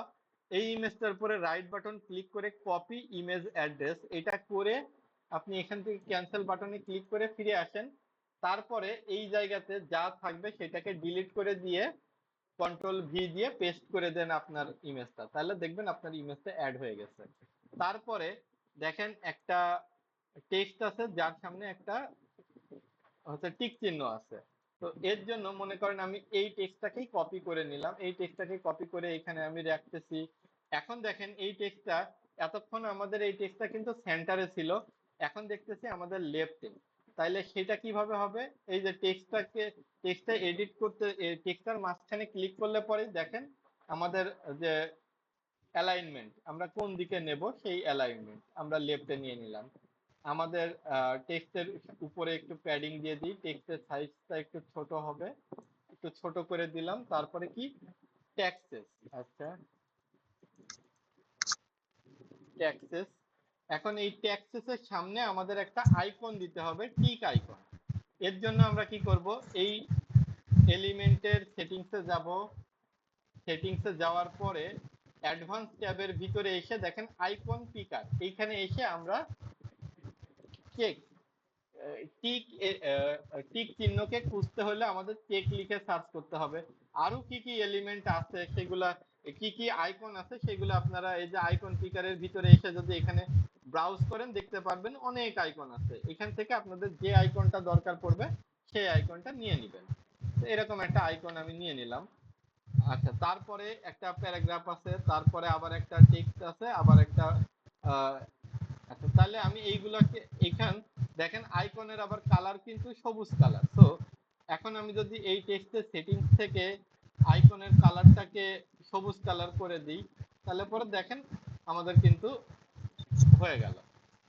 এই ইমেজটার উপরে রাইট বাটন ক্লিক করে কপি ইমেজ অ্যাড্রেস, এটা করে আপনি এখান থেকে ক্যান্সেল বাটনে ক্লিক করে ফিরে আসেন। তারপরে এই জায়গাতে যা থাকবে সেটাকে ডিলিট করে দিয়ে কন্ট্রোল ভি দিয়ে পেস্ট করে দেন আপনার ইমেজটা, তাহলে দেখবেন আপনার ইমেজটা অ্যাড হয়ে গেছে। তারপরে দেখেন একটা টেক্সট আছে যার সামনে একটা হচ্ছে টিক চিহ্ন আছে। তো এর জন্য মনে করেন আমি এই টেক্সটটাকেই কপি করে নিলাম, এই টেক্সটটাকে কপি করে এখানে আমি রাখতেছি। এখন দেখেন এই টেক্সটটা, এতক্ষণ আমাদের এই টেক্সটটা কিন্তু সেন্টারে ছিল, এখন দেখতেছি আমাদের লেফটে। তাইলে সেটা কিভাবে হবে? এই যে টেক্সটটা এডিট করতে টেক্সটার মাঝখানে ক্লিক করলে পরে দেখেন আমাদের যে অ্যালাইনমেন্ট আমরা কোন দিকে নেব সেই অ্যালাইনমেন্ট আমরা লেফটে নিয়ে নিলাম। আমাদের টেক্সটের উপরে একটু প্যাডিং দিয়ে দিই, টেক্সটের সাইজটা একটু ছোট হবে, একটু ছোট করে দিলাম। তারপরে কি ট্যাক্সেস, আচ্ছা ট্যাক্সেস। এখন এই ট্যাক্সেসের সামনে আমাদের একটা আইকন দিতে হবে, টিক আইকন। এর জন্য আমরা কি করব, এই এলিমেন্টের সেটিংসে যাব, সেটিংসে যাওয়ার পরে অ্যাডভান্স ট্যাবের ভিতরে এসে দেখেন আইকন পিকার, এইখানে এসে আমরা চেক টিক টিক চিহ্নকে খুঁজতে হলে আমাদের চেক লিখে সার্চ করতে হবে। আরো কি কি এলিমেন্ট আছে সেগুলা, কি কি আইকন আছে সেগুলো আপনারা এই যে আইকন পিকারের ভিতরে এসে যদি এখানে ব্রাউজ করেন দেখতে পারবেন অনেক আইকন আছে। এখান থেকে আপনাদের যে আইকনটা দরকার পড়বে সেই আইকনটা নিয়ে নেবেন। তো এরকম একটা আইকন আমি নিয়ে নিলাম। আচ্ছা, তারপরে একটা প্যারাগ্রাফ আছে, তারপরে আবার একটা টেক্সট আছে, আবার একটা আচ্ছা তাহলে আমি এইগুলাকে এখান দেখেন আইকনের আবার কালার কিন্তু সবুজ কালার। তো এখন আমি যদি এই টেক্সটের সেটিংস থেকে আইকনের কালারটাকে সবুজ কালার করে দিই, তাহলে পরে দেখেন আমাদের কিন্তু হয়ে গেল।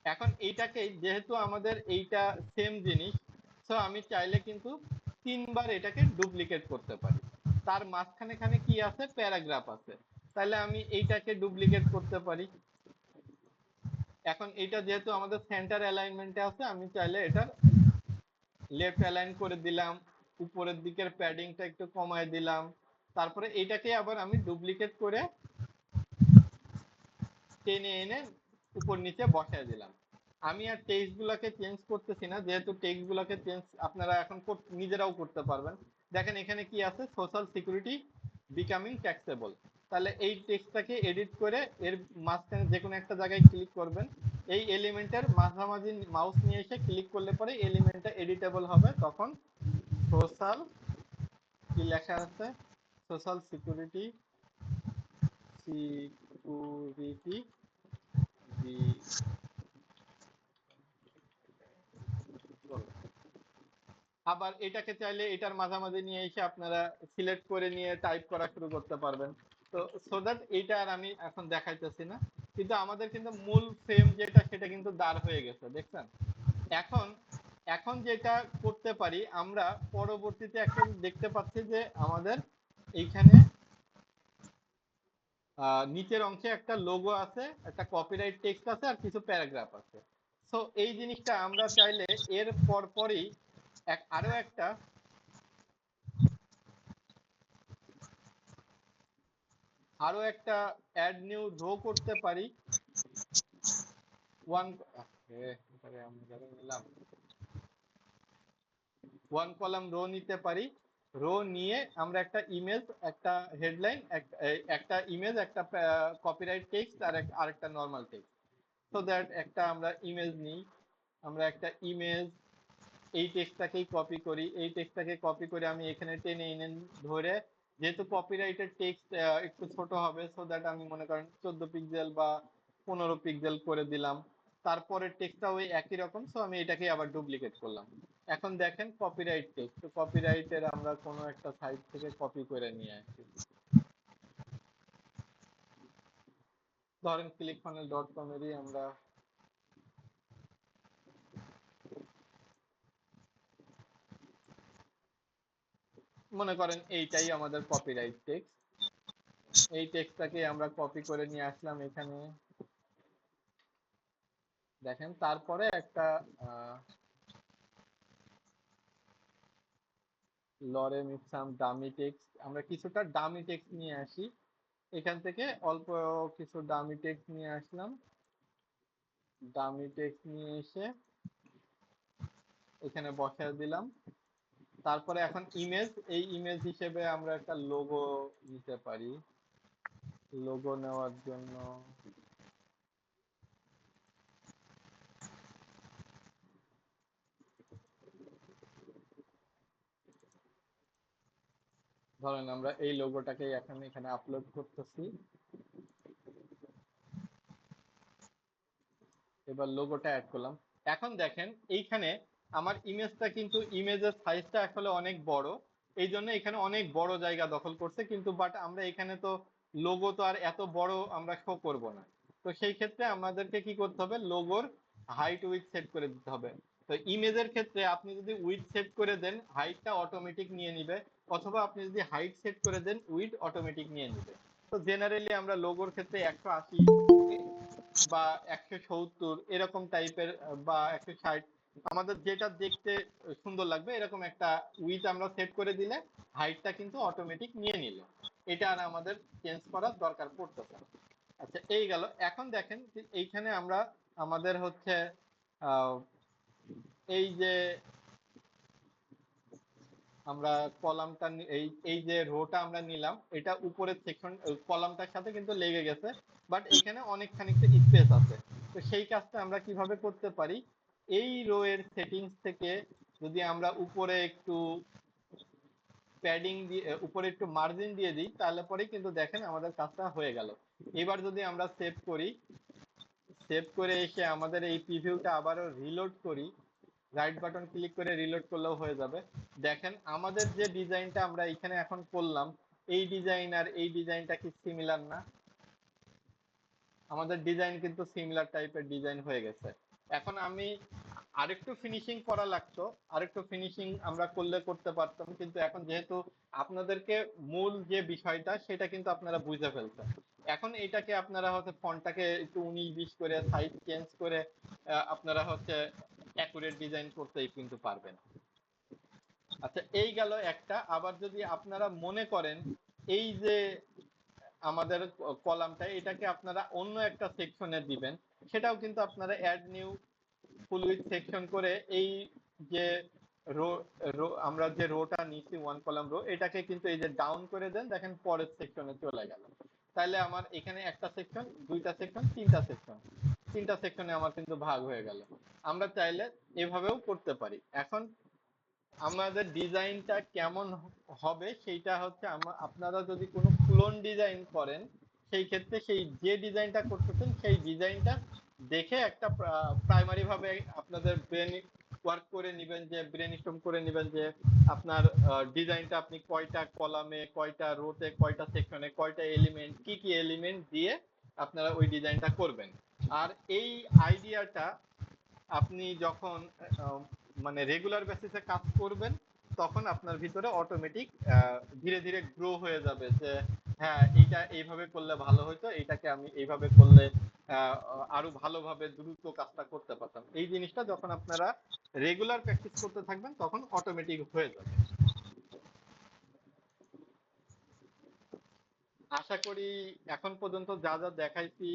এখন এইটাকে যেহেতু আমাদের এইটা সেম জিনিস, তো আমি চাইলে কিন্তু 3বার এটাকে ডুপ্লিকেট করতে পারি। তার মাঝখানে কি আছে, প্যারাগ্রাফ আছে, তাহলে আমি এইটাকে ডুপ্লিকেট করতে পারি। এখন এটা যেহেতু আমাদের সেন্টার অ্যালাইনমেন্টে আছে, আমি চাইলে এটা লেফট অ্যালাইন করে দিলাম, উপরের দিকের প্যাডিংটা একটু কমায় দিলাম। তারপরে এটাকে আবার আমি ডুপ্লিকেট করে টেনে এনে উপর নিচে বসায় দিলাম। আমি আর টেক্সট গুলাকে চেঞ্জ করতেছি না, যেহেতু টেক্সট গুলাকে চেঞ্জ আপনারা এখন নিজেরাও করতে পারবেন। দেখেন এখানে কি আছে, সোশ্যাল সিকিউরিটি বিকামিং ট্যাক্সেবল। তাহলে এই টেক্সটটাকে এডিট করে এর মাঝখানে যে কোনো একটা জায়গায় ক্লিক করবেন, এই এলিমেন্টের মাঝামাঝি মাউস নিয়ে এসে ক্লিক করলে পরে এলিমেন্টটা এডিটেবল হবে। তখন সোশ্যাল কি লেখা আছে, সোশ্যাল সিকিউরিটি সিকিউরিটি আবার এটাকে চাইলে এটার মাঝামাঝি নিয়ে এসে আপনারা সিলেক্ট করে নিয়ে টাইপ করা শুরু করতে পারবেন। তো সো দ্যাট এইটা আর আমি এখন দেখাইতেছি না, কিন্তু আমাদের কিন্তু মূল ফ্রেম যেটা সেটা কিন্তু দাঁড় হয়ে গেছে, দেখছেন। এখন এখন যেটা করতে পারি আমরা পরবর্তীতে, একটা দেখতে পাচ্ছি যে আমাদের এইখানে নিচের অংশে একটা লোগো আছে, একটা কপিরাইট টেক্সট আছে, আর কিছু প্যারাগ্রাফ আছে। সো এই জিনিসটা আমরা চাইলে এর পরপরই আরো একটা অ্যাড নিউ রো করতে পারি। ওয়ান কলাম রো নিতে পারি। রো নিয়ে আমরা একটা ইমেজ, একটা হেডলাইন, একটা ইমেজ, একটা কপিরাইট টেক্সট, আর আরেকটা নরমাল টেক্সট। সো দ্যাট একটা আমরা ইমেজ নিই, আমরা একটা ইমেজ, এই টেক্সটটাকেই কপি করি, এই টেক্সটটাকে কপি করে আমি এখানে টেনে এনে ধরে, যেহেতু কপিরাইটেড টেক্সট একটু ছোট হবে, সো দ্যাট আমি মনে করেন 14 পিক্সেল বা 15 পিক্সেল করে দিলাম। তারপরের টেক্সটটা ওই একই রকম, সো আমি এটাকে আবার ডুপ্লিকেট করলাম। এখন দেখেন কপিরাইট টেক্সট, তো কপিরাইটের আমরা কোনো একটা সাইট থেকে কপি করে নিয়ে আসি, ধরেন clickfunnels.com এরই আমরা মনে করেন এইটাই আমাদের কপিরাইট টেক্সট। এই টেক্সটটাকে আমরা কপি করে নিয়ে আসলাম এখানে, দেখেন। তারপরে একটা লরেম ইপসাম ডামি টেক্সট, আমরা কিছুটা ডামি টেক্সট নিয়ে আসি এখান থেকে, অল্প কিছু ডামি টেক্সট নিয়ে আসলাম। ডামি টেক্সট নিয়ে এসে এখানে বসায় দিলাম। তারপরে এখন ইমেজ, এই ইমেজ হিসেবে আমরা একটা লোগো নিতে পারি। লোগো নেওয়ার জন্য ধরেন আমরা এই লোগোটাকে এখন এখানে আপলোড করতেছি। এবার লোগোটা অ্যাড করলাম। এখন দেখেন এইখানে আমার ইমেজটা কিন্তু, ইমেজের সাইজটা আসলে অনেক বড়, এই জন্য এখানে অনেক বড় জায়গা দখল করছে। কিন্তু বাট আমরা এখানে তো লোগো তো আর এত বড় আমরা শো করব না। তো সেই ক্ষেত্রে আমাদেরকে কি করতে হবে, লোগোর হাইট উইডথ সেট করে দিতে হবে। তো ইমেজের ক্ষেত্রে আপনি যদি উইডথ সেট করে দেন হাইটটা অটোমেটিক নিয়ে নিবে, অথবা আপনি যদি হাইট সেট করে দেন উইডথ অটোমেটিক নিয়ে নিবে। তো জেনারেলি আমরা লোগোর ক্ষেত্রে 180 বা 170 এরকম টাইপের বা 160 আমাদের যেটা দেখতে সুন্দর লাগবে এরকম একটা উইডথ আমরা সেট করে দিলে হাইটটা কিন্তু অটোমেটিক নিয়ে নিল, এটা আর আমাদের চেঞ্জ করার দরকার পড়তেছে না। আচ্ছা এই গেল। এখন দেখেন যে এইখানে আমরা আমাদের হচ্ছে আহ, এই যে আমরা কলামটা এই এই যে রোটা আমরা নিলাম এটা উপরের সেকশন কলামটার সাথে কিন্তু লেগে গেছে, বাট এখানে অনেক খানিকটা স্পেস আছে। তো সেই কাজটা আমরা কিভাবে করতে পারি, এই রো এর সেটিংস থেকে যদি আমরা উপরে একটু প্যাডিং দিয়ে উপরে একটু মার্জিন দিয়ে দিই তাহলে পরেই কিন্তু দেখেন আমাদের কাজটা হয়ে গেল। এবার যদি আমরা সেভ করি, সেভ করে এসে আমাদের এই প্রিভিউটা আবারও রিলোড করি, রাইট বাটন ক্লিক করে রিলোড করলেও হয়ে যাবে। দেখেন আমাদের যে ডিজাইনটা আমরা এখানে এখন করলাম এই ডিজাইন আর এই ডিজাইনটা কি সিমিলার না? আমাদের ডিজাইন কিন্তু সিমিলার টাইপের ডিজাইন হয়ে গেছে। এখন আমি আরেকটু ফিনিশিং করা লাগতো, আরেকটু ফিনিশিং আমরা করলে করতে পারতাম, কিন্তু এখন যেহেতু আপনাদেরকে মূল যে বিষয়টা সেটা কিন্তু আপনারা বুঝে ফেলছেন। এখন এটাকে আপনারা হচ্ছে ফন্টটাকে একটু 19-20 করে সাইজ চেঞ্জ করে আপনারা হচ্ছে অ্যাকুরেট ডিজাইন করতেই কিন্তু পারবেন। আচ্ছা এই গেল একটা। আবার যদি আপনারা মনে করেন এই যে আমাদের কলামটা এটাকে আপনারা অন্য একটা সেকশনে দিবেন, সেটাও কিন্তু আপনারা add new full width section করে এই যে রো রো আমরা যে রোটা নিচ্ছি ওয়ান কলাম রো এটাকে কিন্তু এই যে ডাউন করে দেন, দেখেন পরের সেকশনে চলে গেল। তাহলে আমার এখানে একটা সেকশন, দুইটা সেকশন, তিনটা সেকশনে আমার কিন্তু ভাগ হয়ে গেল। আমরা চাইলে এভাবেও করতে পারি। এখন আমাদের ডিজাইনটা কেমন হবে সেইটা হচ্ছে আপনারা যদি কোনো ক্লোন ডিজাইন করেন সেই ক্ষেত্রে সেই যে ডিজাইনটা করতেছেন সেই ডিজাইনটা দেখে একটা প্রাইমারি ভাবে আপনাদের ব্রেন ওয়ার্ক করে নেবেন, যে ব্রেন স্টর্ম করে নেবেন যে আপনার ডিজাইনটা আপনি কয়টা কলামে, কয়টা রোতে, কয়টা সেকশনে, কয়টা এলিমেন্ট, কি কি এলিমেন্ট দিয়ে আপনারা ওই ডিজাইনটা করবেন। আর এই আইডিয়াটা আপনি যখন মানে রেগুলার বেসিসে কাজ করবেন তখন আপনার ভিতরে অটোমেটিক ধীরে ধীরে গ্রো হয়ে যাবে যে হ্যাঁ এইটা এইভাবে করলে ভালো হতো, এইটাকে আমি এইভাবে করলে আরো ভালোভাবে দ্রুত কাজটা করতে পারতাম। এই জিনিসটা যখন আপনারা রেগুলার প্র্যাকটিস করতে থাকবেন তখন অটোমেটিক হয়ে যাবে। আশা করি এখন পর্যন্ত যা যা দেখাইছি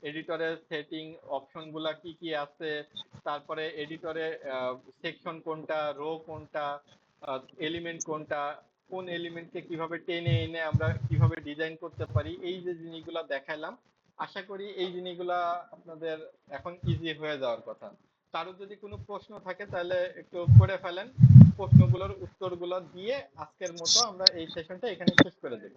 এডিটরের সেটিং অপশন গুলা কি কি আছে, তারপরে এডিটরে সেকশন কোনটা, রো কোনটা, এলিমেন্ট কোনটা, কোন এলিমেন্টকে কিভাবে টেনে এনে আমরা কিভাবে ডিজাইন করতে পারি, এই যে জিনিসগুলা দেখাইলাম আশা করি এই জিনিসগুলা আপনাদের এখন ইজি হয়ে যাওয়ার কথা। কারো যদি কোনো প্রশ্ন থাকে তাহলে একটু করে ফেলেন, প্রশ্নগুলোর উত্তরগুলো দিয়ে আজকের মতো আমরা এই সেশনটা এখানে শেষ করে দেব।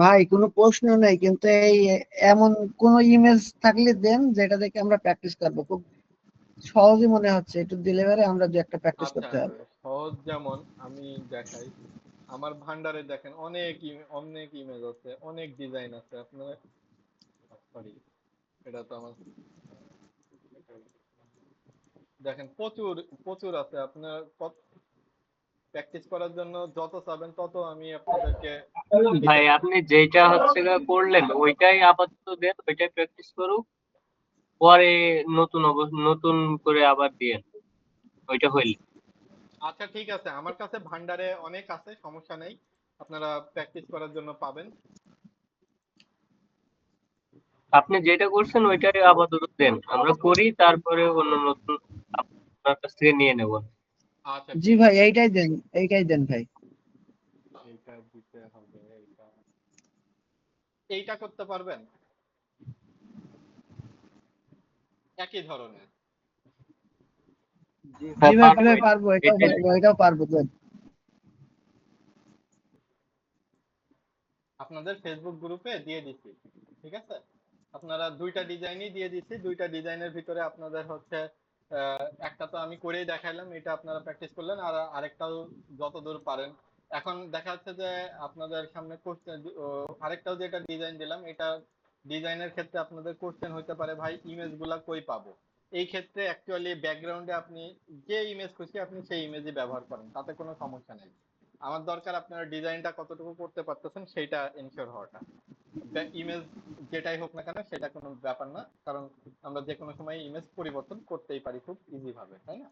ভাই কোনো প্রশ্ন নেই, কিন্তু এই এমন কোন ইমেজ থাকলে দেন যেটা দেখে আমরা প্র্যাকটিস করবো। খুব সহজই মনে হচ্ছে, একটু দিলে পরে আমরা দু একটা প্র্যাকটিস আচ্ছা করতে পারবো। সহজ যেমন আমি দেখাই, আমার ভান্ডারে দেখেন অনেক অনেক ইমেজ আছে, অনেক ডিজাইন আছে। আপনার সরি এটা তো আমার দেখেন প্রচুর প্রচুর আছে। আপনার প্র্যাকটিস করার জন্য যত চাবেন তত আমি আপনাদেরকে দিতে ভাই পারি। আপনি যেটা হচ্ছে গা করলেন ওইটাই আপাতত দেন, ওইটাই প্র্যাকটিস করুক, পরে নতুন করে আবার দিয়েন ওইটা হইলে। আচ্ছা ঠিক আছে, আমার কাছে ভান্ডারে অনেক আছে, সমস্যা নেই, আপনারা প্র্যাকটিস করার জন্য পাবেন। আপনি যেটা করছেন ওইটাই আপাতত দেন, আমরা করি তারপরে অন্য নতুন আপনার কাছ থেকে নিয়ে নেব। আচ্ছা জি ঠিক ভাই, আছে। এইটাই দেন ভাই। এইটা দিতে হবে, এইটা এইটা করতে পারবেন একই ধরনের। জি হ্যাঁ ভাই, পারবো, পারবো, এটাই এটাও পারবো দেন। আপনাদের ফেসবুক গ্রুপে দিয়ে দিছি, ঠিক আছে? আপনারা দুইটা ডিজাইনই দিয়ে দিছি, দুইটা ডিজাইনের ভিতরে আপনাদের হচ্ছে একটা তো আমি করেই দেখাইলাম, এটা আপনারা প্র্যাকটিস করলেন, আর আরেকটাও যতদূর পারেন। এখন দেখা যাচ্ছে যে আপনাদের সামনে কোশ্চেন, আরেকটাও যেটা ডিজাইন দিলাম, এটা ডিজাইনের ক্ষেত্রে আপনাদের কোশ্চেন হতে পারে, ভাই ইমেজ গুলা কই পাবো? এই ক্ষেত্রে অ্যাকচুয়ালি ব্যাকগ্রাউন্ডে আপনি যে ইমেজ খুশি আপনি সেই ইমেজই ব্যবহার করেন, তাতে কোনো সমস্যা নেই। আমার দরকার আপনারা ডিজাইনটা কতটুকু করতে পারতেছেন সেইটা এনশিওর হওয়াটা। ইমেজ যেটাই হোক না কেন সেটা কোনো ব্যাপার না, কারণ আমরা যে কোনো সময় ইমেজ পরিবর্তন করতেই পারি খুব ইজি ভাবে, তাই না?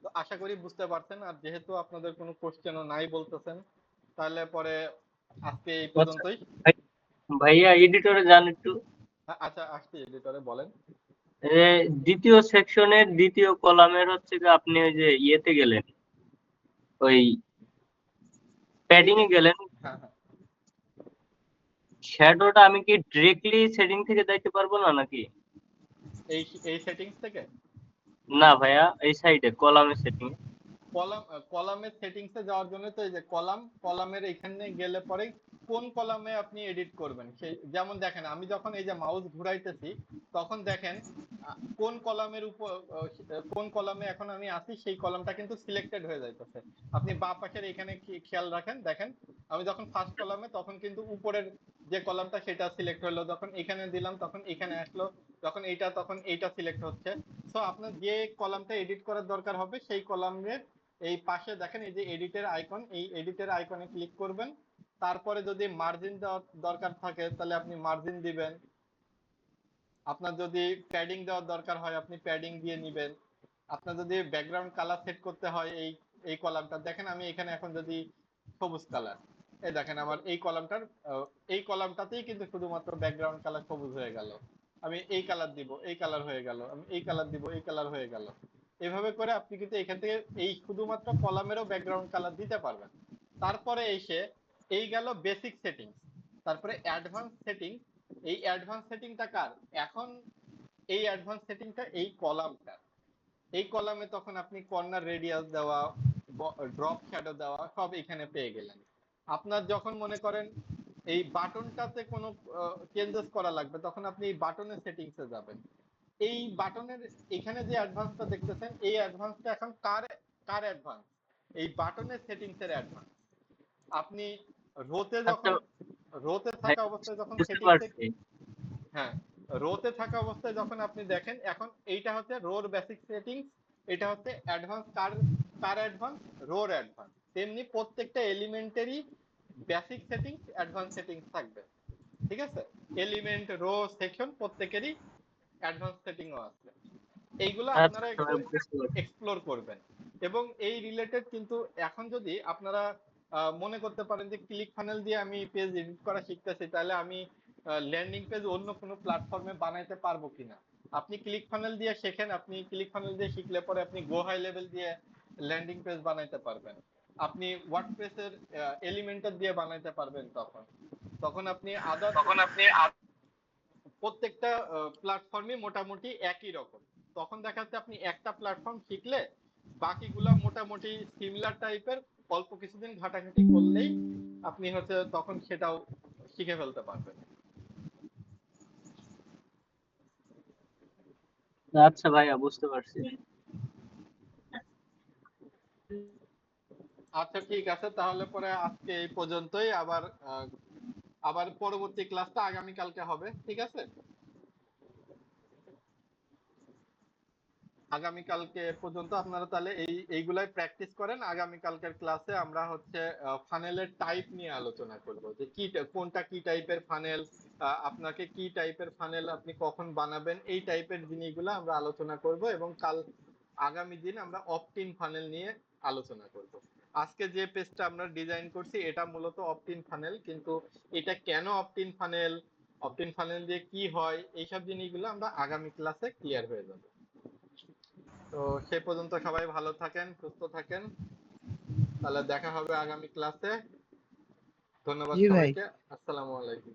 তো আশা করি বুঝতে পারছেন। আর যেহেতু আপনাদের কোনো কোশ্চেনও নাই বলতেছেন, তাহলে পরে আজকে এই আচ্ছা পর্যন্তই। ভাইয়া, এডিটরে যান একটু। আচ্ছা, আসছি এডিটরে, বলেন। দ্বিতীয় সেকশনের দ্বিতীয় কলামের হচ্ছে যে আপনি ওই যে ইয়েতে গেলেন, ওই প্যাডিং এ গেলেন। হ্যাঁ হ্যাঁ, শ্যাডোটা আমি কি ডিরেক্টলি সেটিং থেকে দিতে পারবো না নাকি? এই এই সেটিংস থেকে না ভাইয়া, এই সাইডে কলামের সেটিং। কলাম, কলামের সেটিংসে যাওয়ার জন্য তো এই যে কলামের এখানে গেলে পরে কোন কলামে আপনি এডিট করবেন সেই, যেমন দেখেন আমি যখন এই যে মাউস ঘুরাইতেছি তখন দেখেন কোন কলামের উপর, কোন কলামে এখন আমি আছি সেই কলামটা কিন্তু সিলেক্টেড হয়ে যাইতেছে। আপনি বাঁ পাশের এখানে খেয়াল রাখেন, দেখেন আমি যখন ফার্স্ট কলামে তখন কিন্তু উপরের যে কলামটা সেটা সিলেক্ট হলো, যখন এখানে দিলাম তখন এখানে আসলো, যখন এইটা তখন এইটা সিলেক্ট হচ্ছে। সো আপনার যে কলামটা এডিট করার দরকার হবে সেই কলামের এই পাশে দেখেন এই যে এডিটের আইকন, এই এডিটের আইকনে ক্লিক করবেন। তারপরে যদি মার্জিন দেওয়ার দরকার থাকে তাহলে আপনি মার্জিন দিবেন। আপনার যদি প্যাডিং দেওয়ার দরকার হয় আপনি প্যাডিং দিয়ে নেবেন। আপনার যদি ব্যাকগ্রাউন্ড কালার সেট করতে হয় এই কলামটা দেখেন, আমি এখানে এখন যদি সবুজ কালার, এই দেখেন আমার এই কলামটার এই কলামটাতেই কিন্তু শুধুমাত্র ব্যাকগ্রাউন্ড কালার সবুজ হয়ে গেল। আমি এই কালার দিব, এই কালার হয়ে গেল, আমি এই কালার দিব, এই কালার হয়ে গেল। এভাবে করে আপনি কিন্তু এখান থেকে এই শুধুমাত্র কলামেরও ব্যাকগ্রাউন্ড কালার দিতে পারবেন। তারপরে এসে এই গেল বেসিক সেটিংস, তারপরে অ্যাডভান্স সেটিং। এই অ্যাডভান্স সেটিংটা কার? এখন এই অ্যাডভান্স সেটিংটা এই কলামটা, এই কলামে তখন আপনি কর্নার রেডিয়াস দেওয়া, ড্রপ শ্যাডো দেওয়া সব এখানে পেয়ে গেলেন। আপনার যখন মনে করেন এই বাটনটাতে কোনো চেঞ্জেস করা লাগবে তখন আপনি এই বাটনের সেটিংসে যাবেন। এই বাটনের এখানে যে অ্যাডভান্সটা দেখতেছেন এই অ্যাডভান্সটা এখন কার কার অ্যাডভান্স? এই বাটনের সেটিংস এর অ্যাডভান্স। আপনি রোতে আচ্ছা যখন রোতে ভাই, থাকা অবস্থায় যখন বুঝতে সেটিংস, পারছি। হ্যাঁ, রোতে থাকা অবস্থায় যখন আপনি দেখেন এখন এইটা হচ্ছে রোর বেসিক সেটিংস, এটা হচ্ছে অ্যাডভান্স কার কার অ্যাডভান্স, রোর অ্যাডভান্স। তেমনি প্রত্যেকটা এলিমেন্টেরই বেসিক সেটিংস অ্যাডভান্স সেটিংস থাকবে, ঠিক আছে? এলিমেন্ট, রো, সেকশন প্রত্যেকেরই অ্যাডভান্স সেটিংও আছে। এইগুলো আচ্ছা আপনারা একটু ভাই, বুঝতে পারছি। এক্সপ্লোর করবেন। এবং এই রিলেটেড কিন্তু এখন যদি আপনারা মনে করতে পারেন যে ক্লিক ফানেল দিয়ে আমি পেজ এডিট করা শিখতেছি, তাহলে আমি ল্যান্ডিং পেজ অন্য কোনো প্ল্যাটফর্মে বানাইতে পারবো কিনা? আপনি ক্লিক ফানেল দিয়ে শেখেন, আপনি ক্লিক ফানেল দিয়ে শিখলে পরে আপনি গো হাই লেভেল দিয়ে ল্যান্ডিং পেজ বানাইতে পারবেন। আপনি ওয়ার্ডপ্রেসের এলিমেন্টর দিয়ে বানাইতে পারবেন। তখন তখন আপনি আদার প্রত্যেকটা প্ল্যাটফর্মই মোটামুটি একই রকম। তখন দেখা যাচ্ছে আপনি একটা প্ল্যাটফর্ম শিখলে বাকিগুলা মোটামুটি সিমিলার টাইপের, অল্প কিছুদিন ঘাটাঘাটি করলেই আপনি হচ্ছে তখন সেটাও শিখে ফেলতে পারবেন। আচ্ছা ভাইয়া, বুঝতে পারছি। আচ্ছা ঠিক আছে, তাহলে পরে আজকে এই পর্যন্তই। আবার আবার পরবর্তী ক্লাসটা আগামী কালকে হবে, ঠিক আছে? আগামী কালকে পর্যন্ত আপনারা তাহলে এইগুলাই প্র্যাকটিস করেন। আগামী কালকের ক্লাসে আমরা হচ্ছে ফানেলের টাইপ নিয়ে আলোচনা করব, যে কি কোনটা কি টাইপের ফানেল, আপনাকে কি টাইপের ফানেল আপনি কখন বানাবেন, এই টাইপের জিনিসগুলো আমরা আলোচনা করব। এবং আগামী দিন আমরা অপটিন ফানেল নিয়ে আলোচনা করব। আজকে যে পেজটা আমরা ডিজাইন করছি এটা মূলত অপটিন ফানেল, কিন্তু এটা কেন অপটিন ফানেল, অপটিন ফানেল দিয়ে কি হয়, এইসব জিনিসগুলো আমরা আগামী ক্লাসে ক্লিয়ার হয়ে যাবে। তো সে পর্যন্ত সবাই ভালো থাকেন, সুস্থ থাকেন। তাহলে দেখা হবে আগামী ক্লাসে। ধন্যবাদ জি ভাই। সবাইকে। আসসালামু আলাইকুম।